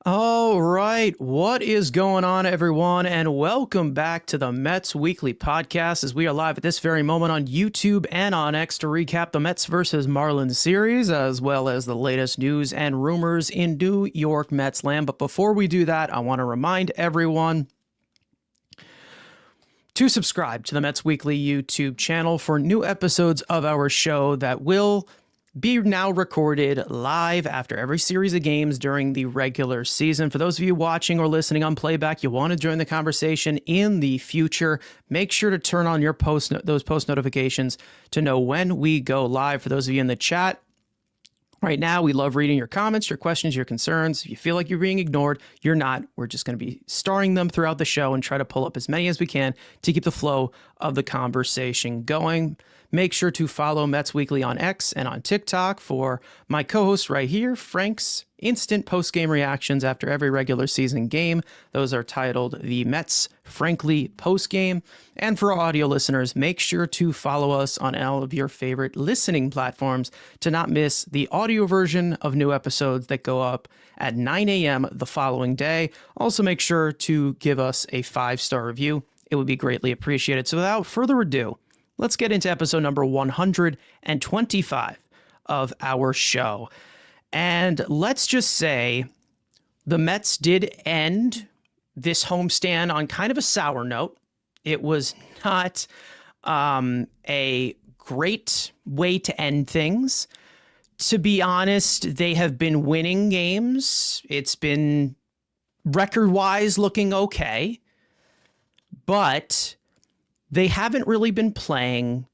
All right, what is going on, everyone, and welcome back to the Mets Weekly Podcast as we are live at this very moment on YouTube and on X to recap the Mets versus Marlins series, as well as the latest news and rumors in New York Mets land. But before we do that, I want to remind everyone to subscribe to the Mets Weekly YouTube channel for new episodes of our show that will be now recorded live after every series of games during the regular season. For those of you watching or listening on playback, you want to join the conversation in the future, make sure to turn on your those post notifications to know when we go live. For those of you in the chat, right now, we love reading your comments, your questions, your concerns. If you feel like you're being ignored, you're not. We're just going to be starring them throughout the show and try to pull up as many as we can to keep the flow of the conversation going. Make sure to follow Mets Weekly on X and on TikTok for my co-host right here, Frank's instant post-game reactions after every regular season game. Those are titled the Mets Frankly Postgame. And for our audio listeners, make sure to follow us on all of your favorite listening platforms to not miss the audio version of new episodes that go up at 9 a.m. the following day. Also, make sure to give us a 5-star review. It would be greatly appreciated. So without further ado, let's get into episode number 125 of our show. And let's just say the Mets did end this homestand on kind of a sour note. It was not a great way to end things. To be honest, they have been winning games. It's been record-wise looking okay, but they haven't really been playing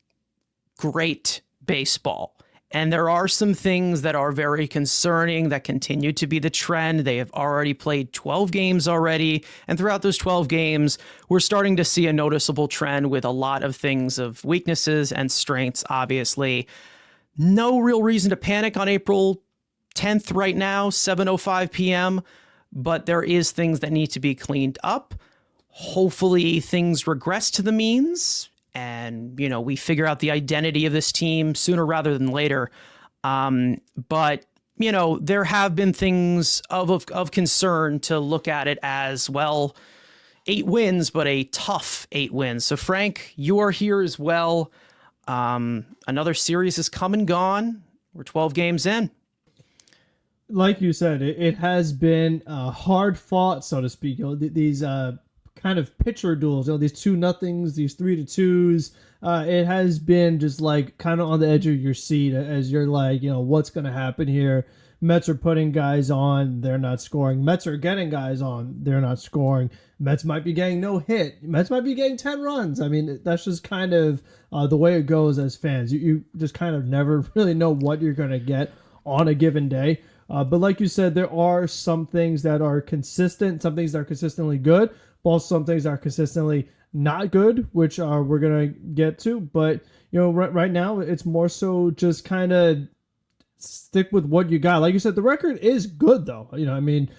great baseball. And there are some things that are very concerning that continue to be the trend. They have already played 12 games already. And throughout those 12 games, we're starting to see a noticeable trend with a lot of things of weaknesses and strengths, obviously. No real reason to panic on April 10th right now, 7:05 p.m. But there is things that need to be cleaned up. Hopefully things regress to the means and, we figure out the identity of this team sooner rather than later. But, there have been things of concern to look at it as, well, 8 wins, but a tough 8 wins. So, Frank, you are here as well. Another series has come and gone. We're 12 games in. Like you said, it has been hard fought, so to speak. These kind of pitcher duels, these 2-0s, these 3-2s. It has been just like kind of on the edge of your seat as you're like, what's going to happen here? Mets are putting guys on, they're not scoring. Mets are getting guys on, they're not scoring. Mets might be getting no hit. Mets might be getting 10 runs. I mean, that's just kind of the way it goes as fans. You just kind of never really know what you're going to get on a given day. But like you said, there are some things that are consistent, some things that are consistently good, but also some things that are consistently not good, which we're going to get to. But, right now, it's more so just kind of stick with what you got. Like you said, the record is good, though.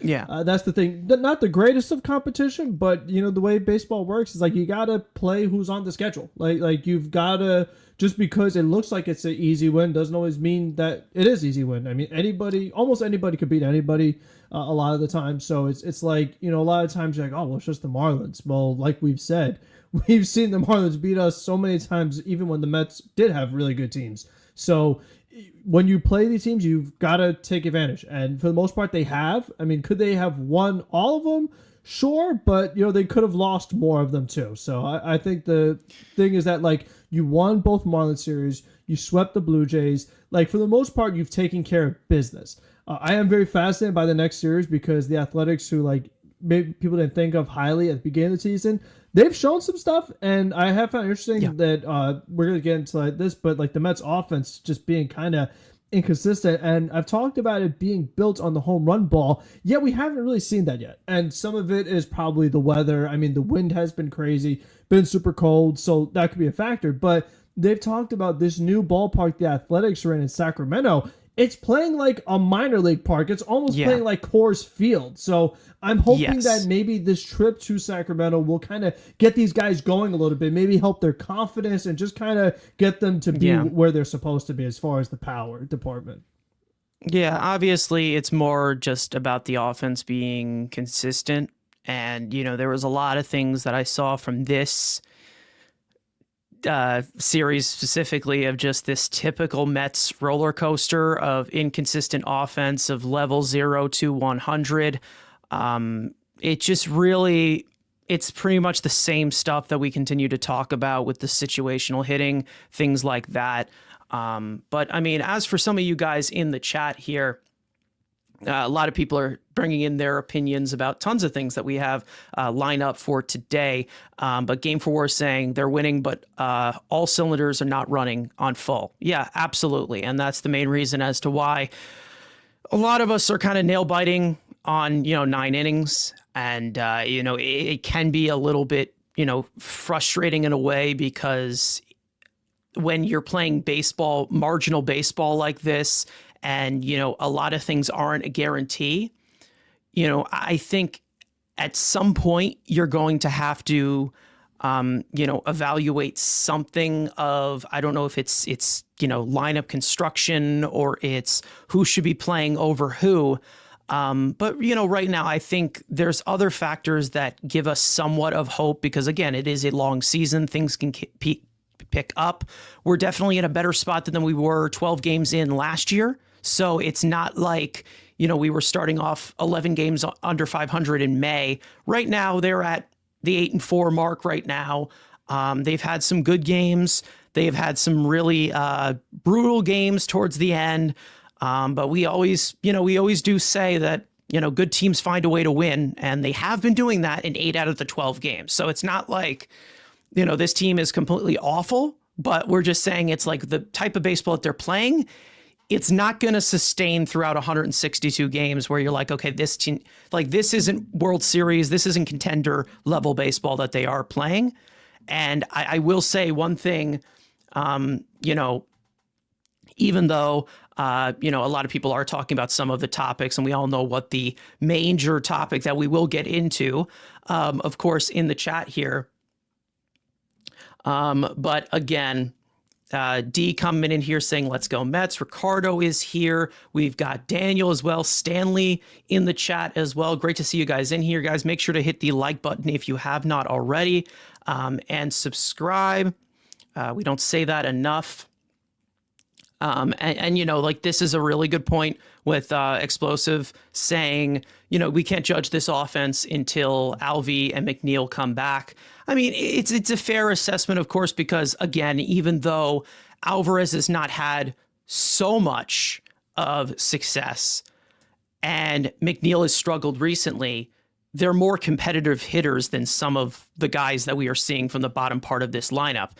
Yeah. That's the thing. Not the greatest of competition, but, the way baseball works is like you got to play who's on the schedule. Like you've got to, just because it looks like it's an easy win doesn't always mean that it is easy win. I mean, almost anybody could beat anybody a lot of the time. So it's like, a lot of times you're like, oh, well, it's just the Marlins. Well, like we've said, we've seen the Marlins beat us so many times, even when the Mets did have really good teams. So when you play these teams, you've got to take advantage. And for the most part, they have. I mean, could they have won all of them? Sure, but, they could have lost more of them too. So I think the thing is that, like, you won both Marlins series. You swept the Blue Jays. Like, for the most part, you've taken care of business. I am very fascinated by the next series because the Athletics, who, like, maybe people didn't think of highly at the beginning of the season, they've shown some stuff, and I have found it interesting that we're going to get into like this, but like the Mets offense just being kind of inconsistent, and I've talked about it being built on the home run ball, yet we haven't really seen that yet. And some of it is probably the weather. I mean, the wind has been crazy, been super cold, so that could be a factor, but they've talked about this new ballpark the Athletics are in Sacramento. It's playing like a minor league park. It's almost playing like Coors Field. So I'm hoping that maybe this trip to Sacramento will kind of get these guys going a little bit, maybe help their confidence and just kind of get them to be where they're supposed to be as far as the power department. Yeah, obviously it's more just about the offense being consistent. And, there was a lot of things that I saw from this series specifically of just this typical Mets roller coaster of inconsistent offense of level 0 to 100. It just really, it's pretty much the same stuff that we continue to talk about with the situational hitting, things like that. But I mean, as for some of you guys in the chat here, a lot of people are bringing in their opinions about tons of things that we have line up for today. But Game for War is saying they're winning, but all cylinders are not running on full. Yeah, absolutely. And that's the main reason as to why a lot of us are kind of nail biting on, 9 innings. And, it can be a little bit, frustrating in a way because when you're playing baseball, marginal baseball like this, and, a lot of things aren't a guarantee, I think at some point you're going to have to, evaluate something of, I don't know if it's, lineup construction or it's who should be playing over who. But, right now, I think there's other factors that give us somewhat of hope because, again, it is a long season. Things can pick up. We're definitely in a better spot than we were 12 games in last year. So it's not like, we were starting off 11 games under 500 in May. Right now, they're at the 8-4 mark right now. They've had some good games. They've had some really brutal games towards the end. But we always do say that, good teams find a way to win, and they have been doing that in 8 out of the 12 games. So it's not like, this team is completely awful, but we're just saying it's like the type of baseball that they're playing. It's not going to sustain throughout 162 games where you're like, okay, this team, like this isn't World Series, this isn't contender level baseball that they are playing. And I will say one thing, even though, a lot of people are talking about some of the topics, and we all know what the major topic that we will get into, of course, in the chat here. But again, D coming in here saying, let's go Mets. Ricardo is here. We've got Daniel as well. Stanley in the chat as well. Great to see you guys in here. Guys, make sure to hit the like button if you have not already, and subscribe. We don't say that enough. And like this is a really good point with Explosive saying, we can't judge this offense until Alvey and McNeil come back. I mean, it's a fair assessment, of course, because, again, even though Alvarez has not had so much of success and McNeil has struggled recently, they're more competitive hitters than some of the guys that we are seeing from the bottom part of this lineup.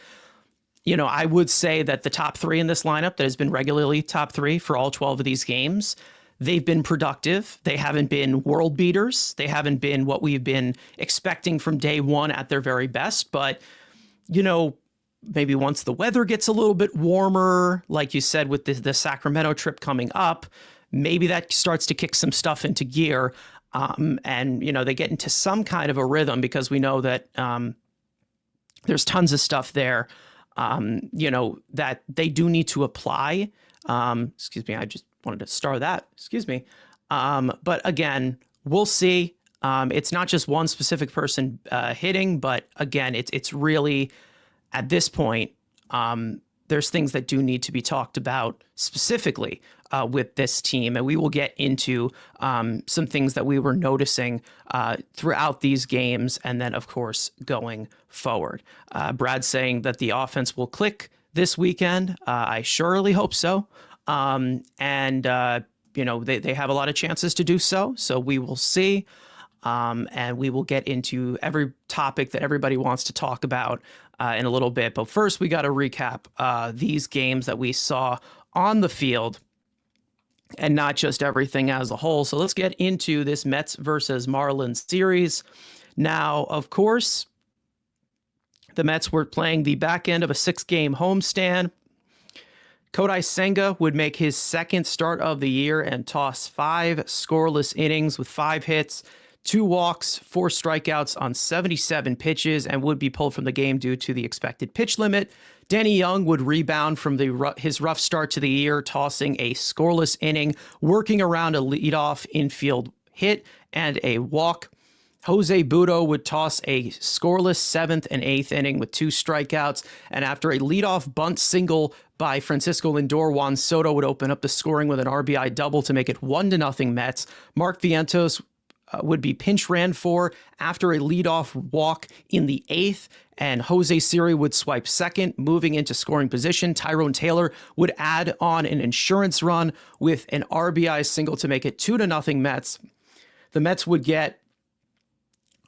I would say that the top 3 in this lineup that has been regularly top 3 for all 12 of these games, they've been productive. They haven't been world beaters. They haven't been what we've been expecting from day one at their very best. But, maybe once the weather gets a little bit warmer, like you said, with the Sacramento trip coming up, maybe that starts to kick some stuff into gear. And, they get into some kind of a rhythm because we know that there's tons of stuff there. That they do need to apply. Excuse me, I just wanted to star that. Excuse me. But again, we'll see. It's not just one specific person hitting, but again, it's really at this point, there's things that do need to be talked about specifically with this team. And we will get into some things that we were noticing throughout these games. And then, of course, going forward. Brad saying that the offense will click this weekend. I surely hope so. And they have a lot of chances to do so. So we will see. And we will get into every topic that everybody wants to talk about in a little bit. But first, we got to recap these games that we saw on the field and not just everything as a whole. So let's get into this Mets versus Marlins series. Now, of course, the Mets were playing the back end of a 6-game homestand. Kodai Senga would make his second start of the year and toss 5 scoreless innings with 5 hits, 2 walks, 4 strikeouts on 77 pitches, and would be pulled from the game due to the expected pitch limit. Danny Young would rebound from his rough start to the year, tossing a scoreless inning, working around a leadoff infield hit and a walk. Jose Butto would toss a scoreless 7th and 8th inning with 2 strikeouts, and after a leadoff bunt single by Francisco Lindor, Juan Soto would open up the scoring with an RBI double to make it 1-0 Mets. Mark Vientos would be pinch ran for after a leadoff walk in the 8th, and Jose Siri would swipe second, moving into scoring position. Tyrone Taylor would add on an insurance run with an RBI single to make it 2-0 Mets. The Mets would get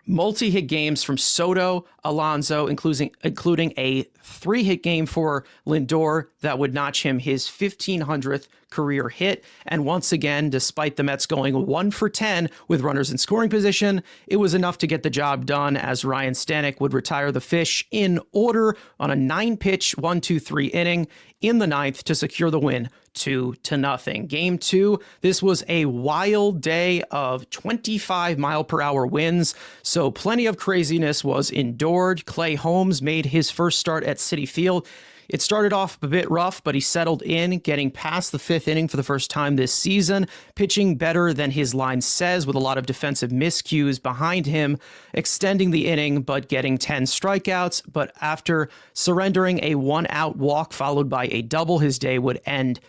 multi-hit games from Soto, Alonso, including a 3-hit game for Lindor that would notch him his 1,500th career hit. And once again, despite the Mets going 1 for 10 with runners in scoring position, it was enough to get the job done, as Ryan Stanek would retire the fish in order on a 9-pitch 1-2-3 inning in the 9th to secure the win 2-0. Game 2, this was a wild day of 25-mile-per-hour winds, so plenty of craziness was endured. Clay Holmes made his first start at Citi Field. It started off a bit rough, but he settled in, getting past the 5th inning for the first time this season, pitching better than his line says, with a lot of defensive miscues behind him, extending the inning, but getting 10 strikeouts. But after surrendering a 1-out walk followed by a double, his day would end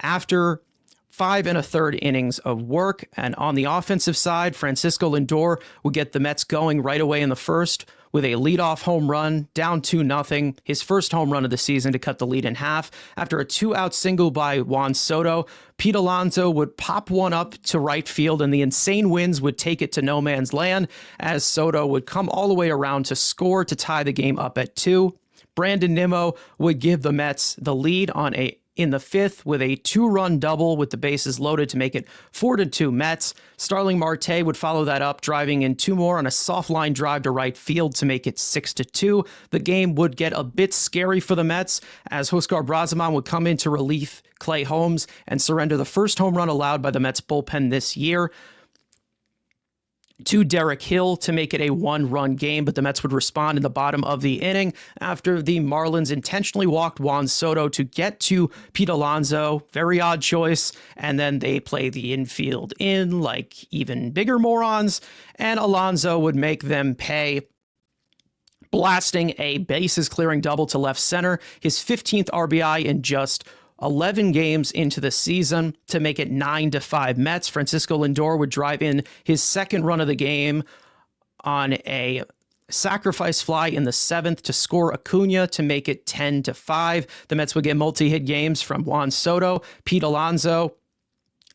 after 5 1/3 innings of work. And on the offensive side, Francisco Lindor would get the Mets going right away in the first with a leadoff home run, down 2-0, his first home run of the season to cut the lead in half. After a 2-out single by Juan Soto, Pete Alonso would pop one up to right field, and the insane winds would take it to no man's land, as Soto would come all the way around to score to tie the game up at 2. Brandon Nimmo would give the Mets the lead in the 5th with a 2-run double with the bases loaded to make it 4-2 Mets. Starling Marte would follow that up, driving in 2 more on a soft line drive to right field to make it 6-2. The game would get a bit scary for the Mets, as Huascar Braziman would come in to relieve Clay Holmes and surrender the first home run allowed by the Mets bullpen this year to Derek Hill to make it a 1-run game, but the Mets would respond in the bottom of the inning after the Marlins intentionally walked Juan Soto to get to Pete Alonso. Very odd choice. And then they play the infield in like even bigger morons, and Alonso would make them pay, blasting a bases clearing double to left center, his 15th RBI in just 11 games into the season to make it 9-5 Mets. Francisco Lindor would drive in his second run of the game on a sacrifice fly in the 7th to score Acuna to make it 10-5. The Mets would get multi-hit games from Juan Soto, Pete Alonso,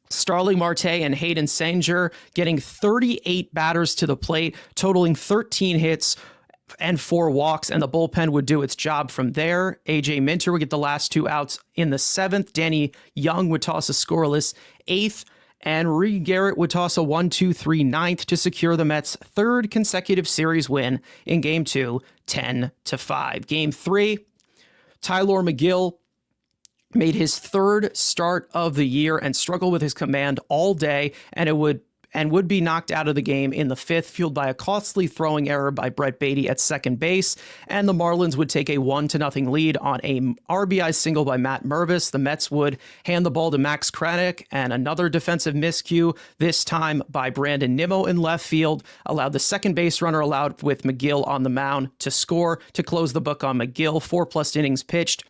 Starling Marte, and Hayden Sanger, getting 38 batters to the plate, totaling 13 hits and 4 walks, and the bullpen would do its job from there. AJ Minter would get the last 2 outs in the 7th. Danny Young would toss a scoreless 8th, and Reed Garrett would toss a 1-2-3 9th to secure the Mets' 3rd consecutive series win in Game 2, 10-5. Game 3, Tylor Megill made his 3rd start of the year and struggled with his command all day, and would be knocked out of the game in the 5th, fueled by a costly throwing error by Brett Baty at second base, and the Marlins would take a 1-0 lead on a RBI single by Matt Mervis. The Mets would hand the ball to Max Kranick, and another defensive miscue, this time by Brandon Nimmo in left field, allowed the second base runner allowed with Megill on the mound to score to close the book on Megill. 4+ innings pitched,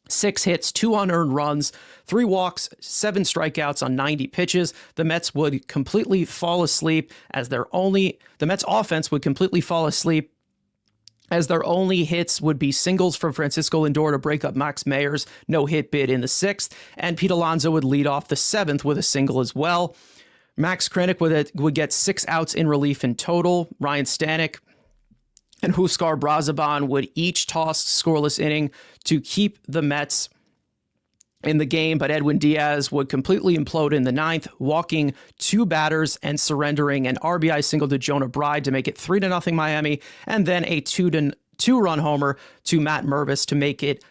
6 hits, 2 unearned runs, 3 walks, 7 strikeouts on 90 pitches. The Mets would completely fall asleep the Mets offense would completely fall asleep as their only hits would be singles from Francisco Lindor to break up Max Mayer's no-hit bid in the 6th, and Pete Alonso would lead off the 7th with a single as well. Max Kranick would get 6 outs in relief in total. Ryan Stanek and Huascar Braziman would each toss scoreless inning to keep the Mets in the game, but Edwin Diaz would completely implode in the 9th, walking 2 batters and surrendering an RBI single to Jonah Bride to make it 3-0 Miami, and then a 2-run homer to Matt Mervis to make it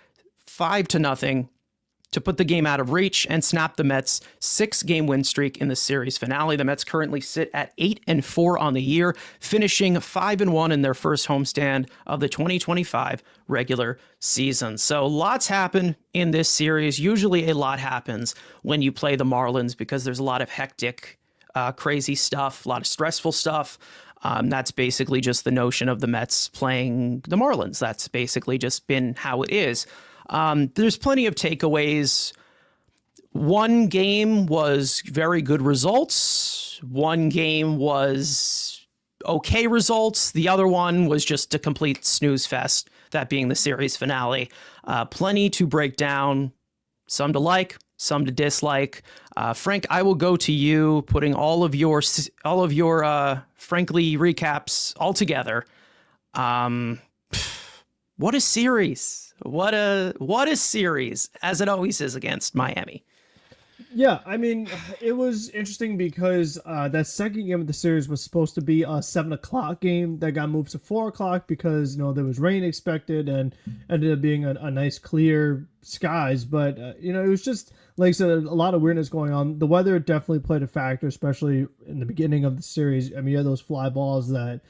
5-0 to put the game out of reach and snap the Mets' 6-game win streak in the series finale. The Mets currently sit at 8-4 on the year, finishing 5-1 in their first homestand of the 2025 regular season. So lots happen in this series. Usually a lot happens when you play the Marlins because there's a lot of hectic, crazy stuff, a lot of stressful stuff. That's basically just the notion of the Mets playing the Marlins. That's basically just been how it is. There's plenty of takeaways. One game was very good results. One game was okay results. The other one was just a complete snooze fest, that being the series finale. Plenty to break down, some to like, some to dislike. Frank, I will go to you, putting all of your frankly recaps all together. What a series. What a series, as it always is against Miami. Yeah, I mean, it was interesting because that second game of the series was supposed to be a 7:00 game that got moved to 4:00 because there was rain expected and ended up being a nice clear skies. But it was just like I said, a lot of weirdness going on. The weather definitely played a factor, especially in the beginning of the series. I mean, you had those fly balls that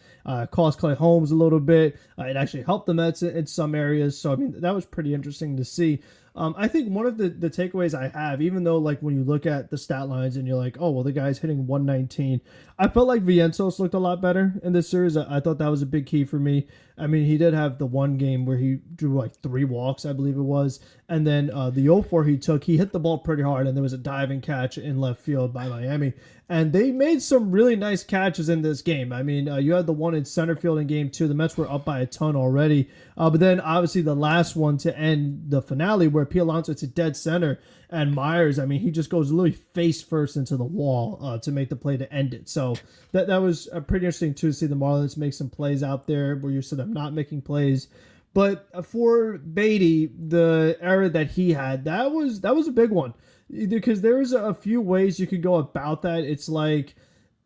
cost Clay Holmes a little bit. It actually helped the Mets in some areas. So I mean, that was pretty interesting to see. I think one of the takeaways I have, even though like when you look at the stat lines and you're like, oh, well, the guy's hitting 119, I felt like Vientos looked a lot better in this series. I thought that was a big key for me. I mean, he did have the one game where he drew like 3 walks, I believe it was. And then the 0-4 he hit the ball pretty hard, and there was a diving catch in left field by Miami. And they made some really nice catches in this game. I mean, you had the one in center field in game 2. The Mets were up by a ton already. But then obviously the last one to end the finale where P. Alonso to dead center, and Myers, I mean, he just goes literally face first into the wall to make the play to end it. So that was pretty interesting too, to see the Marlins make some plays out there where you said I'm not making plays. But for Baty, the error that he had, that was a big one, because there's a few ways you could go about that. It's like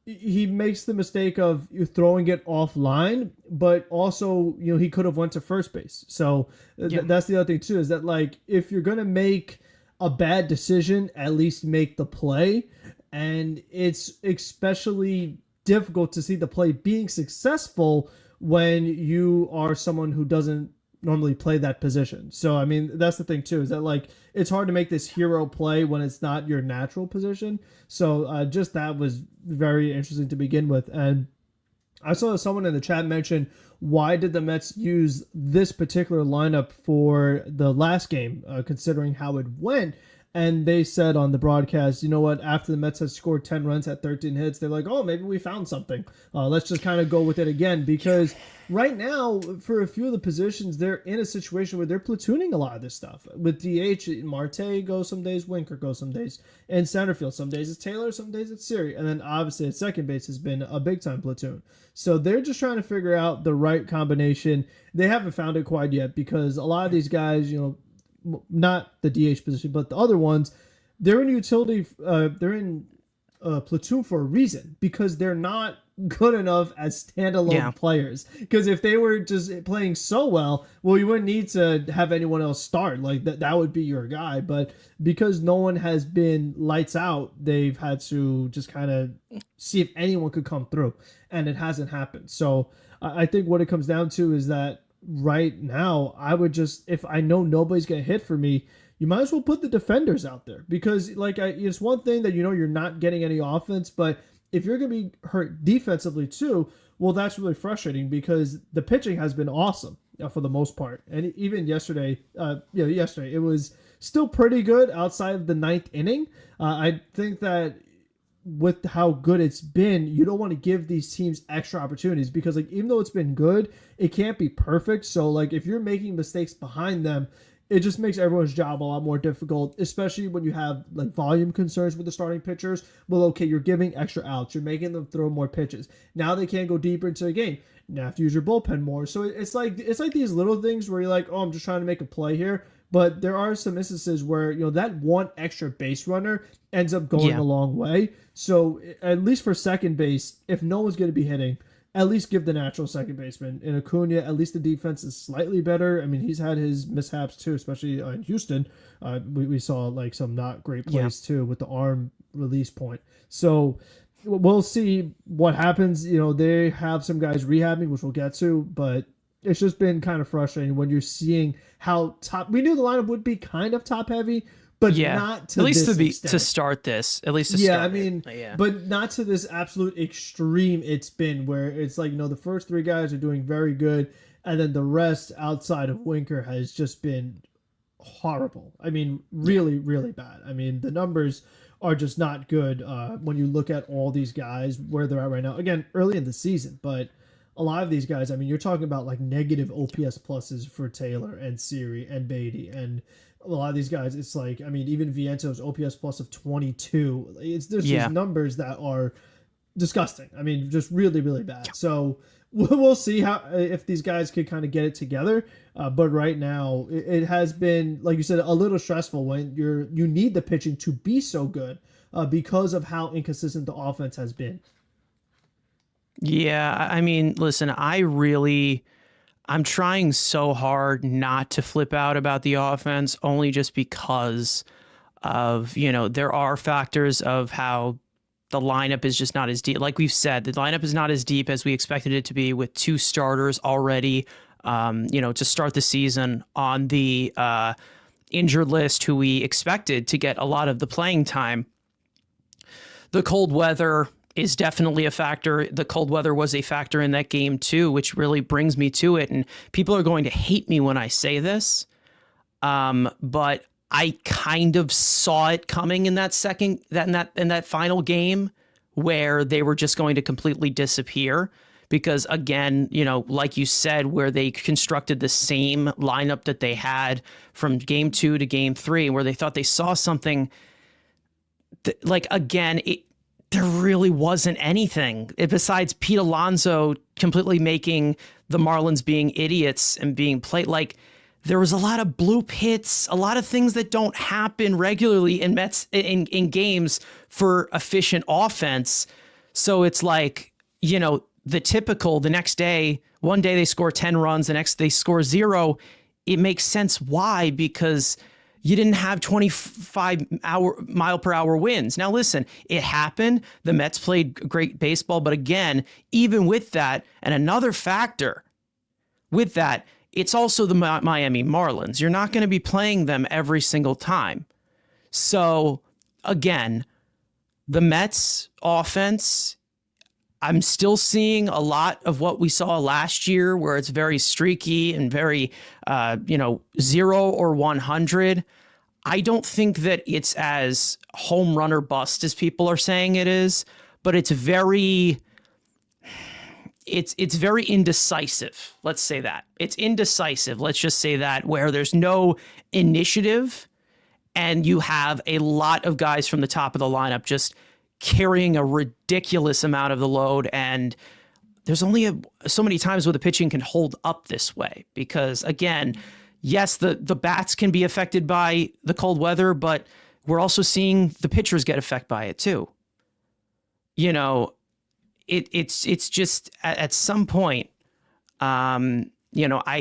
he makes the mistake of throwing it offline, but also he could have went to first base. So that's the other thing too, is that like if you're gonna make a bad decision, at least make the play. And it's especially difficult to see the play being successful when you are someone who doesn't normally play that position. So, I mean, that's the thing too, is that like, it's hard to make this hero play when it's not your natural position. So just that was very interesting to begin with. And I saw someone in the chat mention, why did the Mets use this particular lineup for the last game, considering how it went? And they said on the broadcast, you know what, after the Mets had scored 10 runs at 13 hits, they're like, oh, maybe we found something. Let's just kind of go with it again. Because right now, for a few of the positions, they're in a situation where they're platooning a lot of this stuff. With DH, Marte goes some days, Winker goes some days. In center field, some days it's Taylor, some days it's Siri. And then obviously at second base has been a big-time platoon. So they're just trying to figure out the right combination. They haven't found it quite yet because a lot of these guys, not the DH position, but the other ones, they're in utility. They're in platoon for a reason, because they're not good enough as standalone players. Because if they were just playing so well, you wouldn't need to have anyone else start. Like that would be your guy. But because no one has been lights out, they've had to just kind of see if anyone could come through, and it hasn't happened. So I think what it comes down to is that right now, I would just, if I know nobody's going to hit for me, you might as well put the defenders out there, because it's one thing that you're not getting any offense, but if you're going to be hurt defensively too, well, that's really frustrating, because the pitching has been awesome for the most part. And even yesterday, it was still pretty good outside of the 9th inning. I think that with how good it's been, you don't want to give these teams extra opportunities, because even though it's been good, it can't be perfect. So if you're making mistakes behind them, it just makes everyone's job a lot more difficult, especially when you have volume concerns with the starting pitchers. Well, okay, you're giving extra outs, you're making them throw more pitches. Now they can't go deeper into the game. Now you have to use your bullpen more. So it's like these little things where you're like, oh, I'm just trying to make a play here. But there are some instances where that one extra base runner ends up going a long way. So at least for second base, if no one's going to be hitting, at least give the natural second baseman. In Acuna, at least the defense is slightly better. I mean, he's had his mishaps too, especially in Houston. We saw like some not great plays too with the arm release point. So we'll see what happens. You know, they have some guys rehabbing, which we'll get to, but it's just been kind of frustrating when you're seeing how top. We knew the lineup would be kind of top heavy, but not to at least this to extent. to start this. At least to start. I mean, but not to this absolute extreme it's been where it's like, you know, the first three guys are doing very good, and then the rest outside of Winker has just been horrible. I mean, really, really bad. I mean, the numbers are just not good when you look at all these guys where they're at right now. Again, early in the season, but a lot of these guys, I mean, you're talking about like negative OPS pluses for Taylor and Siri and Baty, and a lot of these guys, it's like, I mean, even Viento's OPS plus of 22. There's these numbers that are disgusting. I mean, just really, really bad. So we'll see how if these guys could kind of get it together. But right now, it has been, like you said, a little stressful when you need the pitching to be so good because of how inconsistent the offense has been. Yeah, I mean, listen, I'm trying so hard not to flip out about the offense, only just because of, you know, there are factors of how the lineup is just not as deep. Like we've said, the lineup is not as deep as we expected it to be with two starters already, you know, to start the season on the injured list who we expected to get a lot of the playing time. The cold weather is definitely a factor. The cold weather was a factor in that game too, which really brings me to it. And people are going to hate me when I say this, but I kind of saw it coming in that in that final game where they were just going to completely disappear. Because again, you know, like you said, where they constructed the same lineup that they had from game 2 to game 3, where they thought they saw something like, again, there really wasn't anything besides Pete Alonso completely making the Marlins being idiots and being played. Like, there was a lot of bloop hits, a lot of things that don't happen regularly in Mets in games for efficient offense. So it's like, you know, the next day, one day they score 10 runs, the next they score 0. It makes sense. Why? Because you didn't have 25-mile-per-hour winds. Now, listen, it happened. The Mets played great baseball. But again, even with that, and another factor with that, it's also the Miami Marlins. You're not going to be playing them every single time. So, again, the Mets offense, I'm still seeing a lot of what we saw last year, where it's very streaky and very, 0 or 100. I don't think that it's as home run or bust as people are saying it is, but it's very indecisive. Let's say that. It's indecisive. Let's just say that, where there's no initiative and you have a lot of guys from the top of the lineup just carrying a ridiculous amount of the load. And there's only so many times where the pitching can hold up this way, because again, yes, the bats can be affected by the cold weather, but we're also seeing the pitchers get affected by it too. You know, it's just at some point, I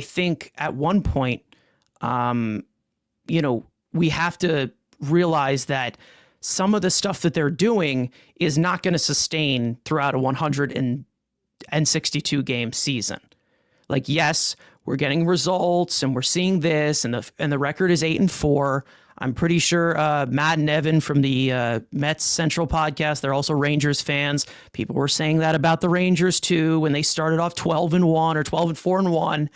think at one point, we have to realize that some of the stuff that they're doing is not going to sustain throughout a 162 game season. Like, yes, we're getting results and we're seeing this, and the record is 8-4. I'm pretty sure Matt and Evan from the Mets Central podcast, they're also Rangers fans. People were saying that about the Rangers too when they started off 12-1 or 12-4-1.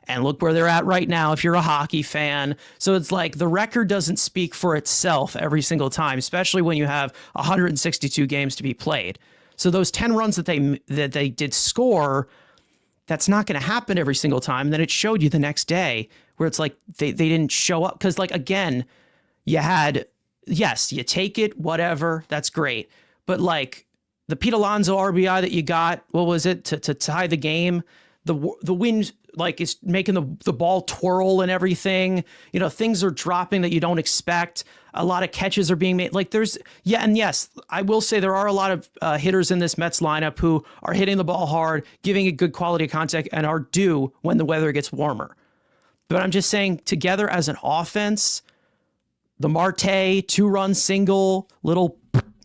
And look where they're at right now if you're a hockey fan. So it's like the record doesn't speak for itself every single time, especially when you have 162 games to be played. So those 10 runs that they did score, that's not going to happen every single time. And then it showed you the next day where it's like they didn't show up. Because, like, again, you take it, whatever, that's great. But like the Pete Alonso RBI that you got, what was it, to tie the game? The wind like it's making the ball twirl and everything. You know, things are dropping that you don't expect. A lot of catches are being made. Like and yes, I will say there are a lot of hitters in this Mets lineup who are hitting the ball hard, giving it good quality contact, and are due when the weather gets warmer. But I'm just saying, together as an offense, the Marte 2-run single, little,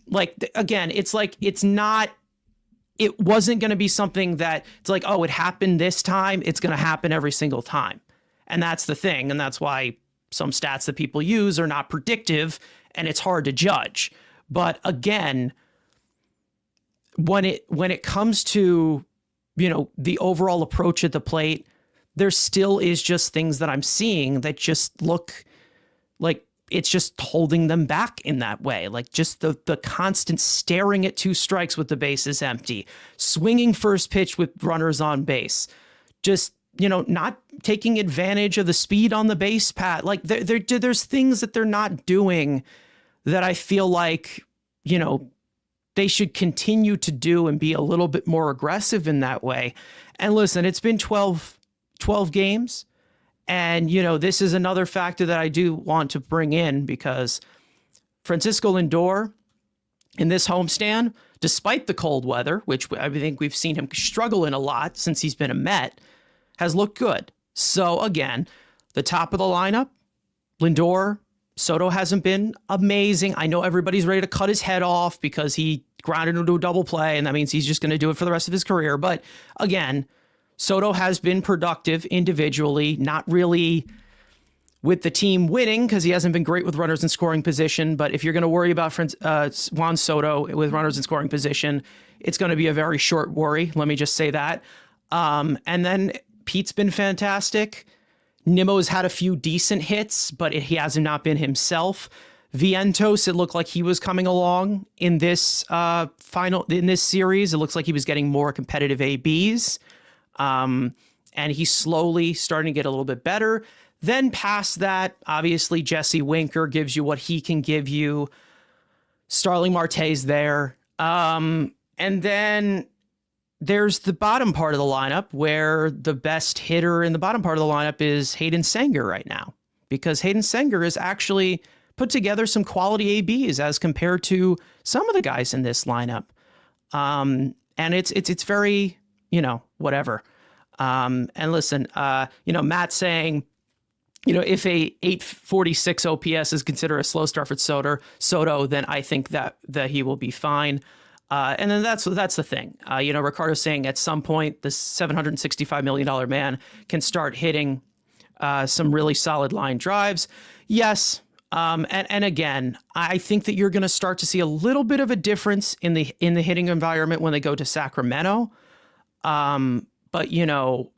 like, again, it's like, it wasn't going to be something that it's like, oh, it happened this time. It's going to happen every single time. And that's the thing. And that's why some stats that people use are not predictive and it's hard to judge. But again, when it comes to, you know, the overall approach at the plate, there still is just things that I'm seeing that just look like it's just holding them back in that way. Like just the constant staring at 2 strikes with the bases empty, swinging first pitch with runners on base, just, you know, not taking advantage of the speed on the base pad. Like there's things that they're not doing that I feel like, you know, they should continue to do and be a little bit more aggressive in that way. And listen, it's been 12 games. And, you know, this is another factor that I do want to bring in because Francisco Lindor in this homestand, despite the cold weather, which I think we've seen him struggle in a lot since he's been a Met, has looked good. So again, the top of the lineup, Lindor, Soto hasn't been amazing. I know everybody's ready to cut his head off because he grounded into a double play, and that means he's just going to do it for the rest of his career. But again, Soto has been productive individually, not really with the team winning because he hasn't been great with runners in scoring position. But if you're going to worry about Juan Soto with runners in scoring position, it's going to be a very short worry. Let me just say that. And then Pete's been fantastic. Nimmo's had a few decent hits, but he has not been himself. Vientos, it looked like he was coming along in this in this series. It looks like he was getting more competitive ABs. And he's slowly starting to get a little bit better. Then past that, obviously, Jesse Winker gives you what he can give you. Starling Marte's there. And then there's the bottom part of the lineup where the best hitter in the bottom part of the lineup is Hayden Sanger right now, because Hayden Sanger has actually put together some quality ABs as compared to some of the guys in this lineup. And it's very, you know, whatever. And listen, you know, Matt saying, you know, if a 846 OPS is considered a slow start for Soto, then I think that he will be fine. And then that's the thing. You know, Ricardo's saying at some point the $765 million man can start hitting some really solid line drives. Yes. And again, I think that you're going to start to see a little bit of a difference in the hitting environment when they go to Sacramento. But you know,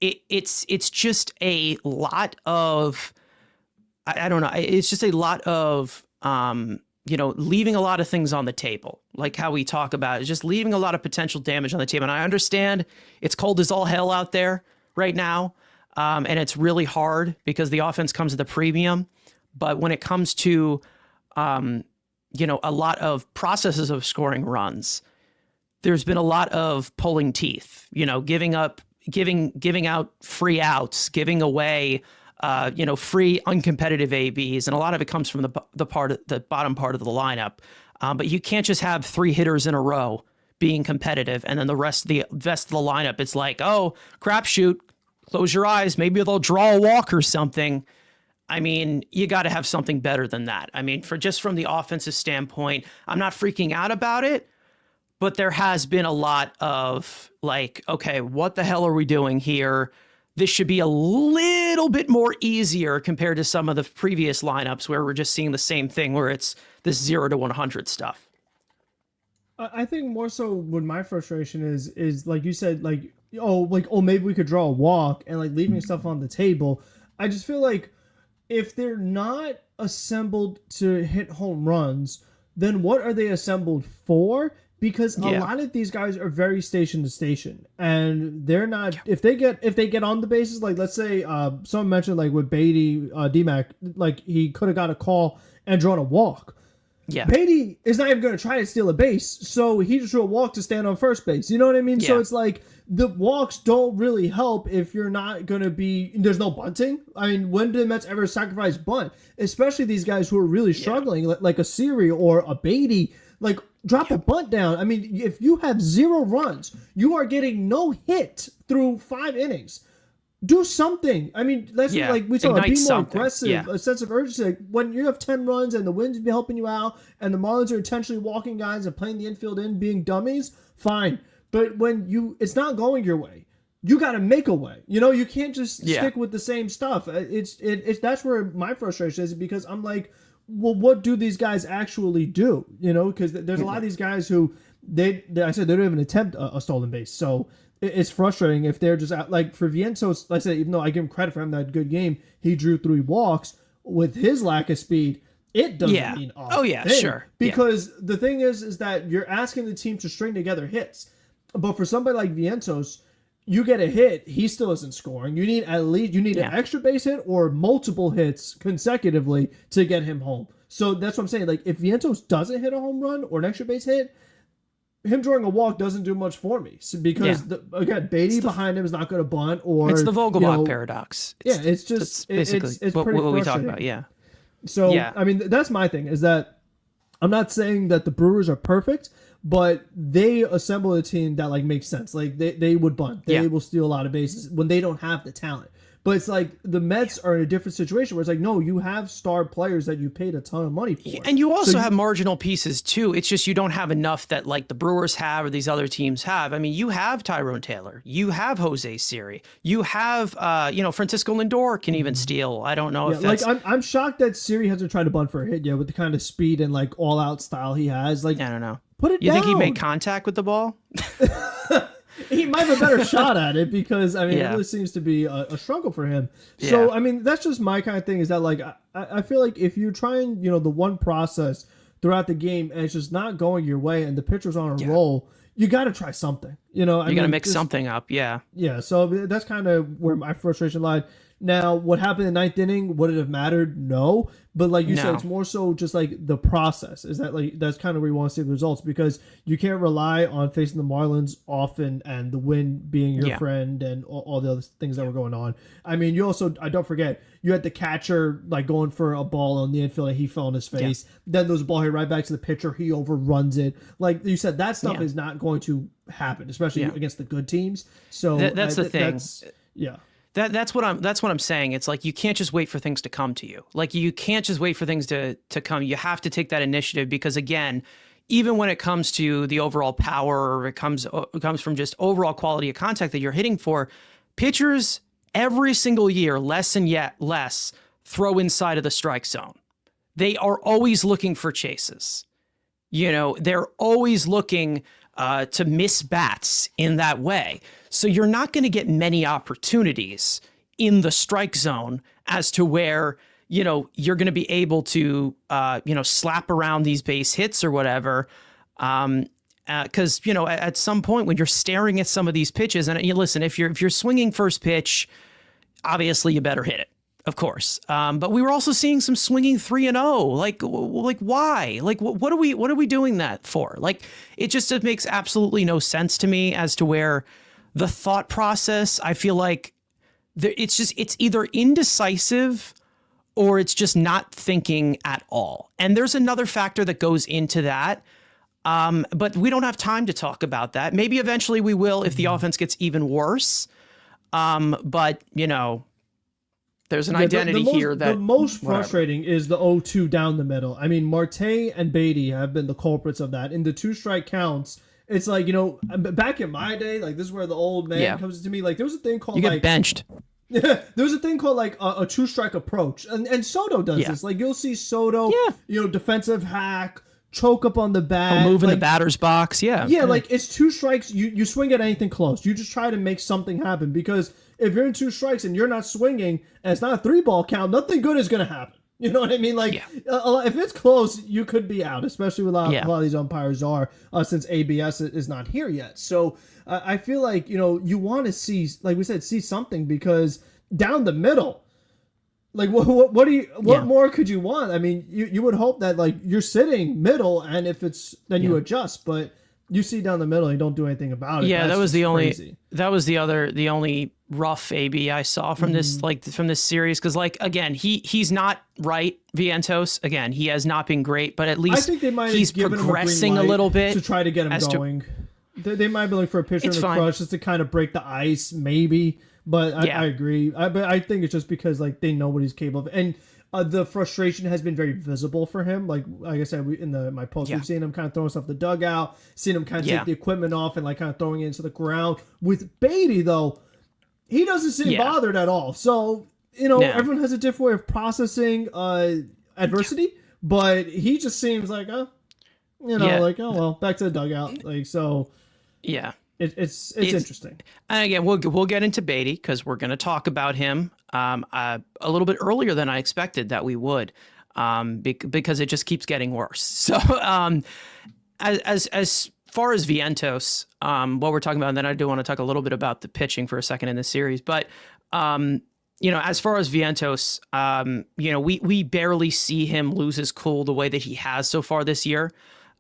it's just a lot of, I don't know. It's just a lot of, you know, leaving a lot of things on the table, like how we talk about it, just leaving a lot of potential damage on the table. And I understand it's cold as all hell out there right now. And it's really hard because the offense comes at the premium. But when it comes to, you know, a lot of processes of scoring runs, there's been a lot of pulling teeth, you know, giving out free outs, giving away, you know, free uncompetitive ABs. And a lot of it comes from the bottom part of the lineup. But you can't just have 3 hitters in a row being competitive. And then the rest of the lineup, it's like, oh, crapshoot, close your eyes. Maybe they'll draw a walk or something. I mean, you got to have something better than that. I mean, from the offensive standpoint, I'm not freaking out about it, but there has been a lot of like, okay, what the hell are we doing here? This should be a little bit more easier compared to some of the previous lineups where we're just seeing the same thing where it's this 0 to 100 stuff. I think more so what my frustration is like you said, like, oh, maybe we could draw a walk and like leaving stuff on the table. I just feel like if they're not assembled to hit home runs, then what are they assembled for? Because a lot of these guys are very station to station, and they're not. If they get on the bases, like let's say someone mentioned like with Baty, D-Mac, like he could have got a call and drawn a walk. Yeah. Baty is not even going to try to steal a base, so he just drew a walk to stand on first base. You know what I mean? Yeah. So it's like the walks don't really help if you're not going to be. There's no bunting. I mean, when did the Mets ever sacrifice bunt? Especially these guys who are really struggling, like a Siri or a Baty. Like, drop a bunt down. I mean, if you have 0 runs, you are getting no hit through 5 innings. Do something. I mean, let's like we talk about, be more aggressive, a sense of urgency. Like when you have 10 runs and the wind's be helping you out, and the Marlins are intentionally walking guys and playing the infield in, being dummies, fine. But when it's not going your way, you got to make a way. You know, you can't just stick with the same stuff. It's that's where my frustration is, because I'm like, well, what do these guys actually do? You know, because there's a lot of these guys who I said they don't even attempt a stolen base. So it's frustrating if they're just out. Like for Vientos, like I said, even though I give him credit for having that good game, he drew 3 walks. With his lack of speed, it doesn't mean thing. Sure. Because the thing is that you're asking the team to string together hits. But for somebody like Vientos, you get a hit, he still isn't scoring. You need an extra base hit or multiple hits consecutively to get him home. So that's what I'm saying. Like if Vientos doesn't hit a home run or an extra base hit, him drawing a walk doesn't do much for me. So because again, Baty behind him is not going to bunt, or it's the Vogelbach paradox. It's just basically it's what pretty we talk about. Yeah. So I mean, that's my thing, is that I'm not saying that the Brewers are perfect, but they assemble a team that like makes sense. Like they would bunt, they will steal a lot of bases when they don't have the talent. But it's like the Mets are in a different situation where it's like, no, you have star players that you paid a ton of money for. And you also have marginal pieces too. It's just you don't have enough that like the Brewers have or these other teams have. I mean, you have Tyrone Taylor. You have Jose Siri. You have, Francisco Lindor can even steal. I don't know if that's... Like, I'm shocked that Siri hasn't tried to bunt for a hit yet with the kind of speed and like all-out style he has. Like, I don't know. Put it down. You think he made contact with the ball? He might have a better shot at it, because I mean it really seems to be a struggle for him. So I mean that's just my kind of thing, is that like I feel like if you're trying the one process throughout the game and it's just not going your way and the pitcher's on a roll, you got to try something. You got to mix something up. Yeah. So that's kind of where my frustration lied. Now, what happened in the 9th inning, would it have mattered? No. But like you said, it's more so just like the process. Is that like that's kind of where you want to see the results, because you can't rely on facing the Marlins often and the wind being your friend and all the other things that were going on. I mean, you also, I don't forget, you had the catcher like going for a ball on the infield and he fell on his face. Then there was a ball hit right back to the pitcher. He overruns it. Like you said, that stuff is not going to happen, especially against the good teams. So that's the thing. That's what I'm saying. It's like you can't just wait for things to come to you. Like you can't just wait for things to come. You have to take that initiative, because again, even when it comes to the overall power, or it comes from just overall quality of contact that you're hitting for, pitchers every single year, less and yet less, throw inside of the strike zone. They are always looking for chases. They're always looking to miss bats in that way. So you're not going to get many opportunities in the strike zone as to where, you're going to be able to, slap around these base hits or whatever. Because, at some point when you're staring at some of these pitches, and listen, if you're swinging first pitch, obviously you better hit it. Of course. But we were also seeing some swinging 3-0. Like why? Like, what are we doing that for? Like, it makes absolutely no sense to me as to where the thought process, I feel like it's either indecisive or it's just not thinking at all. And there's another factor that goes into that. But we don't have time to talk about that. Maybe eventually we will if the offense gets even worse. But there's an identity here that... The most frustrating is the 0-2 down the middle. I mean, Marte and Baty have been the culprits of that. In the 2-strike counts, it's like, back in my day, like this is where the old man comes to me. Like there was a thing called... You get benched. There was a thing called like a 2-strike approach. And Soto does this. Like you'll see Soto, defensive hack, choke up on the bat. Move in the batter's box. Yeah. Yeah, like it's 2 strikes. You swing at anything close. You just try to make something happen, because if you're in 2 strikes and you're not swinging and it's not a 3-ball count, nothing good is going to happen. You know what I mean? Like if it's close, you could be out, especially with a lot of these umpires are, since ABS is not here yet. So I feel like, you want to see, like we said, see something, because down the middle, Like what do you what Yeah. more could you want? I mean, you would hope that like you're sitting middle, and if it's then you adjust, but you see down the middle and you don't do anything about it. Yeah, That's that was just the crazy. the only rough AB I saw from this from this series, because like again he's not right, Vientos. Again, he has not been great, but at I least think they might he's have given progressing him a, a green light little bit to try to get him going. They might be looking for a pitcher in It's the fine. crush just to kind of break the ice, maybe. But Yeah. I agree. But I think it's just because like they know what he's capable of, and the frustration has been very visible for him. Like I said, in my post, Yeah. we've seen him kind of throwing stuff in the dugout, seen him kind of Yeah. take the equipment off and like kind of throwing it into the ground. With Baty though, he doesn't seem Yeah. bothered at all. So No. everyone has a different way of processing adversity, but he just seems like Yeah. like, oh well, back to the dugout. Like, so Yeah. it's interesting. And again, we'll get into Baty because we're going to talk about him a little bit earlier than I expected that we would, because it just keeps getting worse. So as far as Vientos, what we're talking about, and then I do want to talk a little bit about the pitching for a second in this series, but as far as Vientos, we barely see him lose his cool the way that he has so far this year,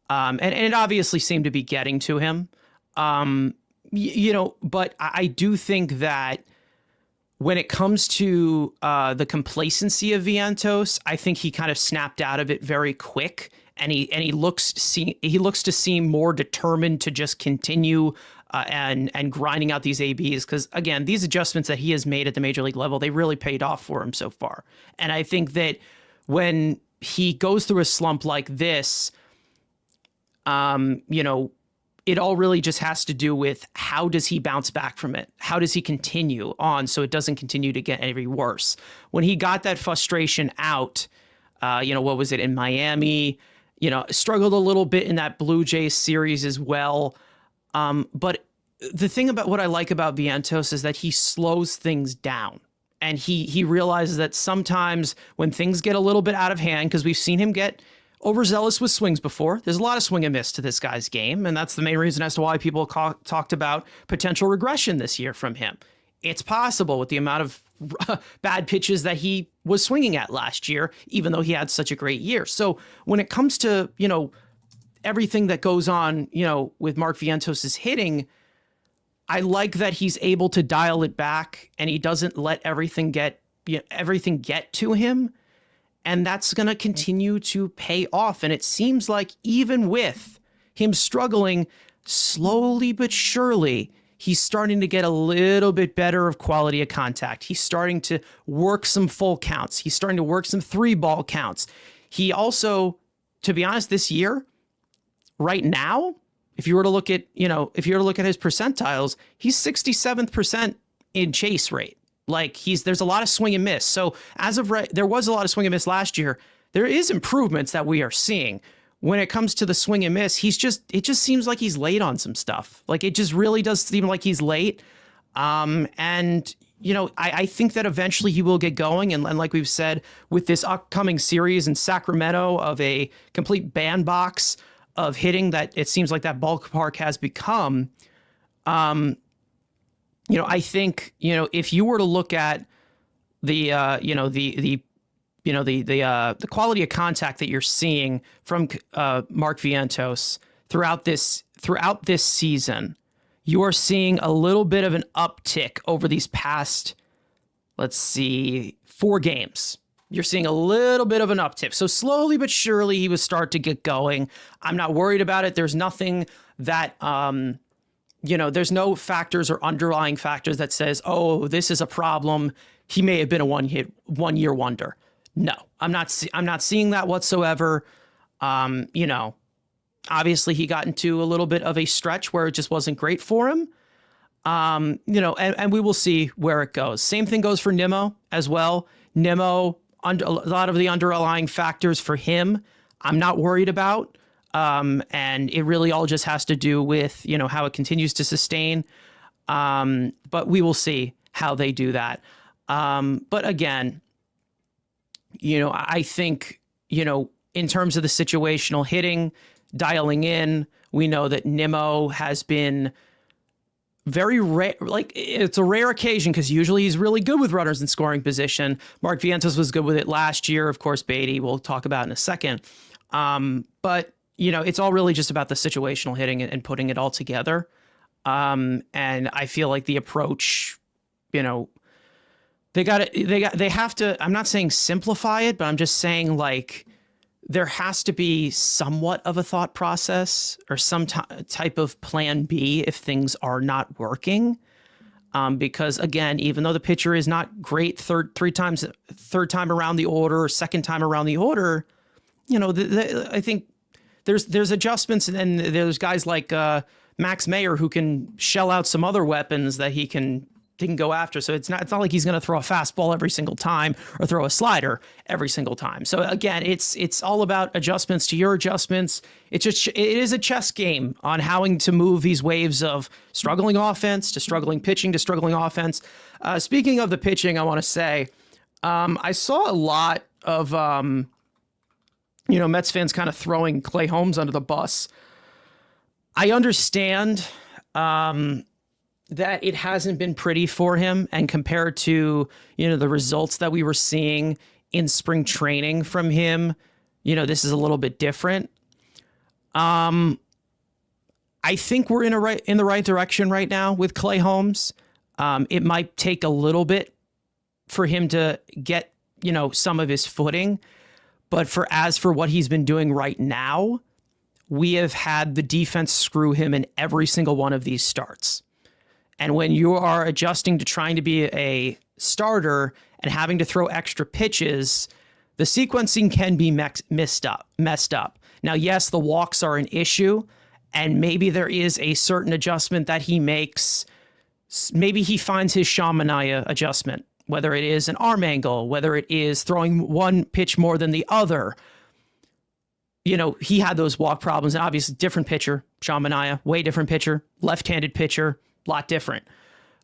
and it obviously seemed to be getting to him. But I do think that when it comes to the complacency of Vientos, I think he kind of snapped out of it very quick, and he looks to seem more determined to just continue and grinding out these ABs, because again, these adjustments that he has made at the major league level, they really paid off for him so far. And I think that when he goes through a slump like this, it all really just has to do with how does he bounce back from it? How does he continue on so it doesn't continue to get any worse? When he got that frustration out, what was it, in Miami, struggled a little bit in that Blue Jays series as well. But the thing about what I like about Vientos is that he slows things down. And he realizes that sometimes when things get a little bit out of hand, because we've seen him get overzealous with swings before. There's a lot of swing and miss to this guy's game, and that's the main reason as to why people talked about potential regression this year from him. It's possible with the amount of bad pitches that he was swinging at last year, even though he had such a great year. So when it comes to, everything that goes on, with Mark Vientos' hitting, I like that he's able to dial it back and he doesn't let everything get to him. And that's going to continue to pay off. And it seems like even with him struggling, slowly but surely, he's starting to get a little bit better of quality of contact. He's starting to work some full counts. He's starting to work some 3-ball counts. He also, to be honest, this year, right now, if you were to look at his percentiles, he's 67th% in chase rate. Like there's a lot of swing and miss. So as of right, there was a lot of swing and miss last year. There is improvements that we are seeing when it comes to the swing and miss. It just seems like he's late on some stuff. Like it just really does seem like he's late. I think that eventually he will get going. And like we've said, with this upcoming series in Sacramento of a complete bandbox of hitting that it seems like that ballpark has become, I think, if you were to look at the quality of contact that you're seeing from Mark Vientos throughout this season, you are seeing a little bit of an uptick over these past, 4 games. You're seeing a little bit of an uptick. So slowly but surely he will start to get going. I'm not worried about it. There's nothing that there's no factors or underlying factors that says, oh, this is a problem. He may have been a one-year wonder. No, I'm not seeing that whatsoever. Obviously he got into a little bit of a stretch where it just wasn't great for him. And we will see where it goes. Same thing goes for Nimmo as well. Nimmo, a lot of the underlying factors for him, I'm not worried about. And it really all just has to do with, how it continues to sustain. But we will see how they do that. But again, I think, in terms of the situational hitting, dialing in, we know that Nimmo has been very rare. Like, it's a rare occasion because usually he's really good with runners in scoring position. Mark Vientos was good with it last year. Of course, Baty we'll talk about in a second. But it's all really just about the situational hitting and putting it all together. And I feel like the approach, they have to, I'm not saying simplify it, but I'm just saying like there has to be somewhat of a thought process or some type of plan B if things are not working. Because again, even though the pitcher is not great third time around the order or second time around the order, I think there's adjustments, and there's guys like Max Mayer who can shell out some other weapons that he can go after. So it's not like he's going to throw a fastball every single time or throw a slider every single time. So again, it's all about adjustments to your adjustments. It is a chess game on how to move these waves of struggling offense to struggling pitching to struggling offense. Speaking of the pitching, I want to say I saw a lot of Mets fans kind of throwing Clay Holmes under the bus. I understand that it hasn't been pretty for him, and compared to, the results that we were seeing in spring training from him, this is a little bit different. I think we're in the right direction right now with Clay Holmes. It might take a little bit for him to get, some of his footing, but as for what he's been doing right now, we have had the defense screw him in every single one of these starts. And when you are adjusting to trying to be a starter and having to throw extra pitches, the sequencing can be messed up. Now, yes, the walks are an issue, and maybe there is a certain adjustment that he makes. Maybe he finds his Sean Manaea adjustment, whether it is an arm angle, whether it is throwing one pitch more than the other. He had those walk problems, and obviously different pitcher, Sean Manaea, way different pitcher, left-handed pitcher, lot different.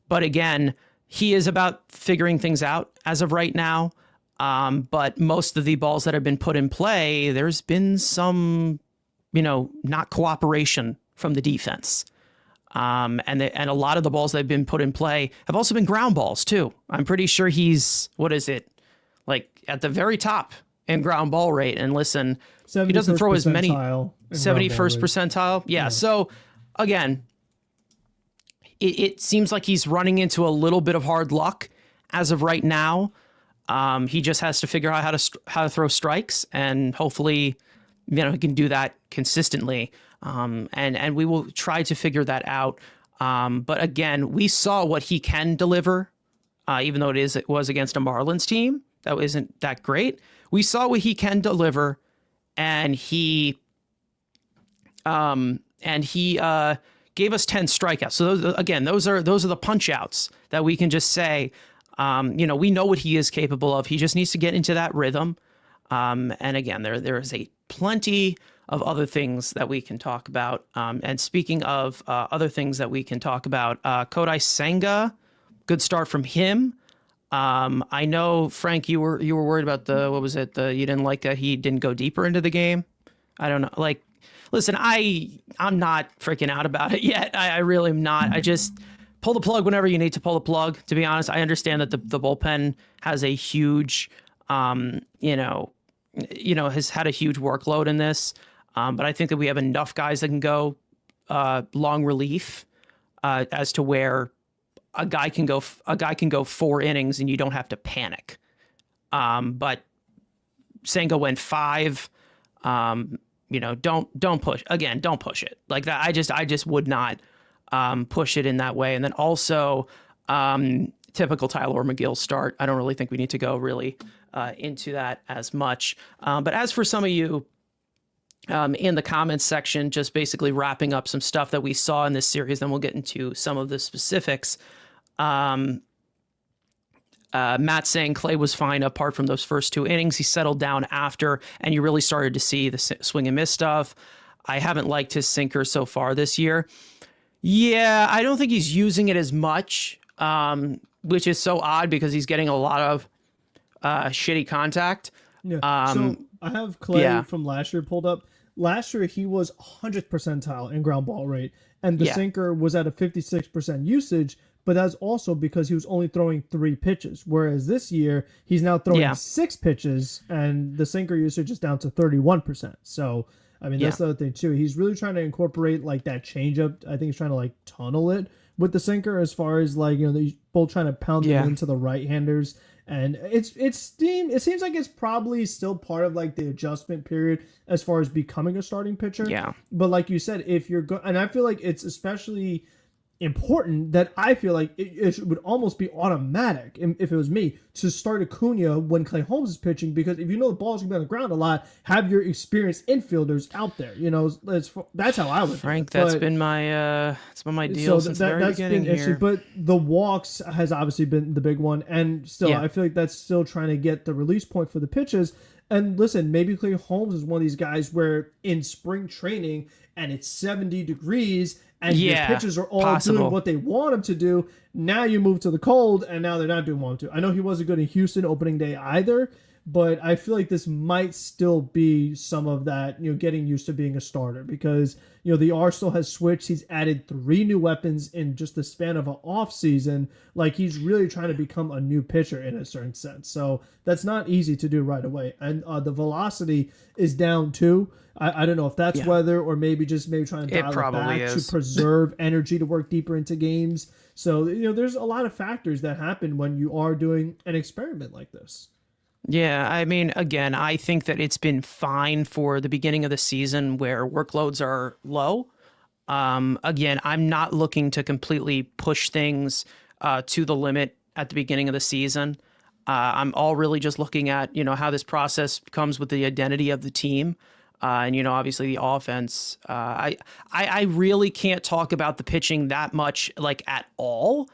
But again, he is about figuring things out as of right now. But most of the balls that have been put in play, there's been some, not cooperation from the defense. And a lot of the balls that have been put in play have also been ground balls too. I'm pretty sure he's, like at the very top in ground ball rate. And listen, he doesn't throw as many 71st percentile. Yeah. So again, it seems like he's running into a little bit of hard luck as of right now. He just has to figure out how to throw strikes, and hopefully, he can do that consistently. And we will try to figure that out. But again, we saw what he can deliver, even though it was against a Marlins team that isn't that great. We saw what he can deliver, and he gave us 10 strikeouts. So those are the punch outs that we can just say, we know what he is capable of. He just needs to get into that rhythm. And again, there is plenty of other things that we can talk about. And speaking of other things that we can talk about, Kodai Senga, good start from him. I know, Frank, you were worried about you didn't like that he didn't go deeper into the game. I don't know. Listen, I'm not freaking out about it yet. I really am not. I just pull the plug whenever you need to pull the plug. To be honest, I understand that the bullpen has a huge, has had a huge workload in this. But I think that we have enough guys that can go long relief as to where a guy can go 4 innings and you don't have to panic. But Senga went 5. Don't push. Again, don't push it like that. I just would not push it in that way. And then also typical Tyler McGill start. I don't really think we need to go really into that as much. But as for some of you in the comments section, just basically wrapping up some stuff that we saw in this series, then we'll get into some of the specifics. Matt saying Clay was fine apart from those first 2 innings. He settled down after, and you really started to see the swing and miss stuff. I haven't liked his sinker so far this year. Yeah, I don't think he's using it as much, which is so odd because he's getting a lot of shitty contact. Yeah. So I have Clay from last year pulled up. last year he was 100th percentile in ground ball rate, and the sinker was at a 56% usage. But that's also because he was only throwing 3 pitches, whereas this year he's now throwing 6 pitches, and the sinker usage is down to 31%. So, I mean, that's the other thing too. He's really trying to incorporate like that changeup. I think he's trying to like tunnel it with the sinker, as far as like, you know, they're both trying to pound it into the right-handers. And it seems like it's probably still part of like the adjustment period as far as becoming a starting pitcher. Yeah. But like you said, if you're and I feel like it's especially important that I feel like it would almost be automatic, if it was me, to start Acuna when Clay Holmes is pitching, because if you know the ball's gonna be on the ground a lot, have your experienced infielders out there. You know, that's how I would. Frank, that's been my deal since the very beginning here. But the walks has obviously been the big one, and still I feel like that's still trying to get the release point for the pitches. And listen, maybe Clay Holmes is one of these guys where in spring training and it's 70 degrees and your pitches are all doing what they want them to do. Now you move to the cold, and now they're not doing what they want to. I know he wasn't good in Houston opening day either, but I feel like this might still be some of that, you know, getting used to being a starter, because, you know, the Arsenal has switched. He's added 3 new weapons in just the span of an off season. Like, he's really trying to become a new pitcher in a certain sense. So that's not easy to do right away. And the velocity is down too. I don't know if that's weather, or maybe trying to dial it back to preserve energy to work deeper into games. So, you know, there's a lot of factors that happen when you are doing an experiment like this. Yeah, I mean, again, I think that it's been fine for the beginning of the season where workloads are low. Again, I'm not looking to completely push things to the limit at the beginning of the season. I'm all really just looking at, you know, how this process comes with the identity of the team. And, you know, obviously the offense. I really can't talk about the pitching that much, like, at all.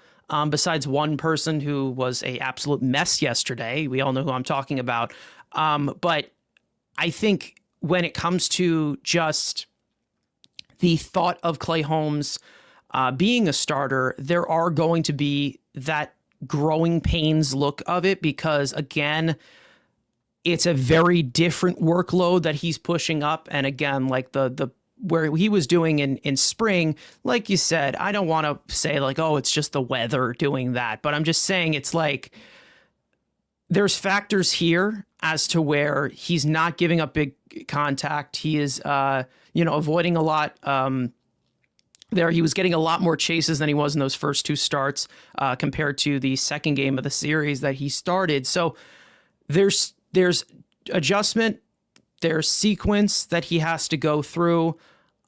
Besides one person who was a absolute mess yesterday. We all know who I'm talking about. But I think when it comes to just the thought of Clay Holmes being a starter, there are going to be that growing pains look of it, because, again, it's a very different workload that he's pushing up. And again, like the where he was doing in spring, like you said, I don't want to say like, oh, it's just the weather doing that, but I'm just saying it's like there's factors here as to where he's not giving up big contact. He is, avoiding a lot. There, he was getting a lot more chases than he was in those first 2 starts compared to the second game of the series that he started. So there's adjustment, there's sequence that he has to go through,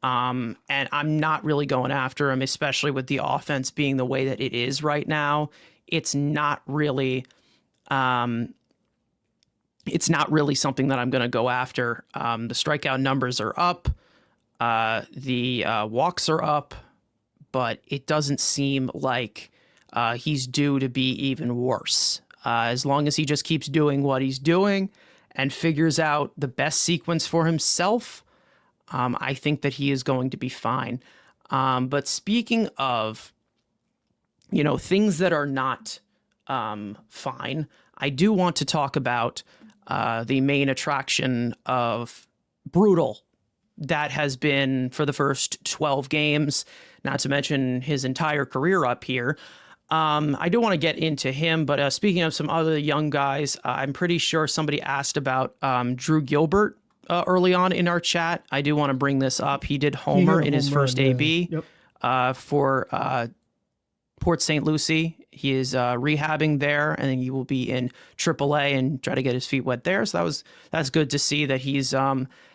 and I'm not really going after him, especially with the offense being the way that it is right now. It's not really something that I'm going to go after. The strikeout numbers are up, the walks are up, but it doesn't seem like he's due to be even worse. As long as he just keeps doing what he's doing and figures out the best sequence for himself, I think that he is going to be fine. But speaking of, you know, things that are not fine, I do want to talk about the main attraction of Brutal that has been for the first 12 games, not to mention his entire career up here. I do want to get into him, but speaking of some other young guys, I'm pretty sure somebody asked about Drew Gilbert early on in our chat. I do want to bring this up. He did homer in his first AB for Port St. Lucie. He is rehabbing there, and then he will be in AAA and try to get his feet wet there. So that's good to see that he's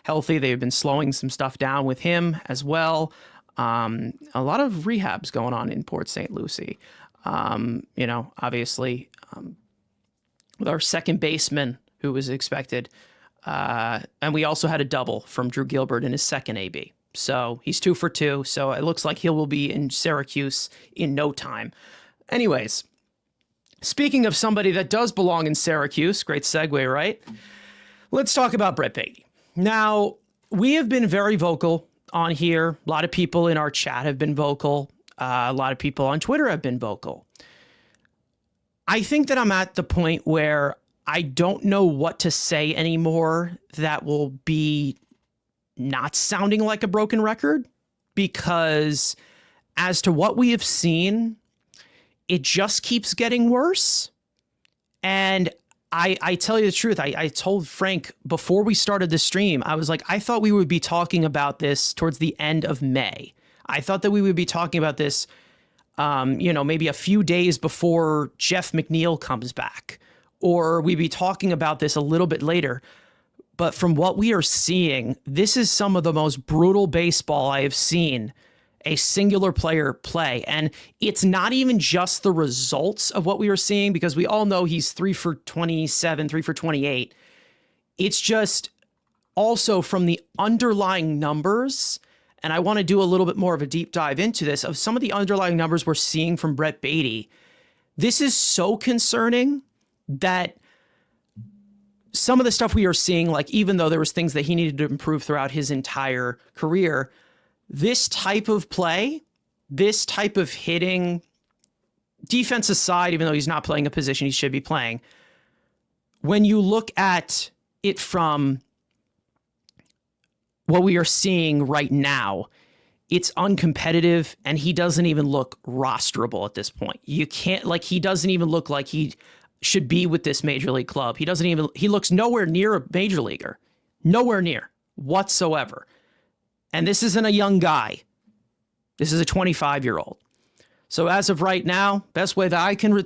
healthy. They've been slowing some stuff down with him as well. A lot of rehabs going on in Port St. Lucie. Obviously, with our second baseman who was expected. And we also had a double from Drew Gilbert in his second AB. So he's 2 for 2. So it looks like he will be in Syracuse in no time. Anyways, speaking of somebody that does belong in Syracuse, great segue, right? Let's talk about Brett Baty. Now, we have been very vocal on here. A lot of people in our chat have been vocal. A lot of people on Twitter have been vocal. I think that I'm at the point where I don't know what to say anymore that will be not sounding like a broken record, because as to what we have seen, it just keeps getting worse. And I tell you the truth, I told Frank before we started the stream, I was like, I thought we would be talking about this towards the end of May. I thought that we would be talking about this, maybe a few days before Jeff McNeil comes back, or we'd be talking about this a little bit later. But from what we are seeing, this is some of the most brutal baseball I have seen a singular player play. And it's not even just the results of what we are seeing, because we all know he's 3 for 27, 3 for 28. It's just also from the underlying numbers. And I want to do a little bit more of a deep dive into this, of some of the underlying numbers we're seeing from Brett Baty. This is so concerning that some of the stuff we are seeing, like, even though there was things that he needed to improve throughout his entire career, this type of play, this type of hitting, defense aside, even though he's not playing a position he should be playing, when you look at it from what we are seeing right now, it's uncompetitive, and he doesn't even look rosterable at this point. You can't, like, he doesn't even look like he should be with this major league club. He looks nowhere near a major leaguer, nowhere near whatsoever. And this isn't a young guy. This is a 25-year-old. So as of right now, best way that I can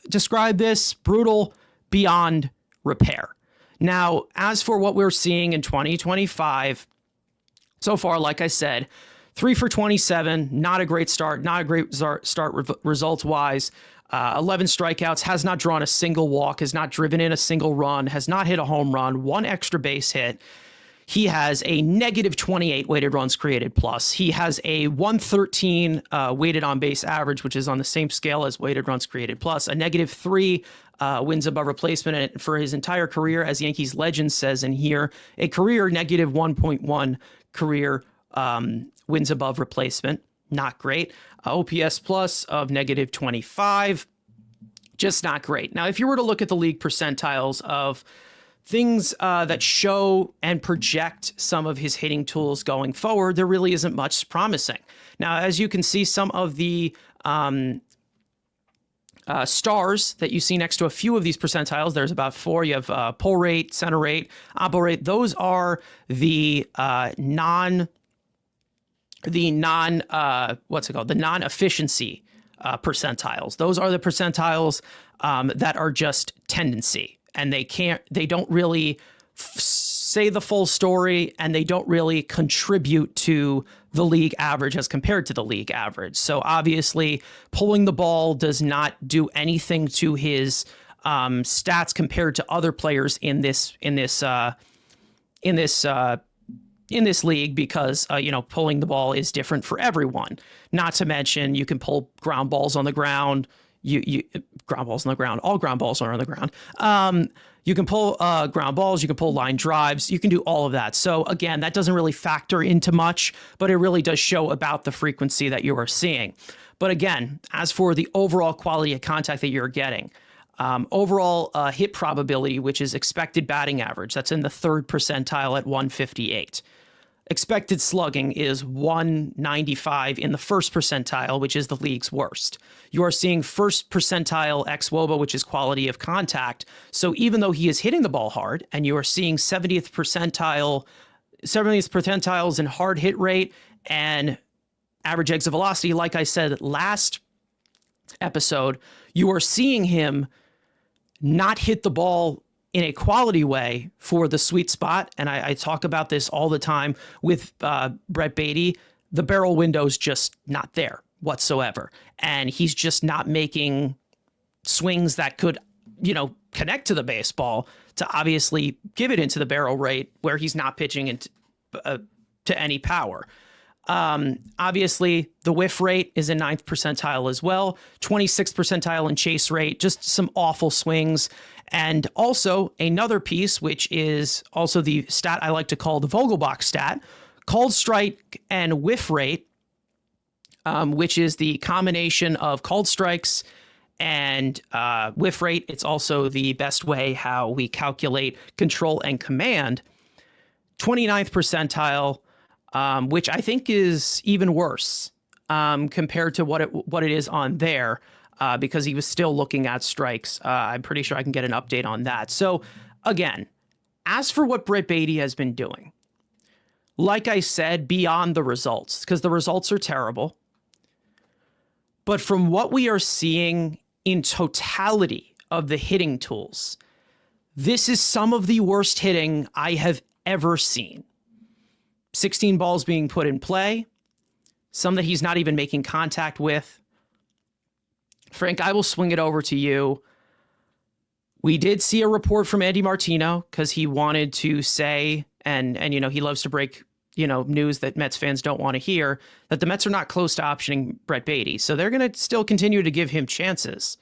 describe this, brutal beyond repair. Now, as for what we're seeing in 2025, so far, like I said, 3 for 27, not a great start, not a great start results-wise. 11 strikeouts, has not drawn a single walk, has not driven in a single run, has not hit a home run, 1 extra base hit. He has a negative 28 weighted runs created plus. He has a 113 weighted on base average, which is on the same scale as weighted runs created plus. A negative 3 wins above replacement. And for his entire career, as Yankees legend says in here, a career negative 1.1 career wins above replacement. Not great. OPS plus of negative 25. Just not great. Now, if you were to look at the league percentiles of things that show and project some of his hitting tools going forward, there really isn't much promising. Now, as you can see, some of the stars that you see next to a few of these percentiles, there's about 4. You have pull rate, center rate, oppo rate. Those are the non-efficiency percentiles. Those are the percentiles that are just tendency. And they don't really say the full story, and they don't really contribute to the league average as compared to the league average. So obviously, pulling the ball does not do anything to his stats compared to other players in this league, because pulling the ball is different for everyone. Not to mention, you can pull ground balls on the ground. Ground balls on the ground. All ground balls are on the ground. You can pull ground balls. You can pull line drives. You can do all of that. So again, that doesn't really factor into much, but it really does show about the frequency that you are seeing. But again, as for the overall quality of contact that you're getting, overall hit probability, which is expected batting average, that's in the 3rd percentile at 158. Expected slugging is 195 in the 1st percentile, which is the league's worst. You are seeing 1st percentile xwOBA, which is quality of contact. So even though he is hitting the ball hard, and you are seeing 70th percentiles in hard hit rate and average exit velocity, like I said last episode, you are seeing him not hit the ball in a quality way for the sweet spot. And I talk about this all the time with Brett Baty. The barrel window's just not there whatsoever. And he's just not making swings that could, connect to the baseball to obviously give it into the barrel rate where he's not pitching into, to any power. Obviously, the whiff rate is in 9th percentile as well, 26th percentile in chase rate, just some awful swings. And also another piece, which is also the stat I like to call the Vogelbach stat, called strike and whiff rate, which is the combination of called strikes and whiff rate. It's also the best way how we calculate control and command. 29th percentile, which I think is even worse compared to what it is on there, because he was still looking at strikes. I'm pretty sure I can get an update on that. So again, as for what Brett Baty has been doing, like I said, beyond the results, because the results are terrible, but from what we are seeing in totality of the hitting tools, this is some of the worst hitting I have ever seen. 16 balls being put in play, some that he's not even making contact with. Frank, I will swing it over to you. We did see a report from Andy Martino because he wanted to say, and he loves to break, news that Mets fans don't want to hear, that the Mets are not close to optioning Brett Baty. So they're going to still continue to give him chances.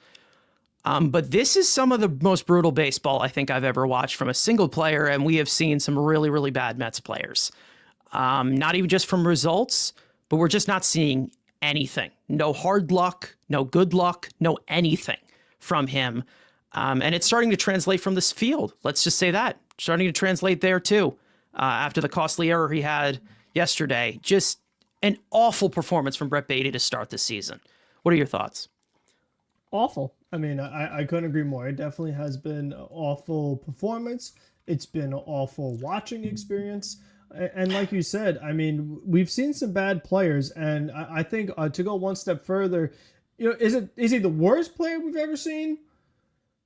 But this is some of the most brutal baseball I think I've ever watched from a single player, and we have seen some really, really bad Mets players. Not even just from results, but we're just not seeing anything. No hard luck, no good luck, no anything from him. And it's starting to translate from this field. Let's just say that. Starting to translate there too. After the costly error he had yesterday. Just an awful performance from Brett Baty to start the season. What are your thoughts? Awful. I mean, I couldn't agree more. It definitely has been an awful performance. It's been an awful watching experience. And like you said, I mean, we've seen some bad players. And I think to go one step further, is he the worst player we've ever seen?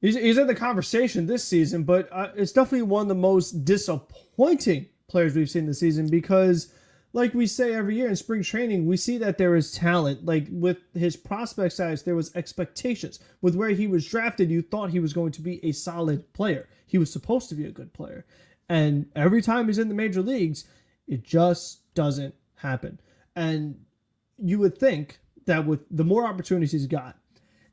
He's in the conversation this season, but it's definitely one of the most disappointing players we've seen this season because, like we say every year in spring training, we see that there is talent. Like with his prospect status, there was expectations. With where he was drafted, you thought he was going to be a solid player. He was supposed to be a good player. And every time he's in the major leagues, it just doesn't happen. And you would think that with the more opportunities he's got,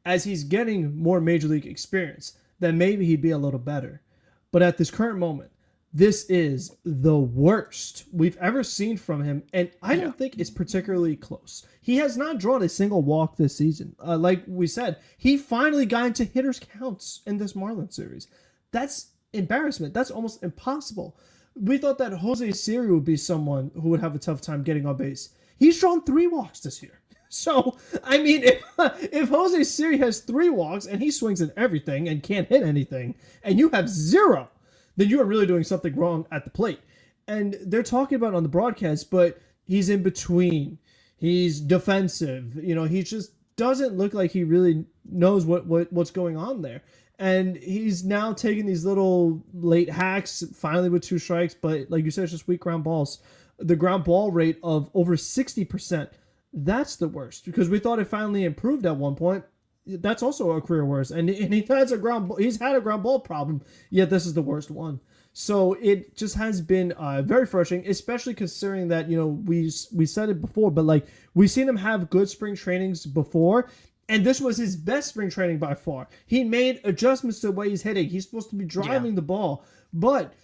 as he's getting more major league experience, then maybe he'd be a little better. But at this current moment, this is the worst we've ever seen from him, and I don't think it's particularly close. He has not drawn a single walk this season. Like we said, he finally got into hitters counts in this Marlins series. That's embarrassment. That's almost impossible. We thought that Jose Siri would be someone who would have a tough time getting on base. He's drawn 3 walks this year. So, I mean, if Jose Siri has 3 walks and he swings at everything and can't hit anything, and you have 0, then you are really doing something wrong at the plate. And they're talking about it on the broadcast, but he's in between. He's defensive. He just doesn't look like he really knows what's going on there. And he's now taking these little late hacks, finally with 2 strikes, but like you said, it's just weak ground balls. The ground ball rate of over 60%. That's the worst because we thought it finally improved at one point. That's also a career worst, and he's had a ground ball problem. Yet this is the worst one. So it just has been very frustrating, especially considering that we said it before, but like we've seen him have good spring trainings before, and this was his best spring training by far. He made adjustments to the way he's hitting. He's supposed to be driving the ball, but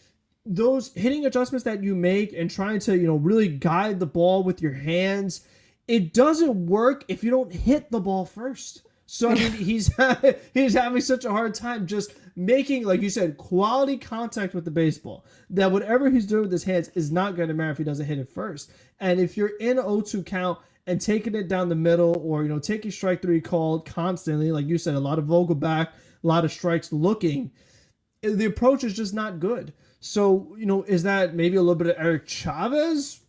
those hitting adjustments that you make and trying to really guide the ball with your hands. It doesn't work if you don't hit the ball first. So I mean, he's having such a hard time just making, like you said, quality contact with the baseball. That whatever he's doing with his hands is not going to matter if he doesn't hit it first. And if you're in an 0-2 count and taking it down the middle, or taking strike 3 called constantly, like you said, a lot of Vogelback, a lot of strikes looking, the approach is just not good. So is that maybe a little bit of Eric Chavez?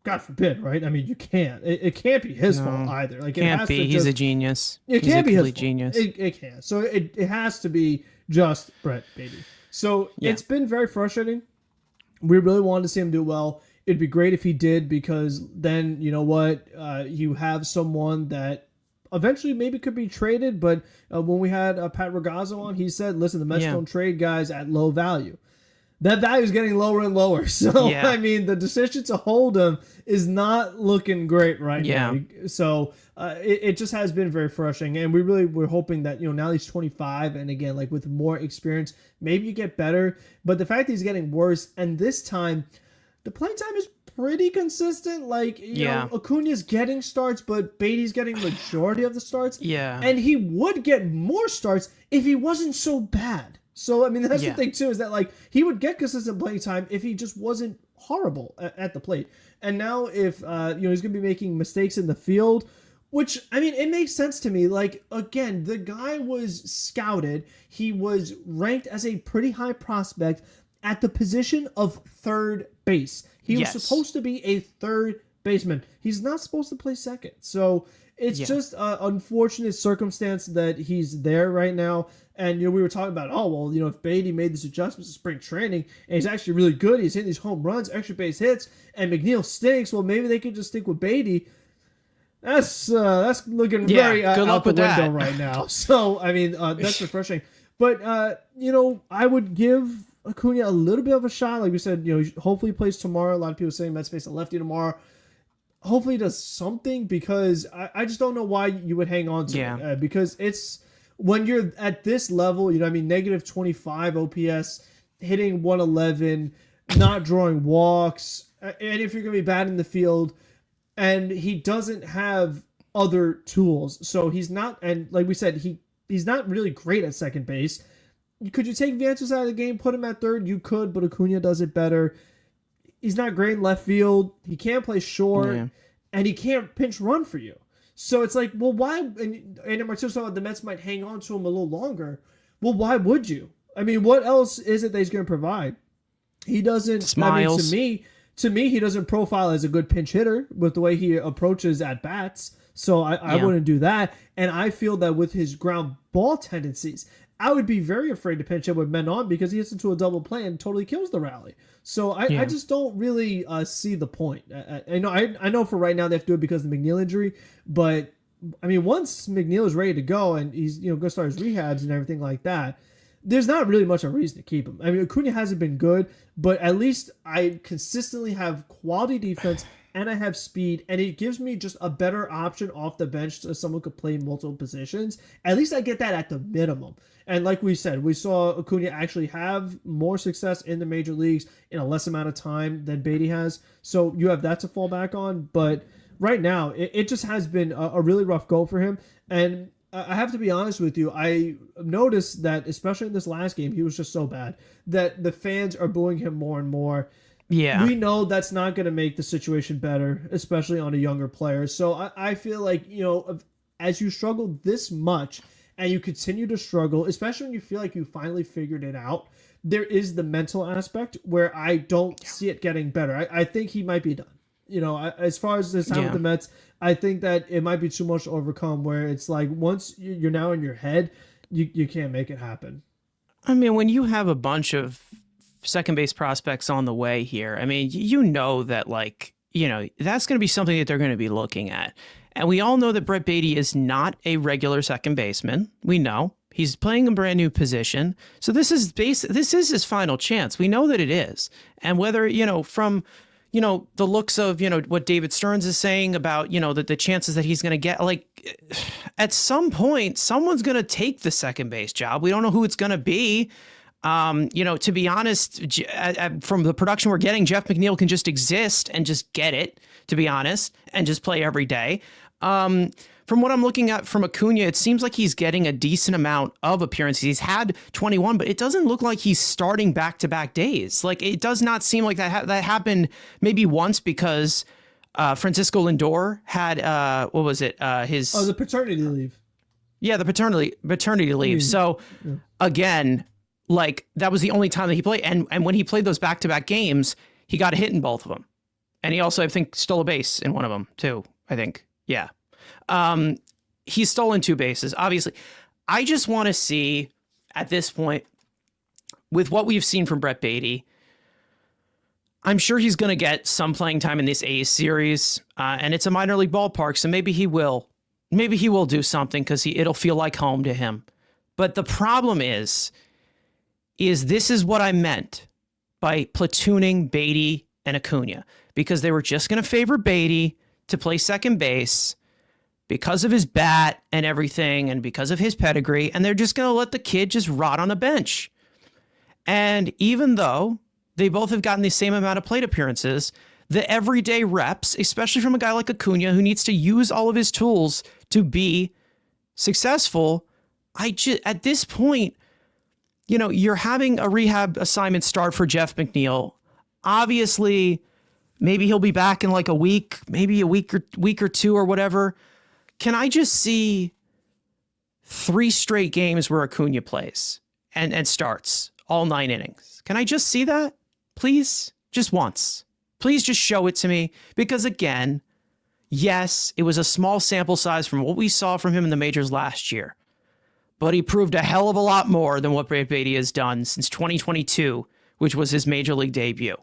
God forbid, right? I mean, you can't. It can't be his fault either. Like, can't it be. He's a genius. It can't be his fault. Genius. It can't. So it has to be just Brett Baty. So it's been very frustrating. We really wanted to see him do well. It'd be great if he did, because then you have someone that eventually maybe could be traded. But when we had Pat Ragazzo on, he said, "Listen, the Mets don't trade guys at low value." That value is getting lower and lower. So, I mean, the decision to hold him is not looking great right now. So, it just has been very frustrating. And we're hoping that, now he's 25. And again, like with more experience, maybe you get better. But the fact that he's getting worse, and this time, the playing time is pretty consistent. Like, you know, Acuna's getting starts, but Baty's getting majority of the starts. Yeah. And he would get more starts if he wasn't so bad. So, I mean, that's the Yeah. thing, too, is that, like, he would get consistent playing time if he just wasn't horrible at the plate. And now if, you know, he's going to be making mistakes in the field, which, I mean, it makes sense to me. Like, again, the guy was scouted. He was ranked as a pretty high prospect at the position of third base. He was supposed to be a third baseman. He's not supposed to play second. So it's just an unfortunate circumstance that he's there right now. And, you know, we were talking about, oh, well, you know, if Baty made these adjustments to spring training and he's actually really good, he's hitting these home runs, extra base hits, and McNeil stinks, well, maybe they could just stick with Baty. That's looking very out the window right now. So, I mean, that's refreshing. But, you know, I would give Acuna a little bit of a shot. Like we said, you know, hopefully he plays tomorrow. A lot of people saying Mets face a lefty tomorrow. Hopefully he does something, because I just don't know why you would hang on to it. Because it's, when you're at this level, you know, I mean, negative 25 OPS, hitting 111, not drawing walks, and if you're going to be bad in the field, and he doesn't have other tools. So he's not, and like we said, he's not really great at second base. Could you take Vientos out of the game, put him at third? You could, but Acuna does it better. He's not great in left field. He can't play short, and he can't pinch run for you. So it's like, well, why? And Martinez thought the Mets might hang on to him a little longer. Well, why would you? I mean, what else is it that he's going to provide? He doesn't. Smiles. I mean, to me, he doesn't profile as a good pinch hitter with the way he approaches at bats. So I wouldn't do that. And I feel that with his ground ball tendencies, I would be very afraid to pinch him with men on, because he gets into a double play and totally kills the rally. So I just don't really see the point. I know for right now they have to do it because of the McNeil injury, but I mean, once McNeil is ready to go and he's, you know, going to start his rehabs and everything like that, there's not really much of a reason to keep him. I mean, Acuna hasn't been good, but at least I consistently have quality defense and I have speed, and it gives me just a better option off the bench so someone could play multiple positions. At least I get that at the minimum. And like we said, we saw Acuna actually have more success in the major leagues in a less amount of time than Baty has. So you have that to fall back on. But right now, it just has been a really rough go for him. And I have to be honest with you, I noticed that, especially in this last game, he was just so bad that the fans are booing him more and more. Yeah. We know that's not going to make the situation better, especially on a younger player. So I feel like, you know, as you struggle this much and you continue to struggle, especially when you feel like you finally figured it out, there is the mental aspect where I don't see it getting better. I think he might be done. You know, as far as this time with the Mets, I think that it might be too much to overcome, where it's like once you're now in your head, you can't make it happen. I mean, when you have a bunch of second base prospects on the way here, I mean, you know that, like, you know, that's going to be something that they're going to be looking at. And we all know that Brett Baty is not a regular second baseman. We know he's playing a brand new position. So this is his final chance. We know that it is. And whether, you know, from, you know, the looks of, you know, what David Stearns is saying about, you know, that the chances that he's going to get, like, at some point, someone's going to take the second base job. We don't know who it's going to be. You know, to be honest, from the production we're getting, Jeff McNeil can just exist and just get it, to be honest, and just play every day. From what I'm looking at from Acuna, it seems like he's getting a decent amount of appearances. He's had 21, but it doesn't look like he's starting back-to-back days. Like, it does not seem like that happened maybe once because Francisco Lindor had, what was it? The paternity leave. Yeah, the paternity leave. So, again, like, that was the only time that he played. And when he played those back-to-back games, he got a hit in both of them. And he also, I think, stole a base in one of them, too, I think. Yeah. He's stolen 2 bases, obviously. I just want to see, at this point, with what we've seen from Brett Baty, I'm sure he's going to get some playing time in this A's series, and it's a minor league ballpark, so maybe he will. Maybe he will do something because it'll feel like home to him. But the problem is this is what I meant by platooning Baty and Acuna, because they were just going to favor Baty to play second base because of his bat and everything and because of his pedigree, and they're just going to let the kid just rot on the bench. And even though they both have gotten the same amount of plate appearances, the everyday reps, especially from a guy like Acuna who needs to use all of his tools to be successful, at this point, you're having a rehab assignment start for Jeff McNeil. Obviously, maybe he'll be back in like a week, maybe a week or two or whatever. Can I just see 3 straight games where Acuna plays and starts all 9 innings? Can I just see that? Please? Just once. Please just show it to me. Because again, yes, it was a small sample size from what we saw from him in the majors last year. But he proved a hell of a lot more than what Brett Baty has done since 2022, which was his major league debut.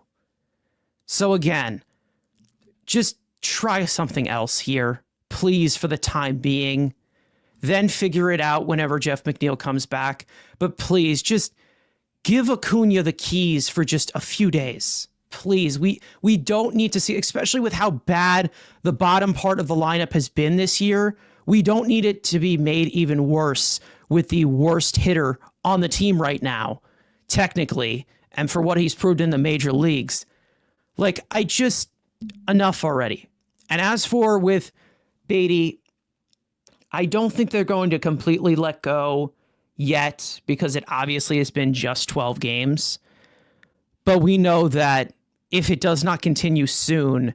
So again, just try something else here, please, for the time being. Then figure it out whenever Jeff McNeil comes back. But please, just give Acuna the keys for just a few days. Please, we don't need to see, especially with how bad the bottom part of the lineup has been this year, we don't need it to be made even worse with the worst hitter on the team right now, technically, and for what he's proved in the major leagues. Like, enough already. And as for with Baty, I don't think they're going to completely let go yet, because it obviously has been just 12 games. But we know that if it does not continue soon,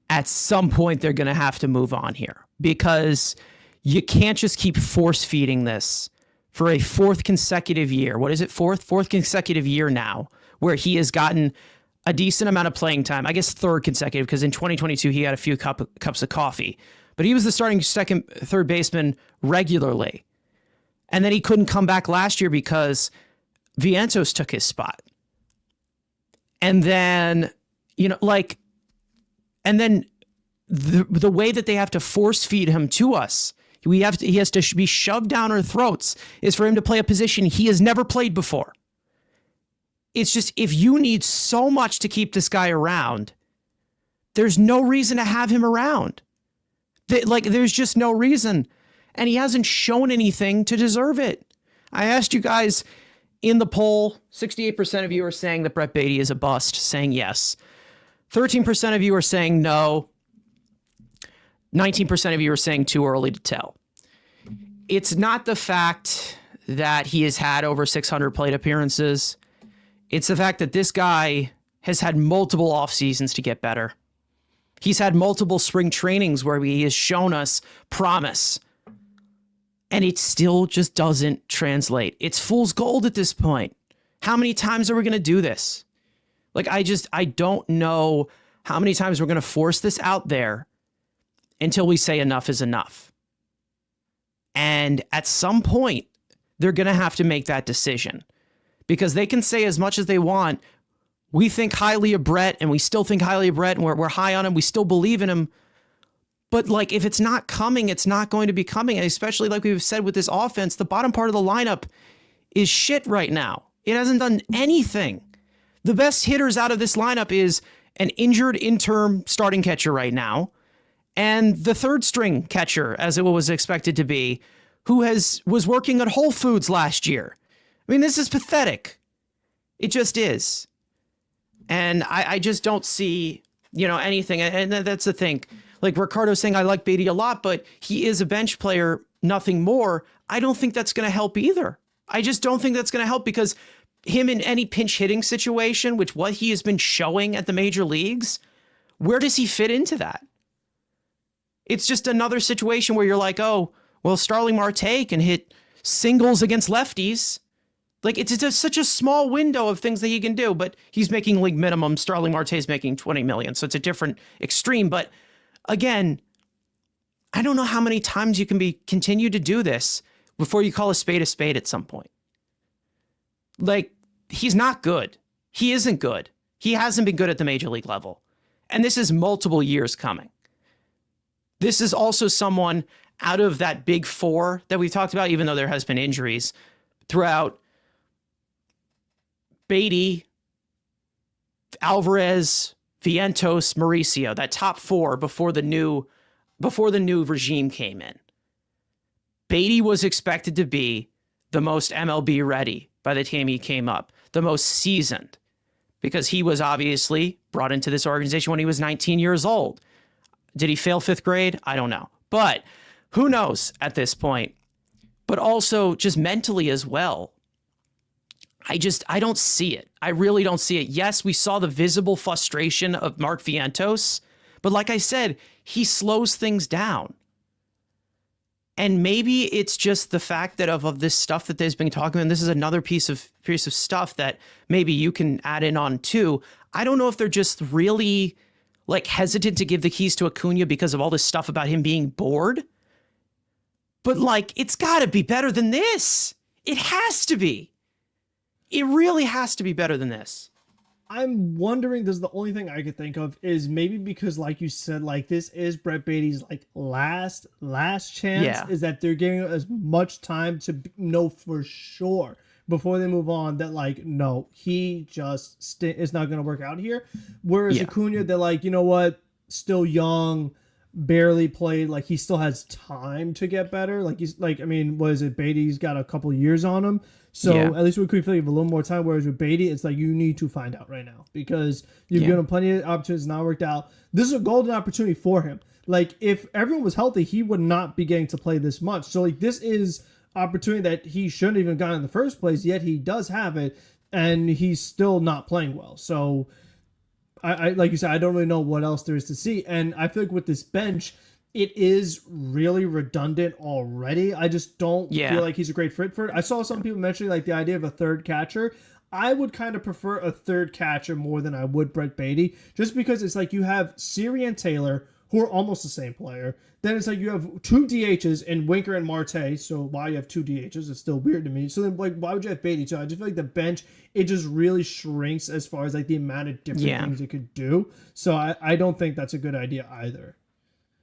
at some point they're going to have to move on here, because you can't just keep force feeding this for a 4th consecutive year. What is it? Fourth consecutive year now, where he has gotten a decent amount of playing time. I guess 3rd consecutive, because in 2022 he had a few cups of coffee. But he was the starting third baseman regularly. And then he couldn't come back last year because Vientos took his spot. And then, and then the way that they have to force feed him to us, he has to be shoved down our throats, is for him to play a position he has never played before. It's just, if you need so much to keep this guy around, there's no reason to have him around. There's just no reason. And he hasn't shown anything to deserve it. I asked you guys in the poll, 68% of you are saying that Brett Baty is a bust, saying yes. 13% of you are saying no. 19% of you are saying too early to tell. It's not the fact that he has had over 600 plate appearances. It's the fact that this guy has had multiple off seasons to get better. He's had multiple spring trainings where he has shown us promise, and it still just doesn't translate. It's fool's gold at this point. How many times are we going to do this? I don't know how many times we're going to force this out there until we say enough is enough. And at some point, they're going to have to make that decision, because they can say as much as they want, we think highly of Brett, and we still think highly of Brett, and we're high on him. We still believe in him. But if it's not coming, it's not going to be coming. And especially like we've said with this offense, the bottom part of the lineup is shit right now. It hasn't done anything. The best hitters out of this lineup is an injured interim starting catcher right now, and the 3rd string catcher, as it was expected to be, who was working at Whole Foods last year. I mean, this is pathetic. It just is. And I just don't see, anything. And that's the thing. Like Ricardo's saying, I like Baty a lot, but he is a bench player, nothing more. I don't think that's going to help either. I just don't think that's going to help, because him in any pinch hitting situation, which what he has been showing at the major leagues, where does he fit into that? It's just another situation where you're like, oh, well, Starling Marte can hit singles against lefties. It's just such a small window of things that he can do, but he's making league minimum. Starling Marte's making $20 million. So it's a different extreme. But again, I don't know how many times you can continue to do this before you call a spade at some point. He's not good. He isn't good. He hasn't been good at the major league level. And this is multiple years coming. This is also someone out of that big 4 that we've talked about, even though there has been injuries throughout. Baty, Alvarez, Vientos, Mauricio, that top 4 before the new regime came in. Baty was expected to be the most MLB ready by the time he came up, the most seasoned, because he was obviously brought into this organization when he was 19 years old. Did he fail 5th grade? I don't know. But who knows at this point? But also just mentally as well. I don't see it. I really don't see it. Yes, we saw the visible frustration of Mark Vientos, but like I said, he slows things down. And maybe it's just the fact that of this stuff that there's been talking about, and this is another piece of stuff that maybe you can add in on too. I don't know if they're just really like hesitant to give the keys to Acuna because of all this stuff about him being bored. But like, it's got to be better than this. It has to be. It really has to be better than this. I'm wondering, this is the only thing I could think of, is maybe because, like you said, like this is Brett Baty's like last chance, Yeah. is that they're giving as much time to know for sure before they move on that like, no, he just is not going to work out here. Whereas Acuna, they're like, you know what, still young, barely played, like he still has time to get better. Like he's like, I mean, what is it? Baty's got a couple years on him. So at least we could feel like a little more time. Whereas with Baty, it's like you need to find out right now because you've given him plenty of opportunities, not worked out. This is a golden opportunity for him. Like if everyone was healthy, he would not be getting to play this much. So like this is opportunity that he shouldn't even gotten in the first place. Yet he does have it, and he's still not playing well. So I like you said, I don't really know what else there is to see. And I feel like with this bench, it is really redundant already. I just don't feel like he's a great fit for it. I saw some people mentioning like the idea of a third catcher. I would kind of prefer a third catcher more than I would Brett Baty, just because it's like you have Siri and Taylor, who are almost the same player. Then it's like you have two DHs in Winker and Marte. So why you have two DHs is still weird to me. So then like why would you have Baty too? I just feel like the bench, it just really shrinks as far as like the amount of different things it could do. So I don't think that's a good idea either.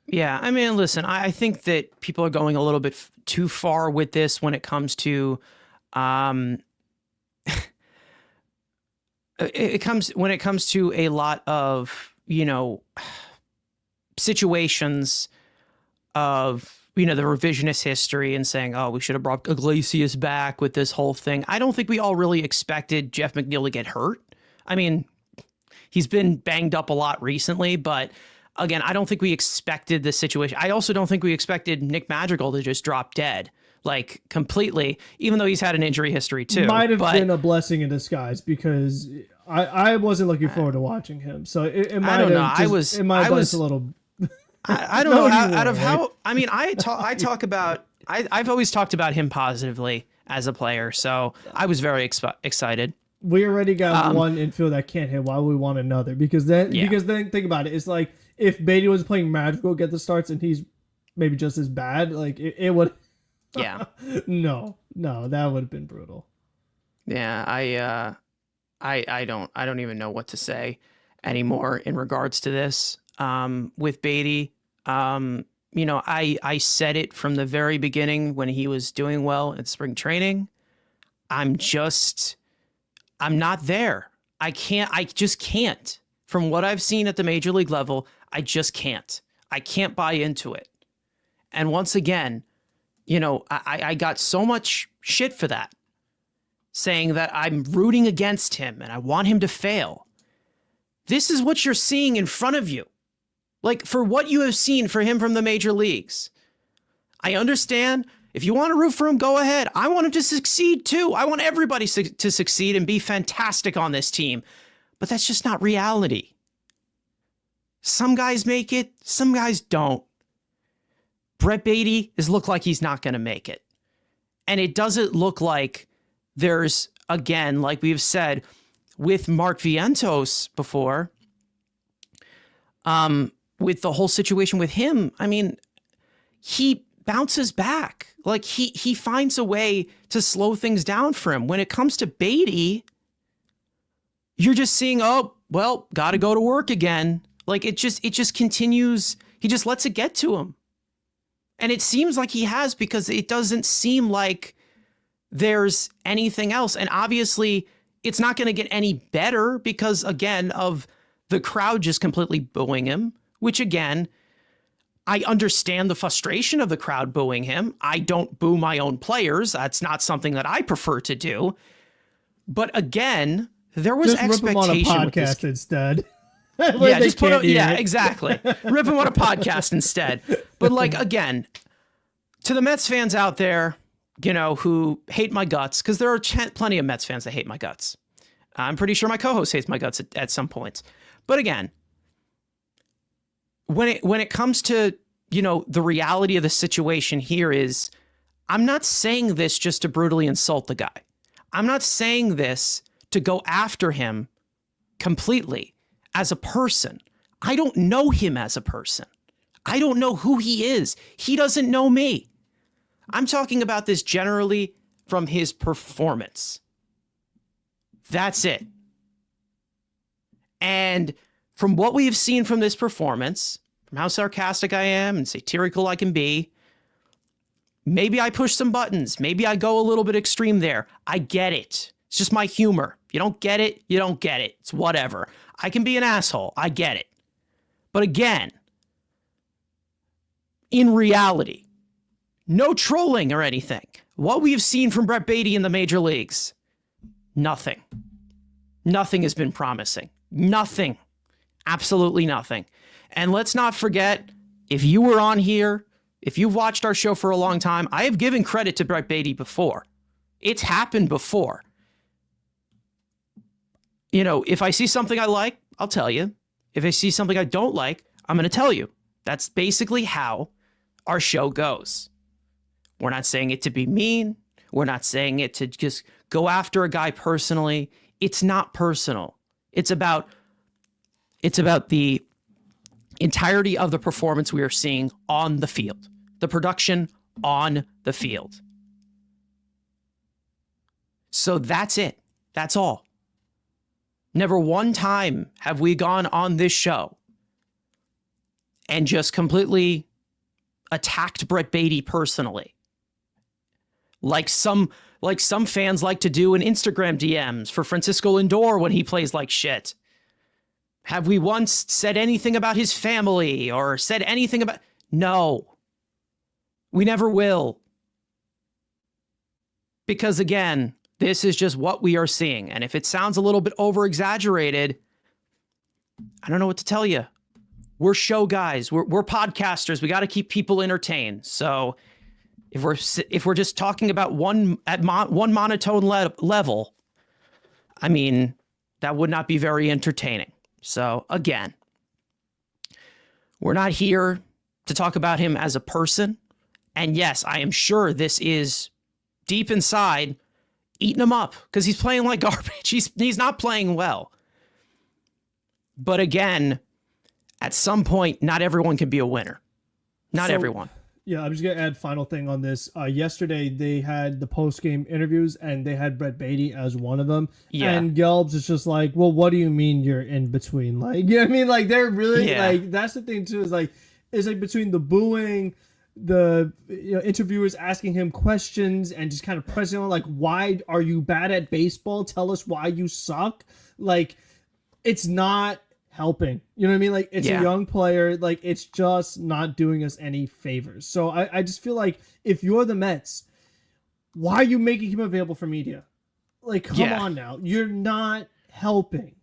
Yeah, I mean, listen, I think that people are going a little bit too far with this when it comes to, when it comes to a lot of, you know, situations of, you know, the revisionist history and saying, oh, we should have brought Iglesias back with this whole thing. I don't think we all really expected Jeff McNeil to get hurt. I mean, he's been banged up a lot recently, but again, I don't think we expected this situation. I also don't think we expected Nick Madrigal to just drop dead, like completely, even though he's had an injury history too. Might have been a blessing in disguise because I wasn't looking forward to watching him. So it might have. It might have a little. I don't know. Out of how, I mean, I've always talked about him positively as a player, so I was very excited. We already got one infield that can't hit. Why would we want another? Because then think about it. It's like if Baty was playing Madrigal, get the starts, and he's maybe just as bad. Like it would. Yeah. No, that would have been brutal. Yeah, I don't even know what to say anymore in regards to this. With Baty, you know, I said it from the very beginning when he was doing well in spring training. I'm not there. I just can't. From what I've seen at the major league level, I just can't. I can't buy into it. And once again, you know, I got so much shit for that, saying that I'm rooting against him and I want him to fail. This is what you're seeing in front of you. Like, for what you have seen for him from the major leagues. I understand. If you want to root for him, go ahead. I want him to succeed too. I want everybody to succeed and be fantastic on this team. But that's just not reality. Some guys make it, some guys don't. Brett Baty look like he's not going to make it. And it doesn't look like there's, again, like we've said, with Mark Vientos before, with the whole situation with him, I mean, he bounces back. Like he finds a way to slow things down for him. When it comes to Baty, you're just seeing, oh, well, got to go to work again. Like it just continues. He just lets it get to him. And it seems like he has, because it doesn't seem like there's anything else. And obviously it's not going to get any better because, again, of the crowd just completely booing him, which, again, I understand the frustration of the crowd booing him. I don't boo my own players. That's not something that I prefer to do. But again, there was just expectation. Rip him on a with podcast this. instead. Yeah, just put exactly. Rip him on a podcast instead. But like, again, to the Mets fans out there, who hate my guts, because there are plenty of Mets fans that hate my guts. I'm pretty sure my co-host hates my guts at some points. But again, when it comes to, the reality of the situation here is, I'm not saying this just to brutally insult the guy. I'm not saying this to go after him completely as a person. I don't know him as a person. I don't know who he is. He doesn't know me. I'm talking about this generally from his performance. That's it. And from what we have seen from this performance, from how sarcastic I am and satirical I can be, maybe I push some buttons. Maybe I go a little bit extreme there. I get it. It's just my humor. If you don't get it, you don't get it. It's whatever. I can be an asshole. I get it. But again, in reality, no trolling or anything. What we've seen from Brett Baty in the major leagues, nothing. Nothing has been promising. Nothing. Absolutely nothing. And let's not forget, if you were on here, if you've watched our show for a long time, I have given credit to Brett Baty before. It's happened before. If I see something I like, I'll tell you. If I see something I don't like, I'm going to tell you. That's basically how our show goes. We're not saying it to be mean. We're not saying it to just go after a guy personally. It's not personal. It's about the entirety of the performance we are seeing on the field, the production on the field. So that's it. That's all. Never one time have we gone on this show and just completely attacked Brett Baty personally. Like some fans like to do in Instagram DMs for Francisco Lindor when he plays like shit. Have we once said anything about his family or said anything about... No. We never will. Because again, this is just what we are seeing. And if it sounds a little bit over-exaggerated, I don't know what to tell you. We're show guys. We're podcasters. We got to keep people entertained. So if we're just talking about one monotone level, I mean, that would not be very entertaining. So again, we're not here to talk about him as a person. And yes, I am sure this is deep inside eating him up because he's playing like garbage. He's not playing well. But again, at some point, not everyone can be a winner. Not everyone. Yeah, I'm just going to add final thing on this. Yesterday, they had the post-game interviews, and they had Brett Baty as one of them. Yeah. And Gelbs is just like, well, what do you mean you're in between? Like, you know what I mean? Like, they're really, like, that's the thing, too, is like between the booing, the interviewers asking him questions, and just kind of pressing on, like, why are you bad at baseball? Tell us why you suck. Like, it's not helping. You know what I mean? Like, it's a young player. Like, it's just not doing us any favors. So I just feel like if you're the Mets, why are you making him available for media? Like, come on now. You're not helping.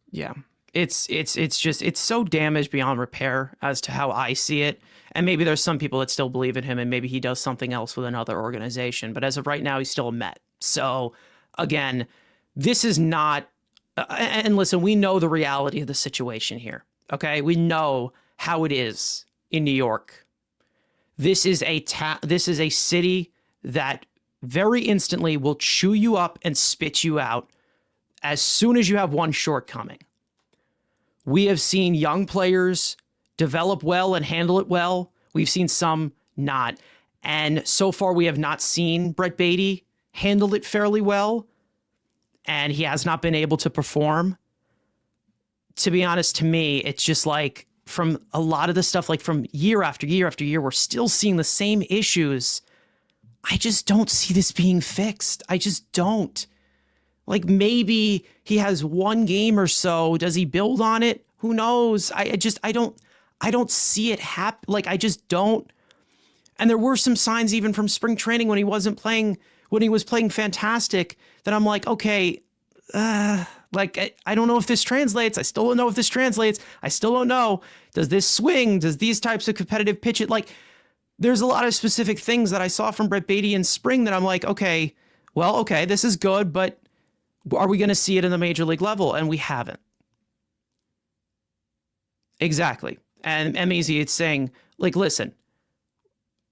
Yeah. It's just, it's so damaged beyond repair as to how I see it. And maybe there's some people that still believe in him and maybe he does something else with another organization. But as of right now, he's still a Met. So again, this is not, and listen, we know the reality of the situation here. Okay. We know how it is in New York. This is a city that very instantly will chew you up and spit you out as soon as you have one shortcoming. We have seen young players develop well and handle it well. We've seen some not. And so far, we have not seen Brett Baty handle it fairly well. And he has not been able to perform. To be honest, to me, it's just like from a lot of the stuff, like from year after year after year, we're still seeing the same issues. I just don't see this being fixed. I just don't. Like maybe he has one game or so. Does he build on it? Who knows? I don't see it happen. Like I just don't. And there were some signs even from spring training when he wasn't playing, when he was playing fantastic, that I'm like, okay, like I don't know if this translates. I still don't know if this translates. I still don't know. Does this swing? Does these types of competitive pitch it? Like there's a lot of specific things that I saw from Brett Baty in spring that I'm like, okay, well, okay, this is good, but are we going to see it in the major league level? And we haven't. Exactly. And MAZ, it's saying, like, listen,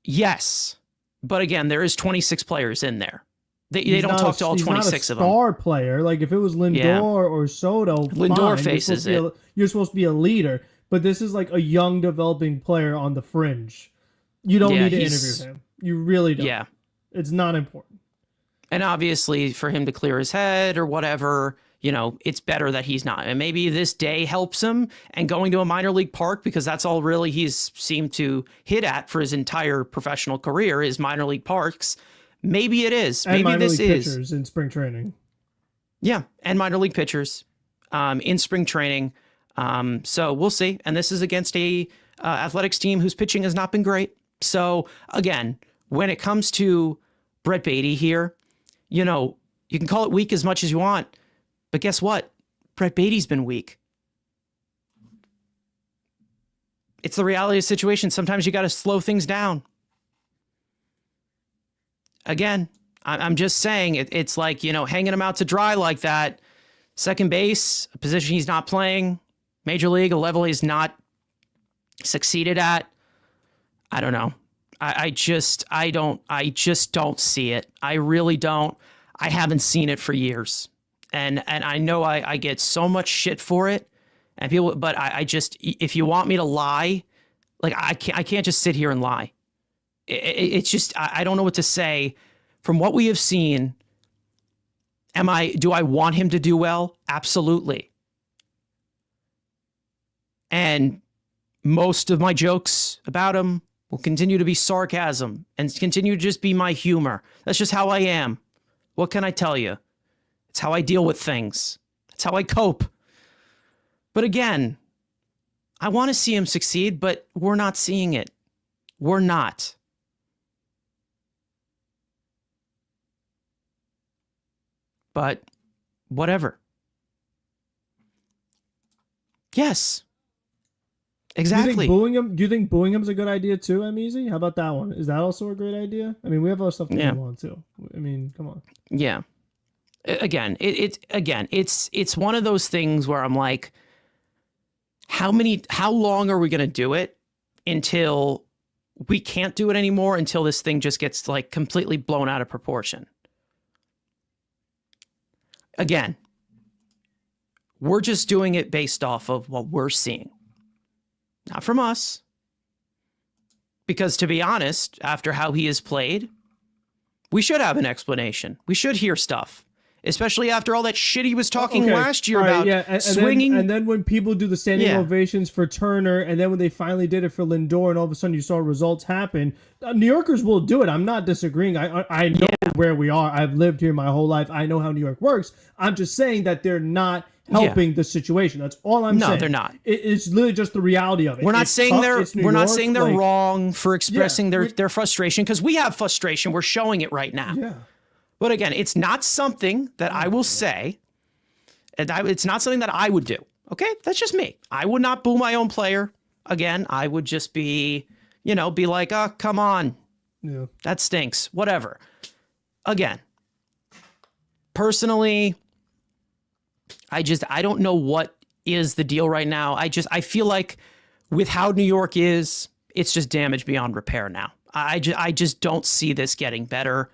yes, but again, there is 26 players in there. They don't talk to all 26 of them. He's not a star player. Like, if it was Lindor or Soto, Lindor fine. faces You're supposed to be a leader, but this is like a young developing player on the fringe. You don't need to interview him. You really don't. Yeah. It's not important. And obviously, for him to clear his head or whatever, you know, it's better that he's not. And maybe this day helps him, and going to a minor league park, because that's all really he's seemed to hit at for his entire professional career, is minor league parks. Maybe it is. And maybe this is pitchers in spring training. Yeah, and minor league pitchers in spring training. So we'll see. And this is against a athletics team whose pitching has not been great. So again, when it comes to Brett Baty here, you know, you can call it weak as much as you want, but guess what? Brett Baty's been weak. It's the reality of the situation. Sometimes you got to slow things down. Again, I'm just saying it's like, you know, hanging him out to dry like that. Second base, a position he's not playing. Major league, a level he's not succeeded at. I don't know. I just don't see it. I really don't. I haven't seen it for years. And I know I get so much shit for it. And people, but I just, if you want me to lie, like I can't just sit here and lie. It's just, I don't know what to say. From what we have seen, do I want him to do well? Absolutely. And most of my jokes about him will continue to be sarcasm and continue to just be my humor. That's just how I am. What can I tell you? It's how I deal with things. It's how I cope. But again, I want to see him succeed, but we're not seeing it. We're not. But whatever. Yes. Exactly. Do you think booing him's a good idea too, Easy? How about that one? Is that also a great idea? I mean, we have other stuff to move on too. I mean, come on. Yeah. Again, it's one of those things where I'm like, how long are we going to do it until we can't do it anymore, until this thing just gets like completely blown out of proportion? Again, we're just doing it based off of what we're seeing. Not from us. Because to be honest, after how he has played, we should have an explanation. We should hear stuff. Especially after all that shit he was talking last year about swinging. And then when people do the standing ovations for Turner, and then when they finally did it for Lindor, and all of a sudden you saw results happen, New Yorkers will do it. I'm not disagreeing. I know where we are. I've lived here my whole life. I know how New York works. I'm just saying that they're not helping the situation. That's all I'm saying. No, they're not. It's literally just the reality of it. We're not saying they're wrong for expressing their frustration, because we have frustration. We're showing it right now. Yeah. But again, it's not something that I will say, and it's not something that I would do. Okay? That's just me. I would not boo my own player. Again, I would just be like, oh, come on. Yeah. That stinks. Whatever. Again, personally, I don't know what is the deal right now. I feel like with how New York is, it's just damage beyond repair now. I just don't see this getting better.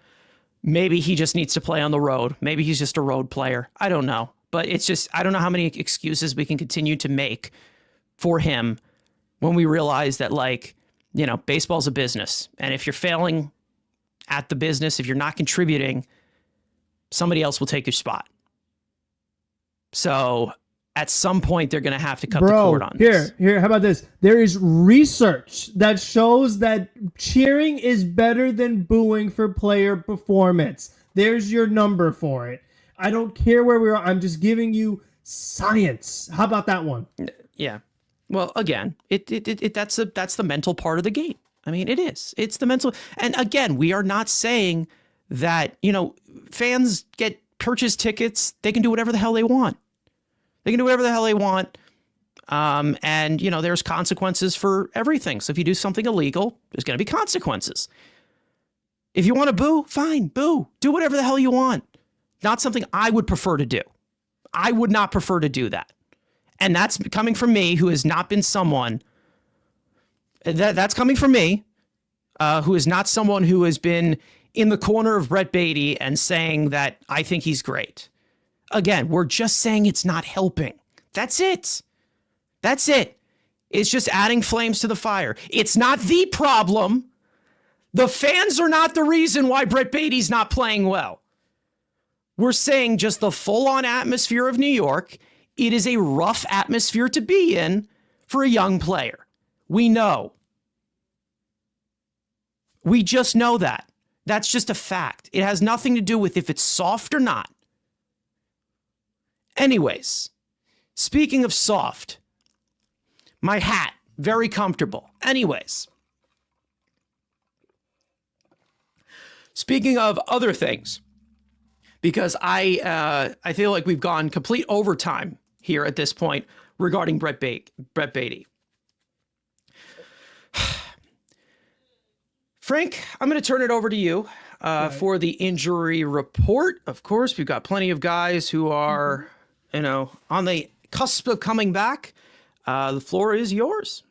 Maybe he just needs to play on the road. Maybe he's just a road player. I don't know. But it's just, I don't know how many excuses we can continue to make for him when we realize that, like, baseball's a business. And if you're failing at the business, if you're not contributing, somebody else will take your spot. So at some point, they're going to have to cut the cord on this. Here, how about this? There is research that shows that cheering is better than booing for player performance. There's your number for it. I don't care where we are. I'm just giving you science. How about that one? Yeah. Well, again, that's the mental part of the game. I mean, it is. It's the mental. And again, we are not saying that, fans purchase tickets. They can do whatever the hell they want. They can do whatever the hell they want. And, you know, there's consequences for everything. So if you do something illegal, there's going to be consequences. If you want to boo, fine, boo. Do whatever the hell you want. Not something I would prefer to do. I would not prefer to do that. And that's coming from me, who has not been someone. That's coming from me, who is not someone who has been in the corner of Brett Baty and saying that I think he's great. Again, we're just saying it's not helping. That's it. That's it. It's just adding flames to the fire. It's not the problem. The fans are not the reason why Brett Baty's not playing well. We're saying just the full-on atmosphere of New York. It is a rough atmosphere to be in for a young player. We know. We just know that. That's just a fact. It has nothing to do with if it's soft or not. Anyways, speaking of soft, my hat, very comfortable. Anyways, speaking of other things, because I feel like we've gone complete overtime here at this point regarding Brett Baty. Frank, I'm going to turn it over to you for the injury report. Of course, we've got plenty of guys who are, you know, on the cusp of coming back. The floor is yours.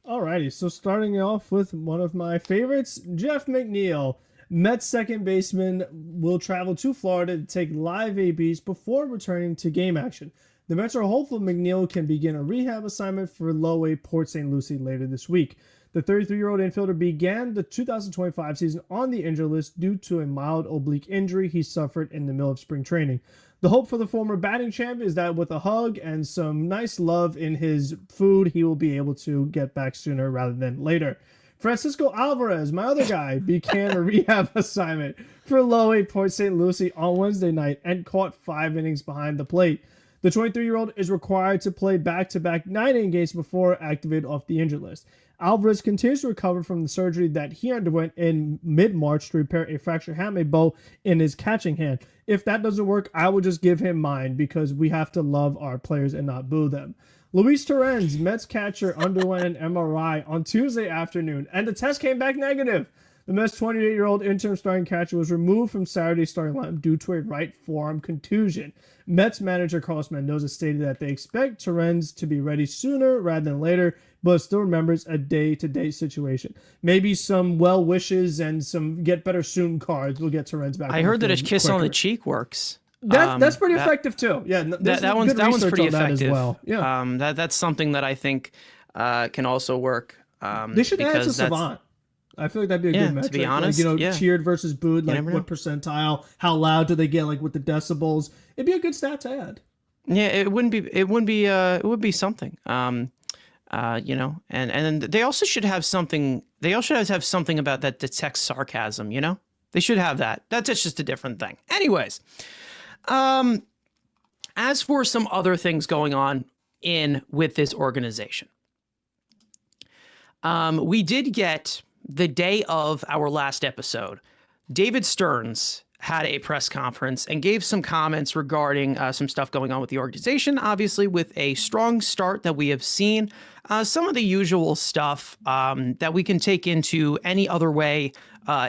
Alrighty, so starting off with one of my favorites, Jeff McNeil. Mets second baseman will travel to Florida to take live ABs before returning to game action. The Mets are hopeful McNeil can begin a rehab assignment for low A Port St. Lucie later this week. The 33-year-old infielder began the 2025 season on the injury list due to a mild oblique injury he suffered in the middle of spring training. The hope for the former batting champ is that with a hug and some nice love in his food, he will be able to get back sooner rather than later. Francisco Alvarez, my other guy, began a rehab assignment for low A Port St. Lucie on Wednesday night and caught 5 innings behind the plate. The 23-year-old is required to play back-to-back 9-inning games before activated off the injured list. Alvarez continues to recover from the surgery that he underwent in mid-March to repair a fractured hamate bow in his catching hand. If that doesn't work, I will just give him mine because we have to love our players and not boo them. Luis Torrens, Mets catcher, underwent an MRI on Tuesday afternoon, and the test came back negative. The Mets' 28-year-old interim starting catcher was removed from Saturday's starting lineup due to a right forearm contusion. Mets manager Carlos Mendoza stated that they expect Torrens to be ready sooner rather than later, but still remembers a day-to-day situation. Maybe some well wishes and some get better soon cards will get Torrens back. I heard that a kiss on the cheek works. That's pretty effective too. Yeah, that one's pretty effective as well. Yeah, that's something that I think can also work. They should add to Savant. I feel like that'd be a good metric. To be honest, like, cheered versus booed, like what percentile, how loud do they get, like with the decibels? It'd be a good stat to add. Yeah, it would be something. You know, and they also should have something. They also have something about that detects sarcasm. You know, they should have that. That's just a different thing. Anyways. As for some other things going on with this organization, we did get the day of our last episode. David Stearns had a press conference and gave some comments regarding some stuff going on with the organization, obviously with a strong start that we have seen, some of the usual stuff that we can take into any other way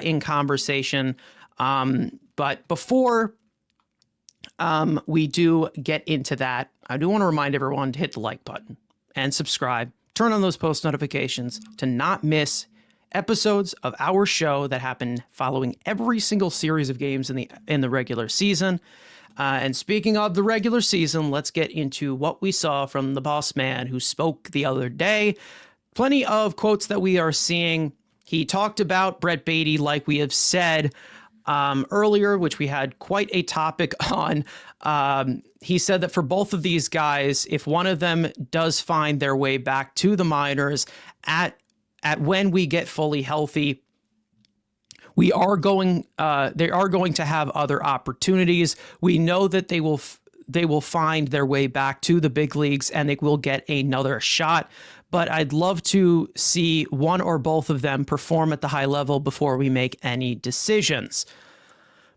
in conversation. But before we do get into that, I do want to remind everyone to hit the like button and subscribe. Turn on those post notifications to not miss episodes of our show that happen following every single series of games in the regular season. And speaking of the regular season, let's get into what we saw from the boss man who spoke the other day. Plenty of quotes that we are seeing. He talked about Brett Baty, like we have said earlier, which we had quite a topic on. He said that for both of these guys, if one of them does find their way back to the minors at when we get fully healthy, they are going to have other opportunities. We know that they will find their way back to the big leagues and they will get another shot. But I'd love to see one or both of them perform at the high level before we make any decisions.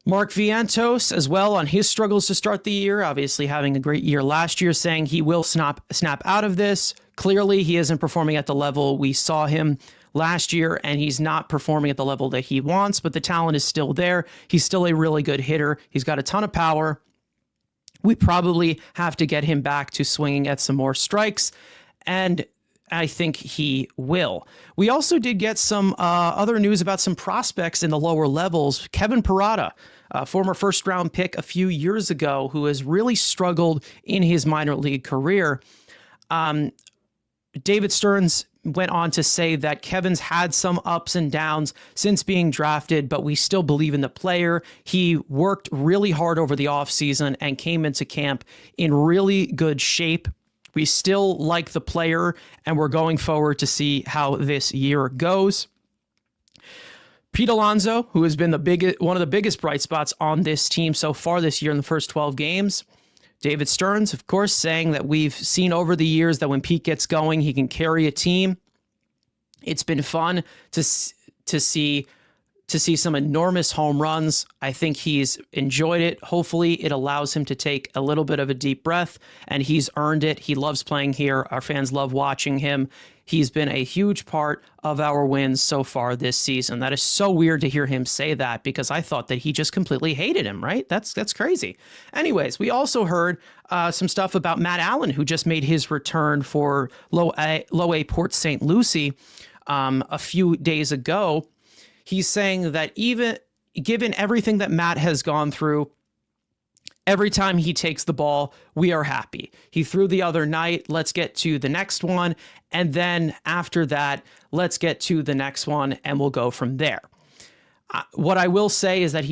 Mark Vientos as well on his struggles to start the year, obviously having a great year last year, saying he will snap out of this. Clearly, he isn't performing at the level we saw him last year, and he's not performing at the level that he wants, but the talent is still there. He's still a really good hitter. He's got a ton of power. We probably have to get him back to swinging at some more strikes, and I think he will. We also did get some other news about some prospects in the lower levels. Kevin Parada, former first-round pick a few years ago, who has really struggled in his minor league career. David Stearns went on to say that Kevin's had some ups and downs since being drafted, but we still believe in the player. He worked really hard over the offseason and came into camp in really good shape. We still like the player, and we're going forward to see how this year goes. Pete Alonso, who has been one of the biggest bright spots on this team so far this year in the first 12 games. David Stearns, of course, saying that we've seen over the years that when Pete gets going, he can carry a team. It's been fun to see some enormous home runs. I think he's enjoyed it. Hopefully it allows him to take a little bit of a deep breath, and he's earned it. He loves playing here. Our fans love watching him. He's been a huge part of our wins so far this season. That is so weird to hear him say that, because I thought that he just completely hated him, right? That's crazy. Anyways, we also heard some stuff about Matt Allen, who just made his return for Low A Port St. Lucie a few days ago. He's saying that even given everything that Matt has gone through, every time he takes the ball, we are happy. He threw the other night. Let's get to the next one. And then after that, let's get to the next one, and we'll go from there. What I will say is that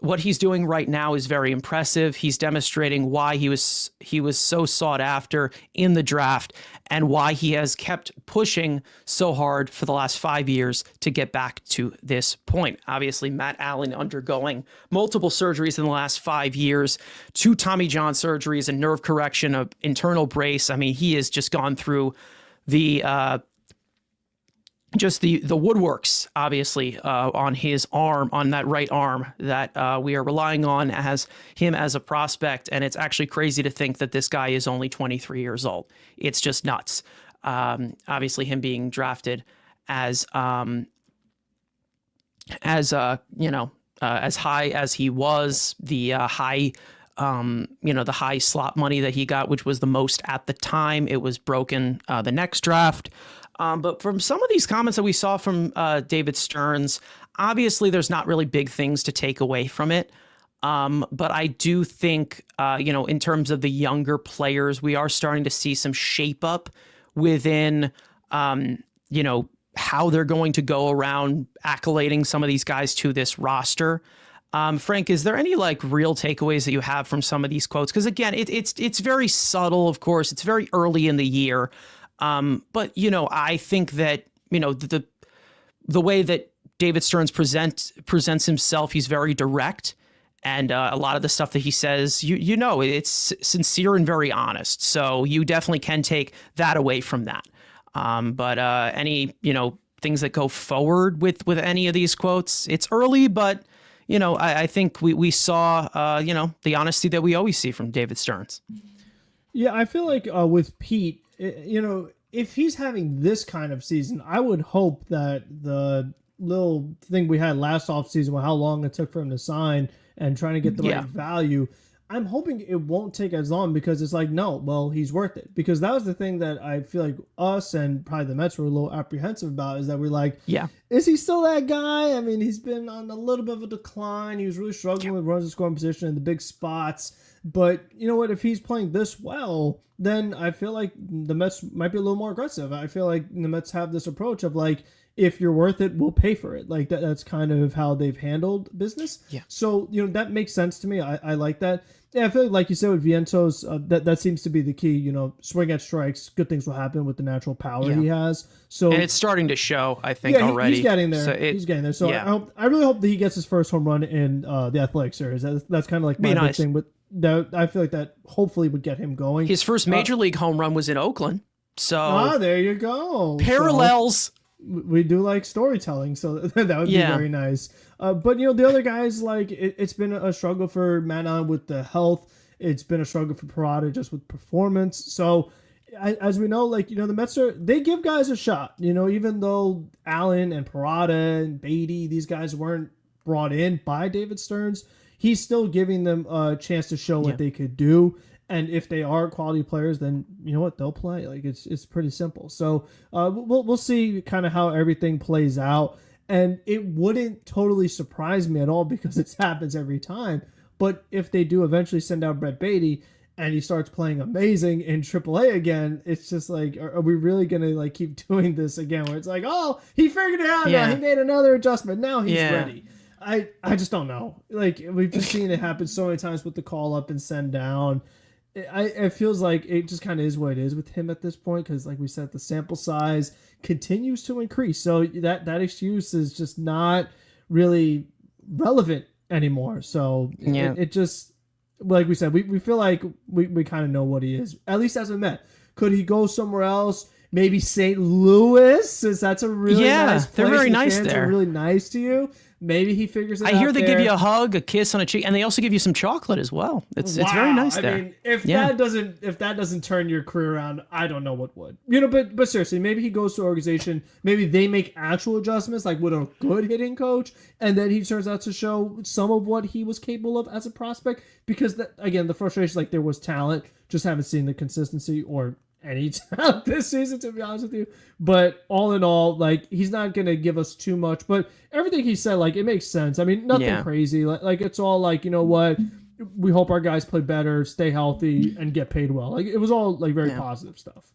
what he's doing right now is very impressive. He's demonstrating why he was so sought after in the draft, and why he has kept pushing so hard for the last 5 years to get back to this point. Obviously, Matt Allen undergoing multiple surgeries in the last 5 years, 2 Tommy John surgeries, a nerve correction, an internal brace. I mean, he has just gone through the woodworks, obviously, on his arm, on that right arm that we are relying on as him as a prospect. And it's actually crazy to think that this guy is only 23 years old. It's just nuts. Obviously, him being drafted as high as he was, the high slot money that he got, which was the most at the time. It was broken the next draft. But from some of these comments that we saw from David Stearns, obviously there's not really big things to take away from it. But I do think, in terms of the younger players, we are starting to see some shape up within, how they're going to go around accolading some of these guys to this roster. Frank, is there any real takeaways that you have from some of these quotes? Because again, it's very subtle, of course. It's very early in the year. But I think that, the way that David Stearns presents himself, he's very direct, and a lot of the stuff that he says, it's sincere and very honest. So you definitely can take that away from that. But any, things that go forward with any of these quotes, it's early, but I think we saw, the honesty that we always see from David Stearns. Yeah, I feel like with Pete, if he's having this kind of season, I would hope that the little thing we had last offseason with how long it took for him to sign and trying to get the right value, I'm hoping it won't take as long, because it's he's worth it. Because that was the thing that I feel like us and probably the Mets were a little apprehensive about, is that we're like, is he still that guy? I mean, he's been on a little bit of a decline. He was really struggling with runs in scoring position in the big spots. But you know what? If he's playing this well, then I feel like the Mets might be a little more aggressive. I feel like the Mets have this approach of if you're worth it, we'll pay for it. That's kind of how they've handled business. Yeah. So, that makes sense to me. I like that. Yeah, I feel like you said with Vientos, that seems to be the key. Swing at strikes, good things will happen with the natural power he has. So, and it's starting to show, I think, already. He's getting there. He's getting there. So I really hope that he gets his first home run in the Athletic Series. That's kind of like my big thing with that. I feel like that hopefully would get him going. His first major league home run was in Oakland. So there you go. Parallels. We do like storytelling, so that would be Yeah. very nice. But the other guys, like it's been a struggle for Manon with the health. It's been a struggle for Parada just with performance. So as we know, like the Mets they give guys a shot. Even though Allen and Parada and Baty, these guys weren't brought in by David Stearns, he's still giving them a chance to show what they could do. And if they are quality players, then you know what, they'll play. Like it's pretty simple. So we'll see kind of how everything plays out. And it wouldn't totally surprise me at all because it happens every time. But if they do eventually send out Brett Baty and he starts playing amazing in AAA again, it's just like, are we really gonna like keep doing this again? Where it's like, oh, he figured it out now. He made another adjustment. Now he's ready. I just don't know. Like we've just seen it happen so many times with the call up and send down. It feels like it just kind of is what it is with him at this point because, like we said, the sample size continues to increase. So that excuse is just not really relevant anymore. So it just, like we said, we feel like we kind of know what he is, at least as a Met. Could he go somewhere else? Maybe St. Louis, since that's a really nice place. They're very nice fans there. are really nice to you. Maybe he figures it out. I hear they there. give you a hug, a kiss on a cheek, and they also give you some chocolate as well. It's very nice there. I mean, if that doesn't turn your career around, I don't know what would. But seriously, maybe he goes to an organization, maybe they make actual adjustments, like with a good hitting coach, and then he turns out to show some of what he was capable of as a prospect. Because the frustration is like there was talent, just haven't seen the consistency or any talent this season, to be honest with you. But all in all, like he's not gonna give us too much. But everything he said, like it makes sense. I mean, nothing crazy. Like it's all like, you know what? We hope our guys play better, stay healthy, and get paid well. Like it was all like very positive stuff.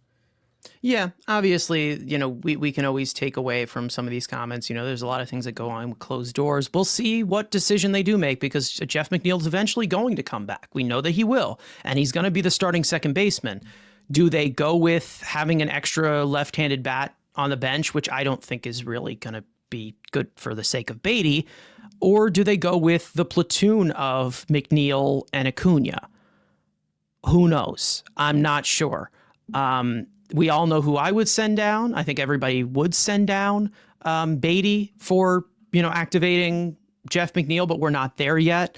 Yeah, obviously, we can always take away from some of these comments. There's a lot of things that go on with closed doors. We'll see what decision they do make because Jeff McNeil's eventually going to come back. We know that he will, and he's going to be the starting second baseman. Do they go with having an extra left-handed bat on the bench, which I don't think is really going to be good for the sake of Baty, or do they go with the platoon of McNeil and Acuna? Who knows? I'm not sure. We all know who I would send down. I think everybody would send down Baty for, activating Jeff McNeil, but we're not there yet.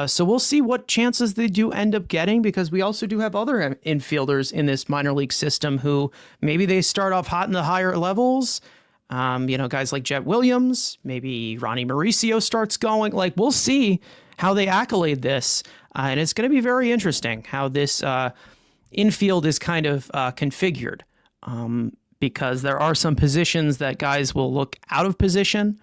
So we'll see what chances they do end up getting because we also do have other infielders in this minor league system who maybe they start off hot in the higher levels. Guys like Jet Williams, maybe Ronnie Mauricio starts going. Like we'll see how they accolade this. And it's going to be very interesting how this infield is kind of configured because there are some positions that guys will look out of position.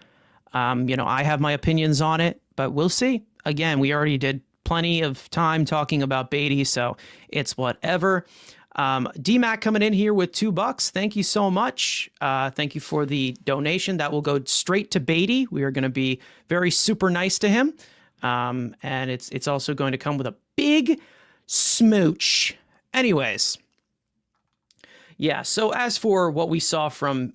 I have my opinions on it, but we'll see. Again, we already did plenty of time talking about Baty, so it's whatever. DMAC coming in here with $2. Thank you so much. Thank you for the donation. That will go straight to Baty. We are going to be very super nice to him. And it's also going to come with a big smooch. Anyways. Yeah, so as for what we saw from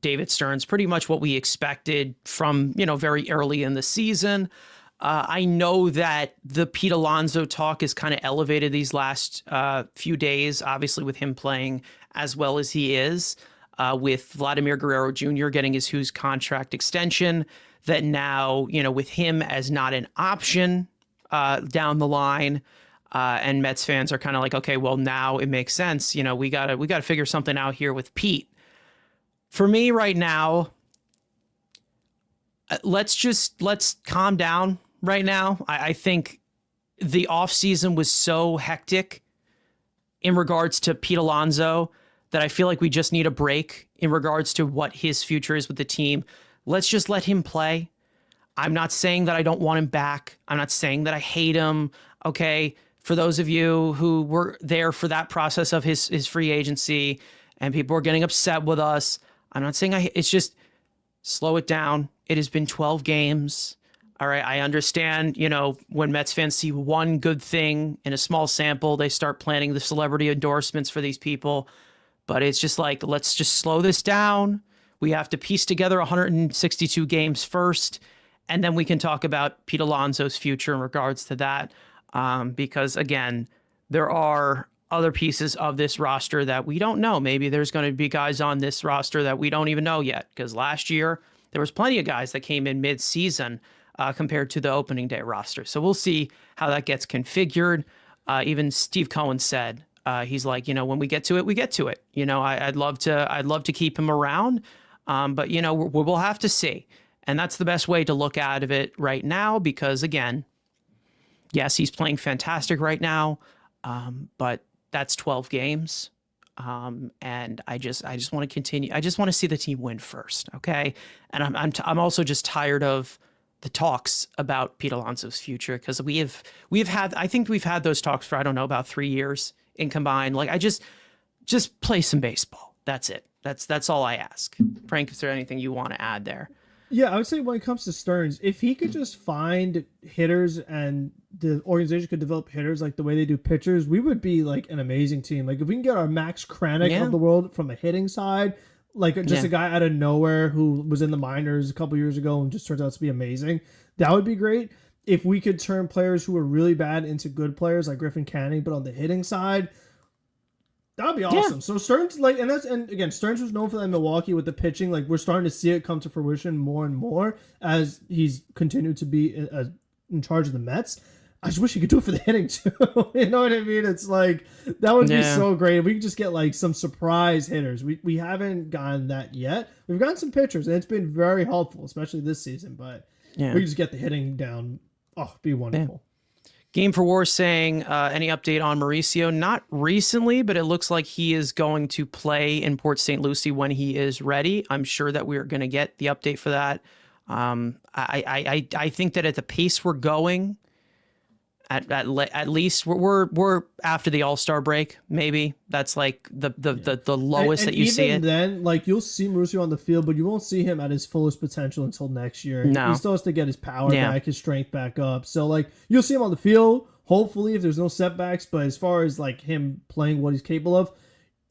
David Stearns, pretty much what we expected from, very early in the season. I know that the Pete Alonso talk is kind of elevated these last few days, obviously with him playing as well as he is, with Vladimir Guerrero Jr. getting his Who's contract extension, that now, with him as not an option down the line, and Mets fans are kind of like, okay, well, now it makes sense. We gotta figure something out here with Pete. For me right now, let's calm down right now. I think the offseason was so hectic in regards to Pete Alonso that I feel like we just need a break in regards to what his future is with the team. Let's just let him play. I'm not saying that I don't want him back. I'm not saying that I hate him. Okay. For those of you who were there for that process of his free agency and people were getting upset with us, I'm not saying it's just slow it down. It has been 12 games. All right, I understand, when Mets fans see one good thing in a small sample, they start planning the celebrity endorsements for these people. But it's just like, let's just slow this down. We have to piece together 162 games first, and then we can talk about Pete Alonso's future in regards to that. Because, again, there are other pieces of this roster that we don't know. Maybe there's going to be guys on this roster that we don't even know yet, because last year there was plenty of guys that came in mid-season compared to the opening day roster. So we'll see how that gets configured. Even Steve Cohen said, he's like, when we get to it, we get to it. I'd love to keep him around, but we'll have to see. And that's the best way to look at it right now, because again, yes, he's playing fantastic right now, but that's 12 games. And I just want to continue. I just want to see the team win first. Okay. And I'm also just tired of the talks about Pete Alonso's future, because I think we've had those talks for, I don't know, about 3 years in combined. Like, I just play some baseball. That's it. That's all I ask. Frank, is there anything you want to add there? Yeah, I would say when it comes to Stearns, if he could just find hitters and the organization could develop hitters like the way they do pitchers, we would be like an amazing team. Like if we can get our Max Kranick of the world from a hitting side, like just a guy out of nowhere who was in the minors a couple years ago and just turns out to be amazing, that would be great. If we could turn players who are really bad into good players like Griffin Canning, but on the hitting side, that would be awesome. Yeah. So Stearns, and again, Stearns was known for that in Milwaukee with the pitching. Like we're starting to see it come to fruition more and more as he's continued to be in charge of the Mets. I just wish he could do it for the hitting too. You know what I mean? It's like that would be so great if we could just get like some surprise hitters. We haven't gotten that yet. We've gotten some pitchers, and it's been very helpful, especially this season. But we could just get the hitting down. Oh, it'd be wonderful. Game for War saying, any update on Mauricio? Not recently, but it looks like he is going to play in Port St. Lucie when he is ready. I'm sure that we're going to get the update for that. I think that at the pace we're going, at least we're after the All-Star break. Maybe that's like the lowest that you see it. And then, like, you'll see Mauricio on the field, but you won't see him at his fullest potential until next year. No. He still has to get his power back, his strength back up. So, like, you'll see him on the field, hopefully, if there's no setbacks. But as far as, like, him playing what he's capable of,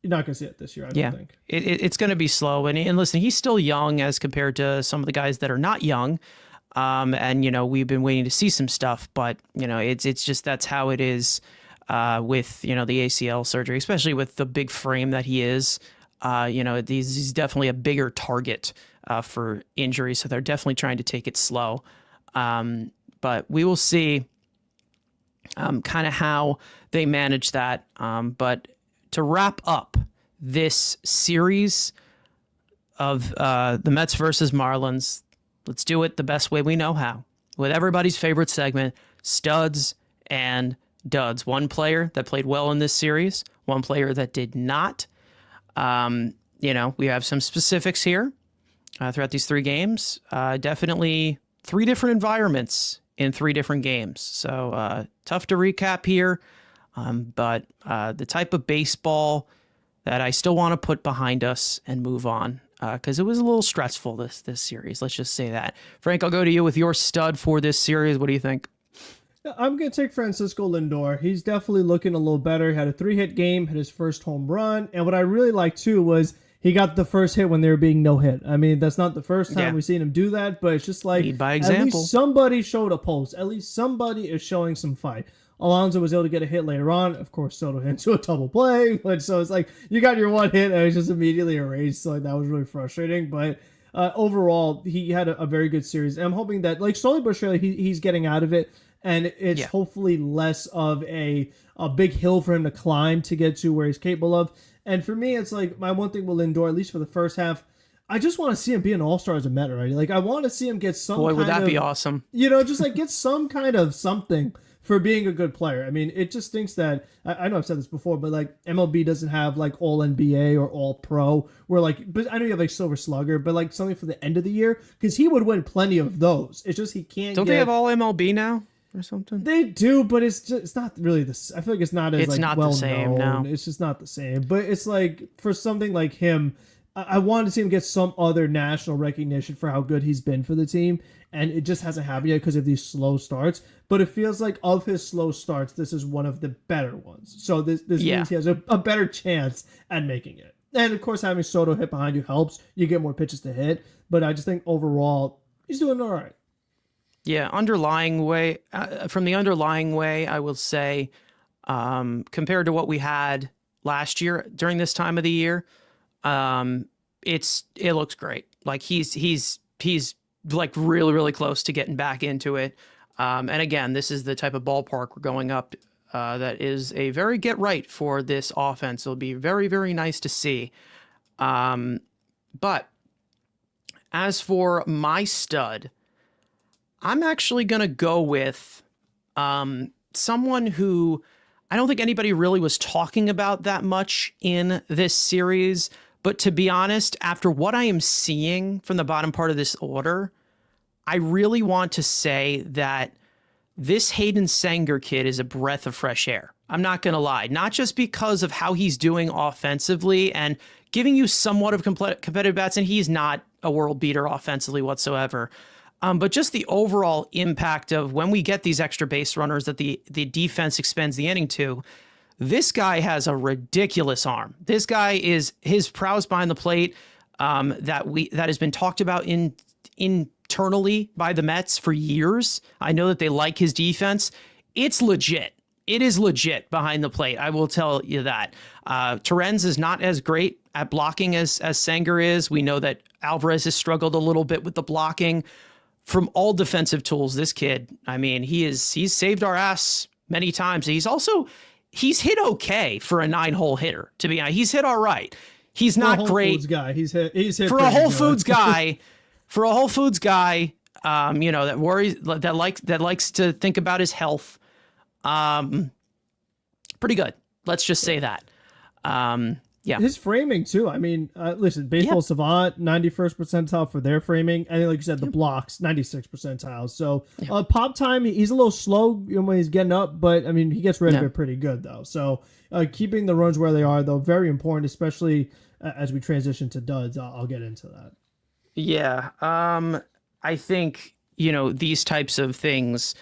you're not going to see it this year, I don't think. It's going to be slow. And listen, he's still young as compared to some of the guys that are not young. And, we've been waiting to see some stuff, but, it's just that's how it is with, the ACL surgery, especially with the big frame that he is. He's definitely a bigger target for injury, so they're definitely trying to take it slow. But we will see kind of how they manage that. But to wrap up this series of the Mets versus Marlins, let's do it the best way we know how, with everybody's favorite segment, studs and duds. One player that played well in this series, one player that did not. We have some specifics here throughout these 3 games. Definitely 3 different environments in 3 different games. So tough to recap here, but the type of baseball that I still want to put behind us and move on. Because it was a little stressful, this series. Let's just say that. Frank, I'll go to you with your stud for this series. What do you think? I'm going to take Francisco Lindor. He's definitely looking a little better. He had a 3-hit game, hit his first home run. And what I really liked, too, was he got the first hit when they were being no-hit. I mean, that's not the first time we've seen him do that, but it's just like, lead by example. At least somebody showed a pulse. At least somebody is showing some fight. Alonso was able to get a hit later on. Of course, Soto hit into a double play. But so it's like you got your one hit and it's just immediately erased. So that was really frustrating. But overall, he had a very good series. And I'm hoping that, like, slowly but surely, he's getting out of it. And it's hopefully less of a big hill for him to climb to get to where he's capable of. And for me, it's like my one thing with Lindor, at least for the first half, I just want to see him be an all-star as a Met already. Like, I want to see him get some kind of... Boy, would that be awesome. Just like get some kind of something for being a good player. I mean, it just stinks that, I know I've said this before, but like MLB doesn't have like all NBA or all pro where like, but I know you have like Silver Slugger, but like something for the end of the year, because he would win plenty of those. It's just he can't Don't they have all MLB now or something? They do, but it's not really this. I feel like it's not as like well known. It's just not the same. But it's like for something like him, I wanted to see him get some other national recognition for how good he's been for the team. And it just hasn't happened yet because of these slow starts. But it feels like of his slow starts, this is one of the better ones. So this means he has a better chance at making it. And, of course, having Soto hit behind you helps. You get more pitches to hit. But I just think overall, he's doing all right. Yeah, underlying way, from the underlying way, I will say compared to what we had last year during this time of the year. It looks great. Like he's like really, really close to getting back into it. And again, this is the type of ballpark we're going up that is a very get right for this offense. It'll be very, very nice to see. But as for my stud, I'm actually going to go with someone who I don't think anybody really was talking about that much in this series. But to be honest, after what I am seeing from the bottom part of this order, I really want to say that this Hayden Sanger kid is a breath of fresh air. I'm not going to lie. Not just because of how he's doing offensively and giving you somewhat of competitive bats, and he's not a world beater offensively whatsoever, but just the overall impact of when we get these extra base runners that the defense expends the inning to. This guy has a ridiculous arm. This guy is his prowess behind the plate that has been talked about internally by the Mets for years. I know that they like his defense. It's legit. It is legit behind the plate. I will tell you that. Stearns is not as great at blocking as Sanger is. We know that Alvarez has struggled a little bit with the blocking. From all defensive tools, this kid, I mean, he's saved our ass many times. He's hit okay for a 9-hole hitter, to be honest. He's hit all right. He's not great. Foods guy. He's hit for a Whole Foods guy. For a Whole Foods guy, that worries, that likes to think about his health. Pretty good. Let's just say that. Yeah. His framing too. I mean, listen, Baseball Savant, 91st percentile for their framing, and then, like you said, the blocks, 96th percentile. So pop time, he's a little slow when he's getting up, but I mean, he gets rid of it pretty good though. So keeping the runs where they are though, very important, especially as we transition to duds. I'll get into that. Yeah. I think, these types of things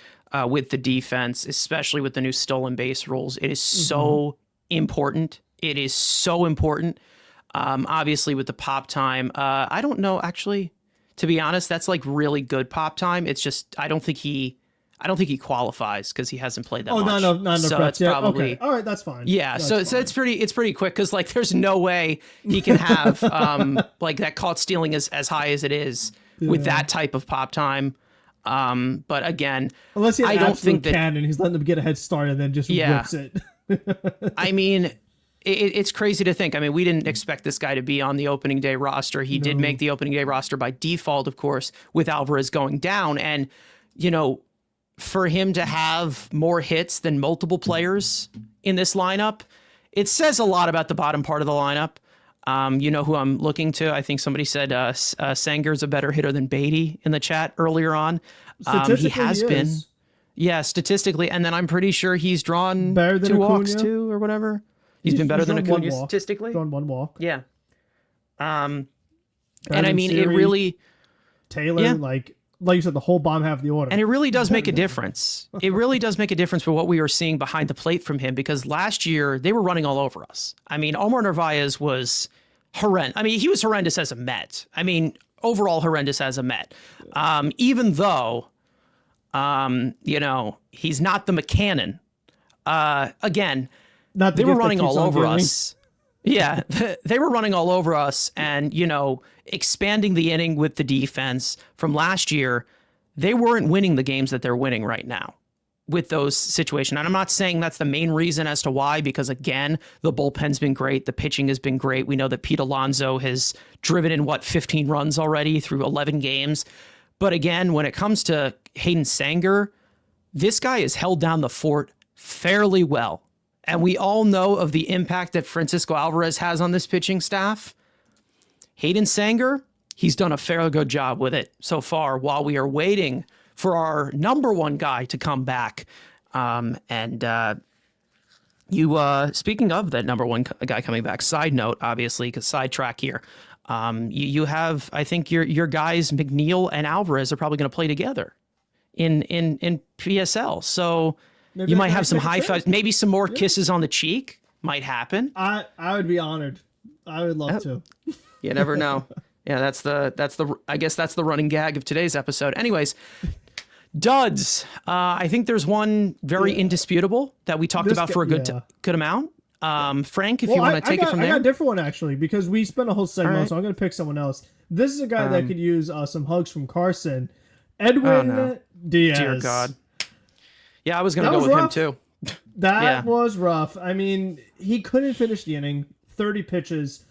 with the defense, especially with the new stolen base rules, it is so important. It is so important. Obviously with the pop time, I don't know, actually, to be honest, that's like really good pop time. It's just, I don't think he qualifies because he hasn't played that much. Not enough so reps it's probably, okay. All right, that's fine. Yeah. So it's pretty quick. Cause like, there's no way he can have, like that caught stealing as high as it is with that type of pop time. But again, unless he had I don't think that cannon, he's letting them get a head start and then just whips it. I mean, it's crazy to think. I mean, we didn't expect this guy to be on the opening day roster. He did make the opening day roster by default, of course, with Alvarez going down. And, for him to have more hits than multiple players in this lineup, it says a lot about the bottom part of the lineup. You know who I'm looking to? I think somebody said Sanger's a better hitter than Baty in the chat earlier on. He has been. Yeah, statistically. And then I'm pretty sure he's drawn better than 2 walks too or whatever. He's been better than Acuna statistically. Drawn 1 walk. Yeah. And I mean, Siri, it really... Taylor, like you said, the whole bottom half of the order. And it really does make a difference. It really does make a difference for what we were seeing behind the plate from him, because last year they were running all over us. I mean, Omar Narvaez was horrendous. I mean, he was horrendous as a Met. I mean, overall horrendous as a Met. Even though, he's not the McCannon. Again, they were running all over us. Yeah, they were running all over us and, expanding the inning with the defense from last year. They weren't winning the games that they're winning right now with those situations. And I'm not saying that's the main reason as to why, because, again, the bullpen's been great. The pitching has been great. We know that Pete Alonso has driven in, 15 runs already through 11 games. But, again, when it comes to Hayden Sanger, this guy has held down the fort fairly well. And we all know of the impact that Francisco Alvarez has on this pitching staff. Hayden Sanger, he's done a fairly good job with it so far while we are waiting for our number one guy to come back. Speaking of that number one guy coming back, side note, obviously, because sidetrack here, you have, I think your guys, McNeil and Alvarez, are probably going to play together in PSL. So maybe you might have some high fives, maybe some more kisses on the cheek might happen. I would be honored. I would love to. You never know. Yeah, I guess that's the running gag of today's episode. Anyways, Duds. I think there's one very indisputable that we talked about for a good amount. Frank, if you want to take it from there. I got a different one, actually, because we spent a whole segment, so I'm going to pick someone else. This is a guy that could use some hugs from Carson. Edwin Diaz. Dear God. Yeah, I was going to go with him too. That was rough. I mean, he couldn't finish the inning. 30 pitches.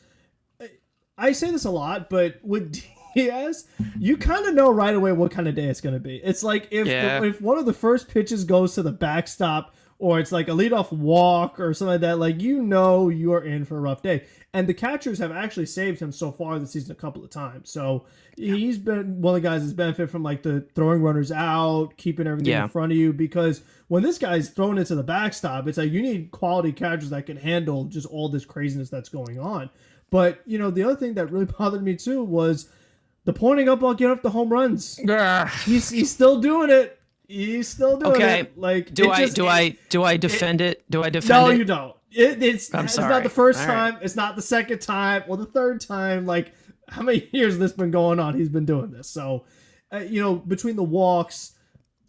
I say this a lot, but with Diaz, you kind of know right away what kind of day it's going to be. It's like if one of the first pitches goes to the backstop, or it's like a leadoff walk or something like that, like, you know you're in for a rough day. And the catchers have actually saved him so far this season a couple of times. So he's been one of the guys that's benefited from like the throwing runners out, keeping everything in front of you. Because when this guy's thrown into the backstop, it's like you need quality catchers that can handle just all this craziness that's going on. But, you know, the other thing that really bothered me too was the pointing up while getting up the home runs. He's still doing it. He's still doing it. Like, do I defend it? Do I defend it? No, you don't. It's sorry. It's not the first time. Right. It's not the second time or the third time. Like, how many years has this been going on? He's been doing this. So, you know, between the walks,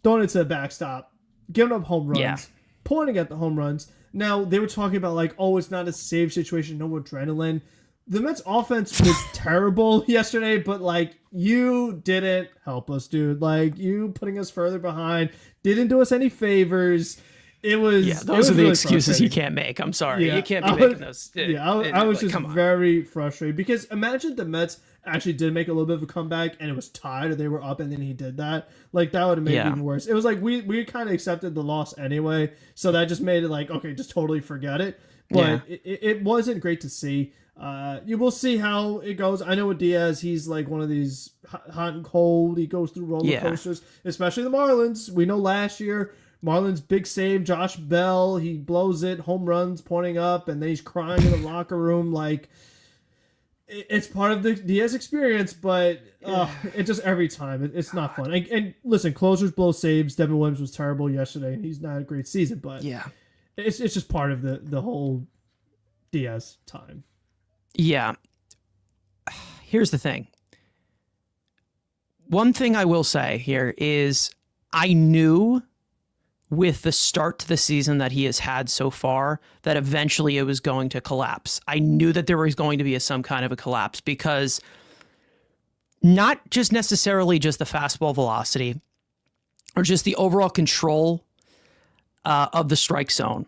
throwing it to the backstop, giving up home runs, pointing at the home runs. Now, they were talking about like, oh, it's not a save situation, no adrenaline. The Mets offense was terrible yesterday, but like, you didn't help us, dude. Like, you putting us further behind didn't do us any favors. It was those are the really excuses you can't make. I'm sorry, you can't be making those. I was just very frustrated because imagine the Mets actually did make a little bit of a comeback and it was tied or they were up and then he did that. Like, that would have made it even worse. It was like we kind of accepted the loss anyway, so that just made it like, okay, just totally forget it. But it wasn't great to see. You will see how it goes. I know with Diaz, he's like one of these hot and cold. He goes through roller coasters, especially the Marlins. We know last year, Marlins big save, Josh Bell. He blows it, home runs, pointing up, and then he's crying in the locker room. Like, it's part of the Diaz experience, but it just every time it's not fun. And listen, closers blow saves. Devin Williams was terrible yesterday, and he's not a great season, but it's just part of the whole Diaz time. Yeah. Here's the thing. One thing I will say here is I knew with the start to the season that he has had so far that eventually it was going to collapse. I knew that there was going to be some kind of a collapse because not just necessarily just the fastball velocity or just the overall control of the strike zone.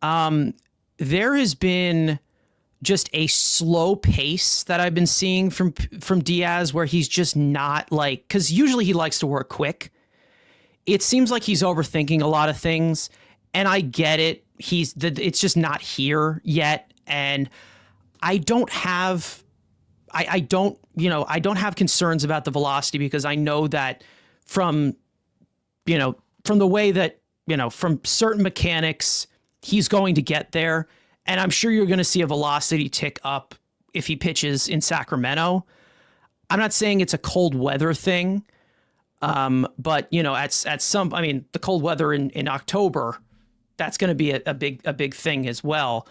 There has been just a slow pace that I've been seeing from Diaz where he's just not like, because usually he likes to work quick. It seems like he's overthinking a lot of things, and I get it. It's just not here yet, and I don't have concerns about the velocity because I know that from the way that, from certain mechanics, he's going to get there. And I'm sure you're going to see a velocity tick up if he pitches in Sacramento. I'm not saying it's a cold weather thing, but the cold weather in October, that's going to be a big thing as well.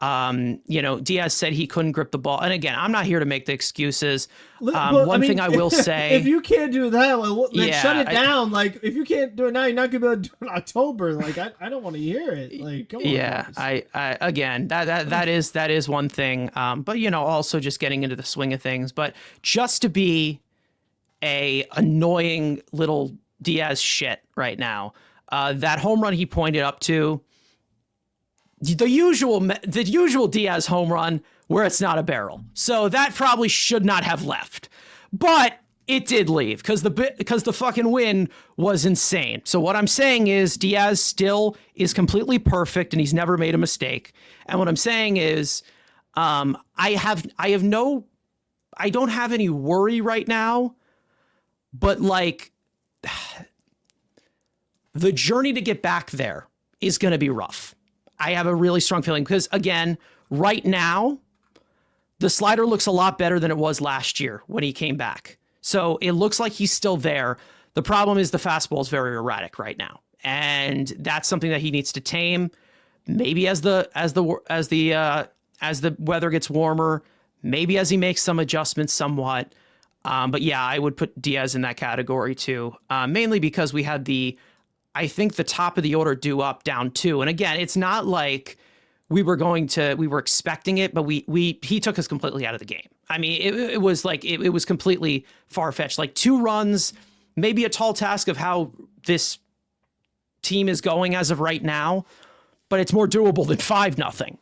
Diaz said he couldn't grip the ball, and again, I'm not here to make the excuses. One thing I will say, if you can't do that, then shut it down. Like, if you can't do it now, you're not gonna be able to do it in October. Like, I don't want to hear it. Like, come on. Yeah, I again, that is one thing. But also just getting into the swing of things. But just to be a annoying little Diaz shit right now, that home run he pointed up to. The usual Diaz home run where it's not a barrel. So that probably should not have left. But it did leave because the fucking win was insane. So what I'm saying is Diaz still is completely perfect and he's never made a mistake. And what I'm saying is I don't have any worry right now, but like the journey to get back there is going to be rough. I have a really strong feeling because, again, right now, the slider looks a lot better than it was last year when he came back. So it looks like he's still there. The problem is the fastball is very erratic right now. And that's something that he needs to tame. Maybe as the weather gets warmer, maybe as he makes some adjustments somewhat. But yeah, I would put Diaz in that category too, mainly because we had I think the top of the order due up, down 2. And again, it's not like we were expecting it, but he took us completely out of the game. I mean, it was like, it was completely far-fetched. Like 2 runs, maybe a tall task of how this team is going as of right now, but it's more doable than 5-0.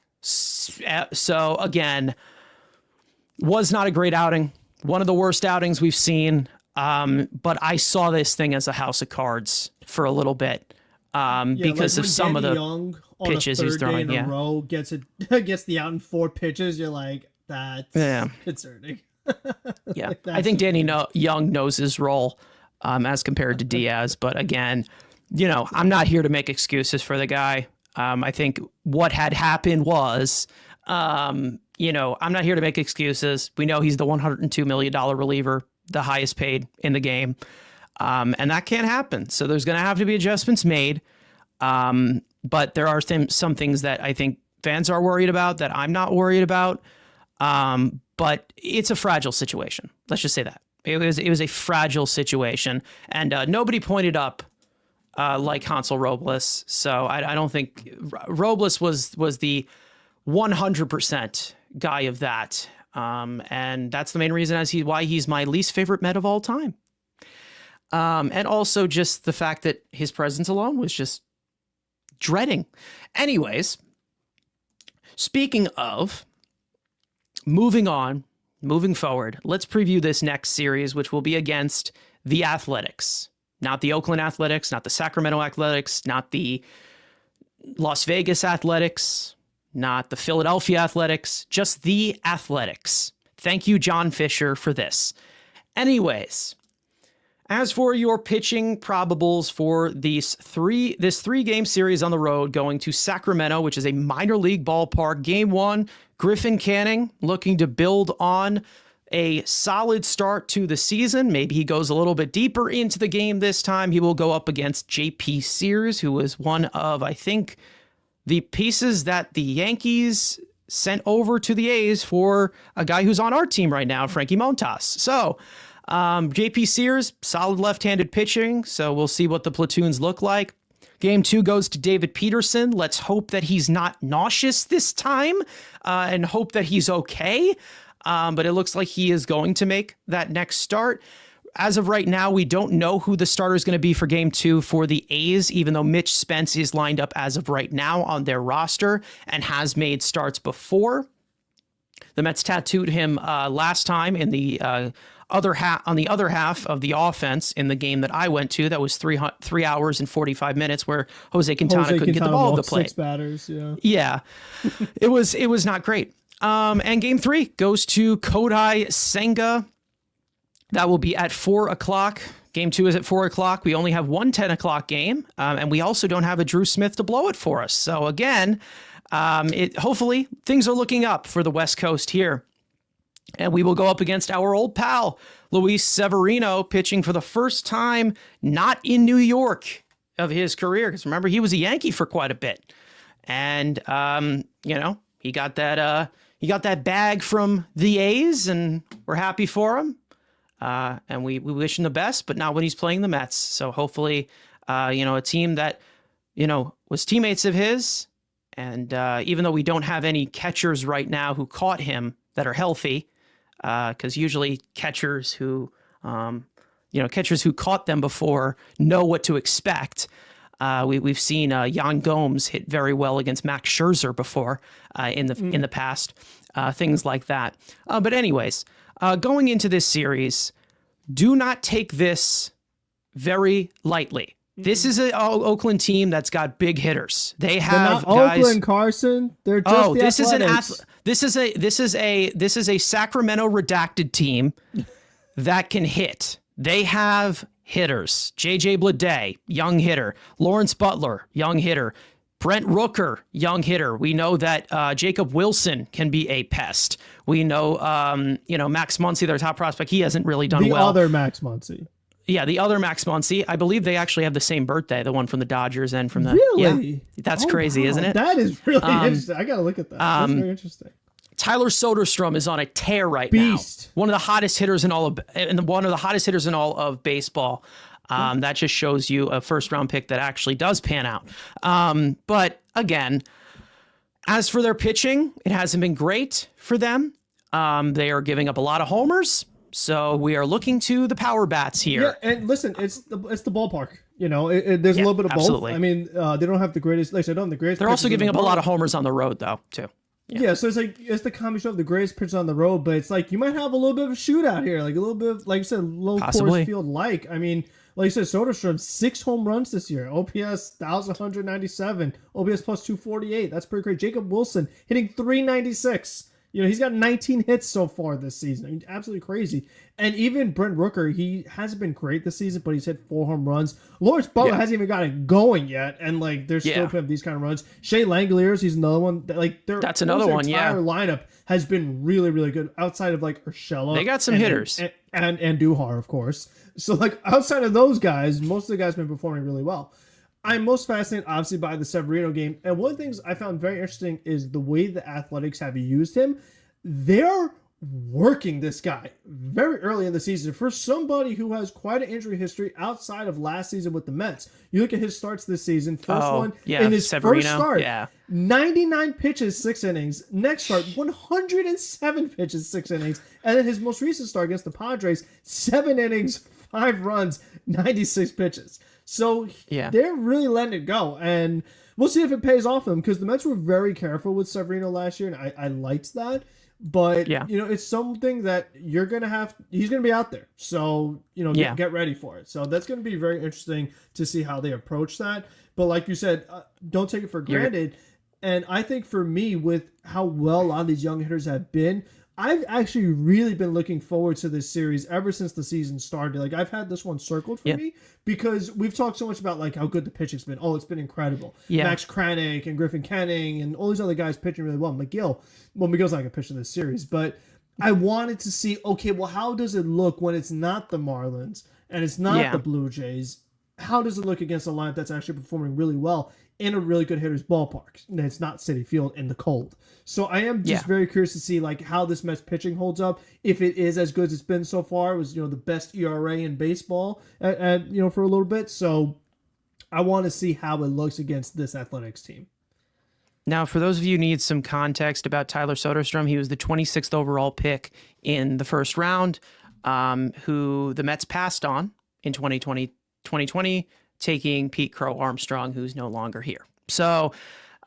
So again, was not a great outing. One of the worst outings we've seen. But I saw this thing as a house of cards for a little bit, because of some of the Young pitches he's throwing. In a row gets the out in 4 pitches. You're like, that's concerning. Yeah, Like, I think Danny Young knows his role, as compared to Diaz. But again, I'm not here to make excuses for the guy. I think what had happened was, I'm not here to make excuses. We know he's the $102 million reliever, the highest paid in the game. And that can't happen. So there's going to have to be adjustments made. But there are some things that I think fans are worried about that I'm not worried about. But it's a fragile situation. Let's just say that. It was a fragile situation. And nobody pointed up like Hansel Robles. So I don't think Robles was the 100% guy of that. And that's the main reason why he's my least favorite Met of all time. And also just the fact that his presence alone was just dreading. Anyways, speaking of moving forward, let's preview this next series, which will be against the Athletics. Not the Oakland Athletics, not the Sacramento Athletics, not the Las Vegas Athletics, not the Philadelphia Athletics, just the Athletics. Thank you, John Fisher, for this. Anyways, as for your pitching probables for this 3-game series on the road, going to Sacramento, which is a minor league ballpark. Game 1, Griffin Canning looking to build on a solid start to the season. Maybe he goes a little bit deeper into the game this time. He will go up against J.P. Sears, who is one of, I think, the pieces that the Yankees sent over to the A's for a guy who's on our team right now, Frankie Montas. So J.P. Sears, solid left-handed pitching, so we'll see what the platoons look like. Game 2 goes to David Peterson. Let's hope that he's not nauseous this time, and hope that he's okay. But it looks like he is going to make that next start. As of right now, we don't know who the starter is going to be for Game 2 for the A's, even though Mitch Spence is lined up as of right now on their roster and has made starts before. The Mets tattooed him last time in the other half of the offense in the game that I went to. That was 3 hours and 45 minutes, where Jose Quintana couldn't get the ball to play. 6 batters, yeah. Yeah, it was not great. And Game 3 goes to Kodai Senga. That will be at 4 o'clock. Game 2 is at 4 o'clock. We only have one 10 o'clock game, and we also don't have a Drew Smith to blow it for us. So again, hopefully things are looking up for the West Coast here. And we will go up against our old pal, Luis Severino, pitching for the first time not in New York of his career. Because remember, he was a Yankee for quite a bit. And, he got that bag from the A's, and we're happy for him. And we wish him the best, but not when he's playing the Mets. So hopefully, a team that, was teammates of his. And even though we don't have any catchers right now who caught him that are healthy, because usually catchers who caught them before know what to expect. We've seen Yan Gomes hit very well against Max Scherzer before in the past, things like that. But anyways, going into this series, do not take this very lightly. This is an Oakland team that's got big hitters. They have guys. Oakland, Carson. They're just this is a Sacramento redacted team that can hit. They have hitters. JJ Bleday, young hitter. Lawrence Butler, young hitter. Brent Rooker, young hitter. We know that Jacob Wilson can be a pest. We know, Max Muncy, their top prospect, he hasn't really done well. The other Max Muncy. Yeah, the other Max Muncy. I believe they actually have the same birthday, the one from the Dodgers and from the... Really? Yeah, that's crazy, wow. isn't it? That is really interesting. I got to look at that. That's very interesting. Tyler Soderstrom is on a tear right Beast. now. One of the hottest hitters in all of baseball. That just shows you a first round pick that actually does pan out. But again, as for their pitching, it hasn't been great for them. They are giving up a lot of homers. So we are looking to the power bats here. Yeah, and listen, it's the ballpark. You know, there's a little bit of absolutely. both. I mean, they don't have the greatest. Like I said, don't have the greatest. They're also giving up a world. lot of homers on the road, though, too. Yeah, so it's the combination of the greatest pitchers on the road, but it's like you might have a little bit of a shootout here, like a little bit of, like you said, low Coors Field like. I mean, like you said, Soderstrom 6 home runs this year, OPS 1,197, OPS plus 248. That's pretty great. Jacob Wilson hitting 396. You know, he's got 19 hits so far this season. I mean, absolutely crazy. And even Brent Rooker, he hasn't been great this season, but he's hit 4 home runs. Lawrence Butler hasn't even got it going yet, and like they're still putting up these kind of runs. Shea Langoliers, he's another one. Like that's another one. Entire lineup has been really, really good. Outside of like Urshela, they got some hitters, and Duhar, of course. So like outside of those guys, most of the guys have been performing really well. I'm most fascinated, obviously, by the Severino game. And one of the things I found very interesting is the way the Athletics have used him. They're working this guy very early in the season. For somebody who has quite an injury history outside of last season with the Mets, you look at his starts this season. In his Severino, first start, 99 pitches, 6 innings. Next start, 107 pitches, 6 innings. And then his most recent start against the Padres, 7 innings, 5 runs, 96 pitches. So they're really letting it go. And we'll see if it pays off them, because the Mets were very careful with Severino last year, and I liked that. But, you know, it's something that he's going to be out there. So, you know, get ready for it. So that's going to be very interesting to see how they approach that. But like you said, don't take it for granted. And I think for me, with how well a lot of these young hitters have been, I've actually really been looking forward to this series ever since the season started. Like, I've had this one circled for me because we've talked so much about like how good the pitching's been. Oh, it's been incredible. Max Kranick and Griffin Canning and all these other guys pitching really well. McGill's not going to pitch in this series, but I wanted to see, okay, well, how does it look when it's not the Marlins and it's not the Blue Jays? How does it look against a lineup that's actually performing really well in a really good hitter's ballpark? And it's not Citi Field in the cold. So I am just very curious to see like how this Mets pitching holds up. If it is as good as it's been so far, it was, you know, the best ERA in baseball at you know, for a little bit. So I want to see how it looks against this Athletics team. Now, for those of you who need some context about Tyler Soderstrom, he was the 26th overall pick in the first round, who the Mets passed on in 2020, taking Pete Crow Armstrong, who's no longer here. So,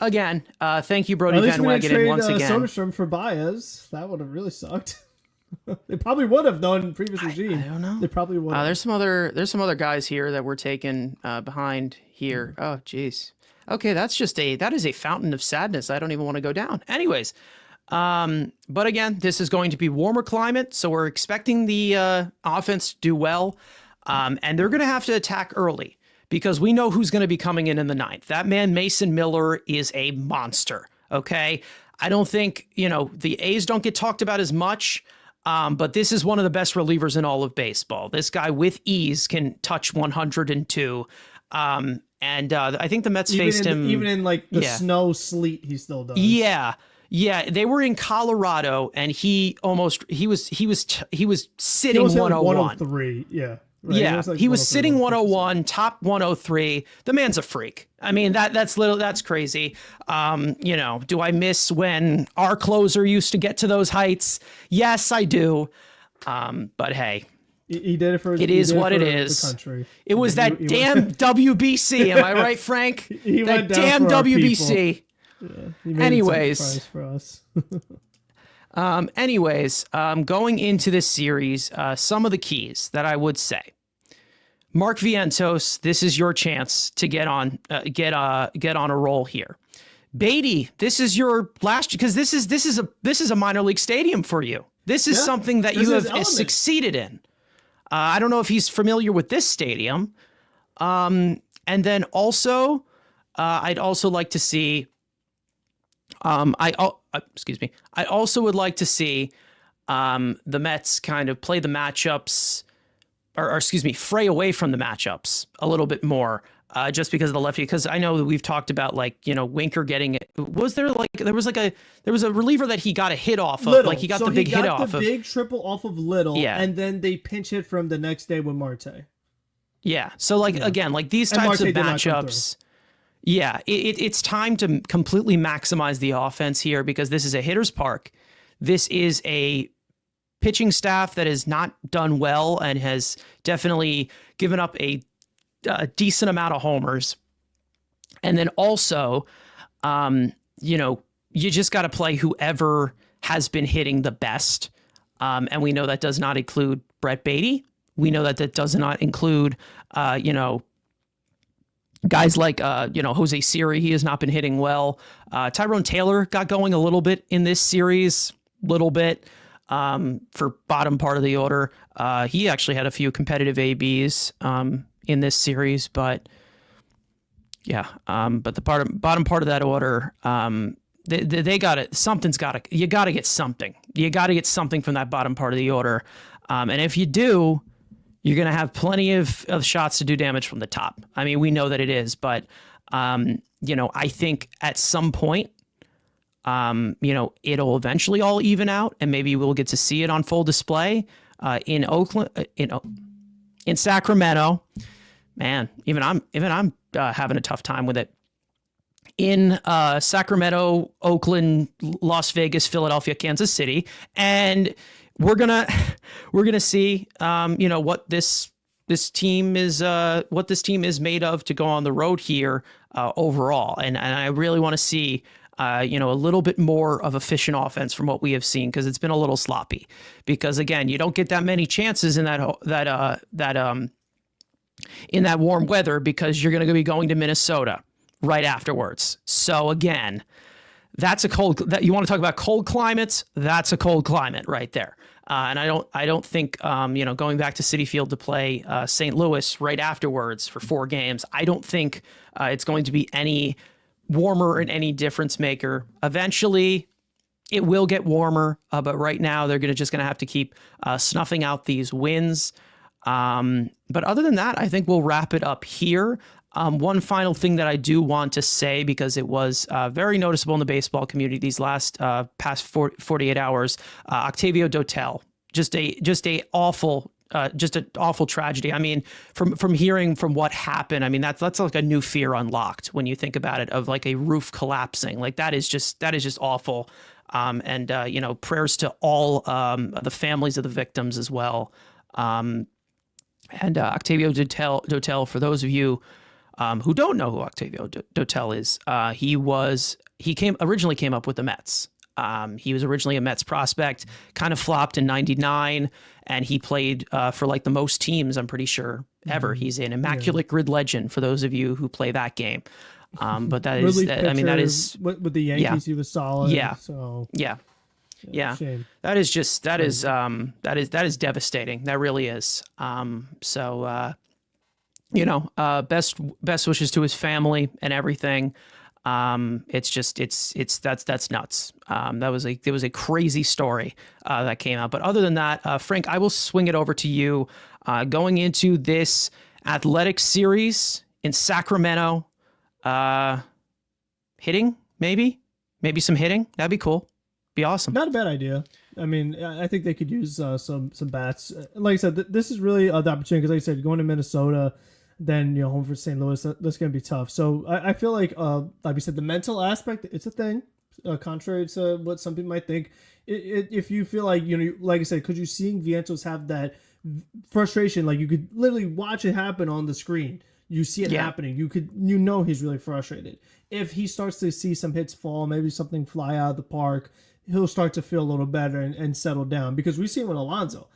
again, thank you, Brody Van Wagenen, once again. Soderstrom for Baez. That would have really sucked. They probably would have known in previous regime. I don't know. They probably would. There's some other guys here that were taken behind here. Oh, geez. Okay, that is a fountain of sadness. I don't even want to go down. Anyways, but again, this is going to be warmer climate, so we're expecting the offense to do well, and they're going to have to attack early because we know who's going to be coming in the ninth. That man, Mason Miller, is a monster. Okay, I don't think, you know, the A's don't get talked about as much. But this is one of the best relievers in all of baseball. This guy with ease can touch 102. And I think the Mets faced him even in like the snow, sleet. He still does. Yeah. They were in Colorado, and he was sitting 101. 103. Yeah. Right. Yeah, he was sitting 101, top 103. The man's a freak. I mean, that's crazy. You know, do I miss when our closer used to get to those heights? Yes, I do. But hey, he did it for. It is what it is. The country. It was that damn WBC. Am I right, Frank? That damn WBC. Yeah, anyways, for us. Going into this series, some of the keys that I would say. Mark Vientos, this is your chance to get on a roll here. Baty, this is your last, because this is a minor league stadium for you. This is something that you have succeeded in. I don't know if he's familiar with this stadium. And then also, I'd also like to see. I also would like to see the Mets kind of play the matchups, or fray away from the matchups a little bit more just because of the lefty. Because I know that we've talked about like, you know, Winker getting it. There was a reliever that he got a hit off of. Little. Like he got so the big he got hit off the of. big triple off of Little, Yeah. and then they pinch hit from the next day with Marte. Yeah. So like again, like these types of matchups. Yeah, it's time to completely maximize the offense here because this is a hitter's park. This is a pitching staff that has not done well and has definitely given up a decent amount of homers. And then also, you know, you just got to play whoever has been hitting the best. And we know that does not include Brett Baty. We know that does not include, you know, guys like, you know, Jose Siri. He has not been hitting well. Tyrone Taylor got going a little bit in this series, little bit. For bottom part of the order. He actually had a few competitive ABs in this series, but yeah, but the bottom part of that order, they got it. You got to get something. You got to get something from that bottom part of the order. And if you do, you're going to have plenty of shots to do damage from the top. I mean, we know that it is, but you know, I think at some point, you know, it'll eventually all even out, and maybe we'll get to see it on full display in Oakland, in Sacramento. Man, even I'm having a tough time with it. In Sacramento, Oakland, Las Vegas, Philadelphia, Kansas City, and we're gonna see, you know, what this team is made of to go on the road here overall, and I really want to see. You know, a little bit more of efficient offense from what we have seen because it's been a little sloppy. Because again, you don't get that many chances in that warm weather because you're going to be going to Minnesota right afterwards. So again, that's a cold. That you want to talk about cold climates? That's a cold climate right there. And I don't think you know, going back to Citi Field to play St. Louis right afterwards for 4 games. I don't think it's going to be any warmer and any difference maker. Eventually it will get warmer, but right now they're just going to have to keep snuffing out these wins. But other than that, I think we'll wrap it up here. One final thing that I do want to say, because it was very noticeable in the baseball community these last past 48 hours, Octavio Dotel, just an awful tragedy. I mean, from hearing from what happened, I mean, that's like a new fear unlocked when you think about it, of like a roof collapsing. Like that is just awful. And you know, prayers to all the families of the victims as well. And Octavio Dotel, for those of you who don't know who Octavio Dotel is, he originally came up with the Mets. He was originally a Mets prospect, kind of flopped in '99, and he played for like the most teams, I'm pretty sure, ever. He's an immaculate grid legend for those of you who play that game. But that is, I mean, that is with the Yankees, he was solid. Yeah. So yeah. Shame. That is devastating. That really is. So you know, best wishes to his family and everything. That's nuts. There was a crazy story that came out. But other than that, Frank, I will swing it over to you. Going into this athletic series in Sacramento, hitting, maybe some hitting. That'd be cool. Be awesome. Not a bad idea. I mean, I think they could use some bats. Like I said, this is really the opportunity because, like I said, going to Minnesota, then home for St. Louis, that's going to be tough. So I feel like we said, the mental aspect, it's a thing. Contrary to what some people might think, if you feel like like I said, because you're seeing Vientos have that frustration, like you could literally watch it happen on the screen. You see it happening. He's really frustrated. If he starts to see some hits fall, maybe something fly out of the park, he'll start to feel a little better and settle down. Because we've seen with Alonso,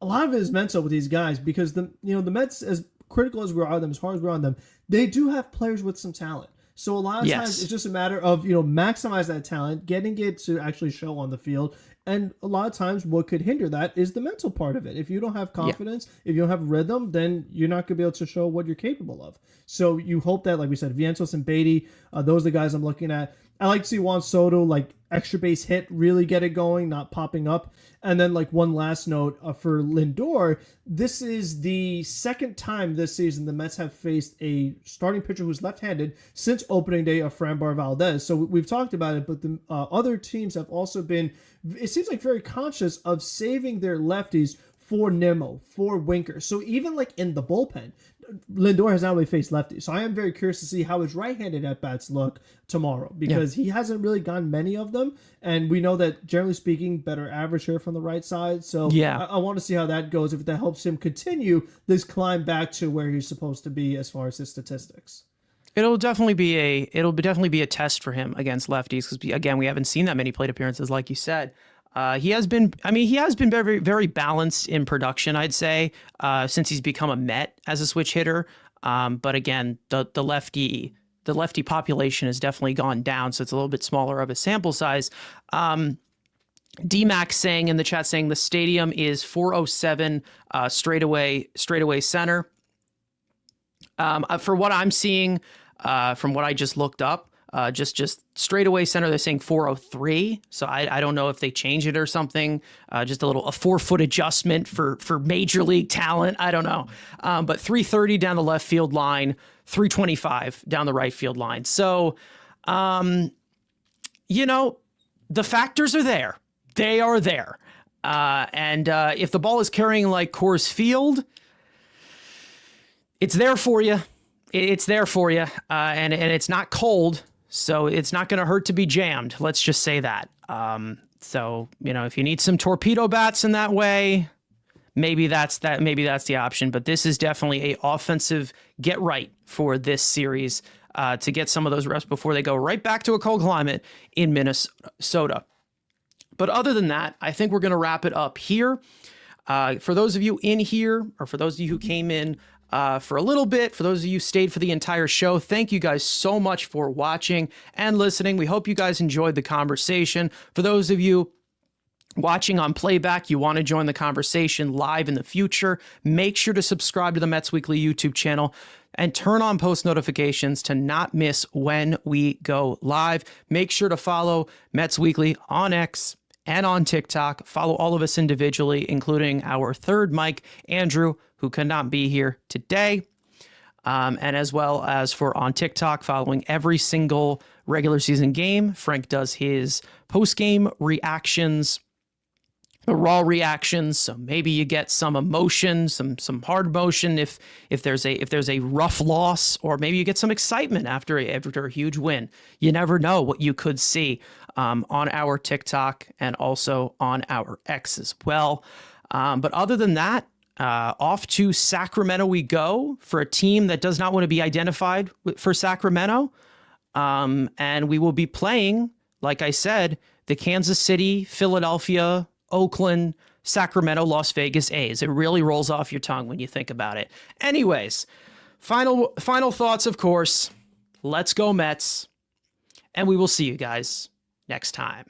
a lot of it is mental with these guys. Because the Mets, as critical as we are on them, as hard as we're on them, they do have players with some talent. So a lot of times it's just a matter of maximize that talent, getting it to actually show on the field. And a lot of times what could hinder that is the mental part of it. If you don't have confidence, if you don't have rhythm, then you're not going to be able to show what you're capable of. So you hope that, like we said, Vientos and Baty, those are the guys I'm looking at. I like to see Juan Soto like extra base hit really get it going, not popping up. And then like one last note for Lindor, this is the second time this season the Mets have faced a starting pitcher who's left-handed since opening day of Framber Valdez. So we've talked about it, but the other teams have also been, it seems like, very conscious of saving their lefties for Nimmo, for Winker. So even like in the bullpen, Lindor has not really faced lefties. So I am very curious to see how his right-handed at-bats look tomorrow, because he hasn't really gotten many of them. And we know that, generally speaking, better average here from the right side. So I want to see how that goes, if that helps him continue this climb back to where he's supposed to be as far as his statistics. It'll definitely be a test for him against lefties, because again, we haven't seen that many plate appearances, like you said. He has been very, very balanced in production, I'd say, since he's become a Met as a switch hitter. But again, the lefty population has definitely gone down, so it's a little bit smaller of a sample size. D-Max saying in the chat, saying the stadium is 407 straightaway center. For what I'm seeing, from what I just looked up, just straightaway center, they're saying 403. So I don't know if they change it or something. Just a 4-foot adjustment for major league talent. I don't know. But 330 down the left field line, 325 down the right field line. So, the factors are there. They are there. And if the ball is carrying like Coors Field, it's there for you. It's there for you. And it's not cold. So it's not going to hurt to be jammed. Let's just say that. So, if you need some torpedo bats in that way, maybe that's the option. But this is definitely a offensive get right for this series, to get some of those reps before they go right back to a cold climate in Minnesota. But other than that, I think we're going to wrap it up here. For those of you in here, or for those of you who came in for a little bit, for those of you who stayed for the entire show, thank you guys so much for watching and listening. We hope you guys enjoyed the conversation. For those of you watching on playback, you want to join the conversation live in the future, make sure to subscribe to the Mets Weekly YouTube channel and turn on post notifications to not miss when we go live. Make sure to follow Mets Weekly on X and on TikTok. Follow all of us individually, including our third Mike, Andrew, who could not be here today. And as well as for on TikTok, following every single regular season game. Frank does his post-game reactions, the raw reactions. So maybe you get some emotion, some hard emotion if there's a rough loss, or maybe you get some excitement after a huge win. You never know what you could see on our TikTok and also on our X as well. But other than that, off to Sacramento we go for a team that does not want to be identified for Sacramento. And we will be playing, like I said, the Kansas City, Philadelphia, Oakland, Sacramento, Las Vegas A's. It really rolls off your tongue when you think about it. Anyways, final thoughts, of course. Let's go Mets. And we will see you guys next time.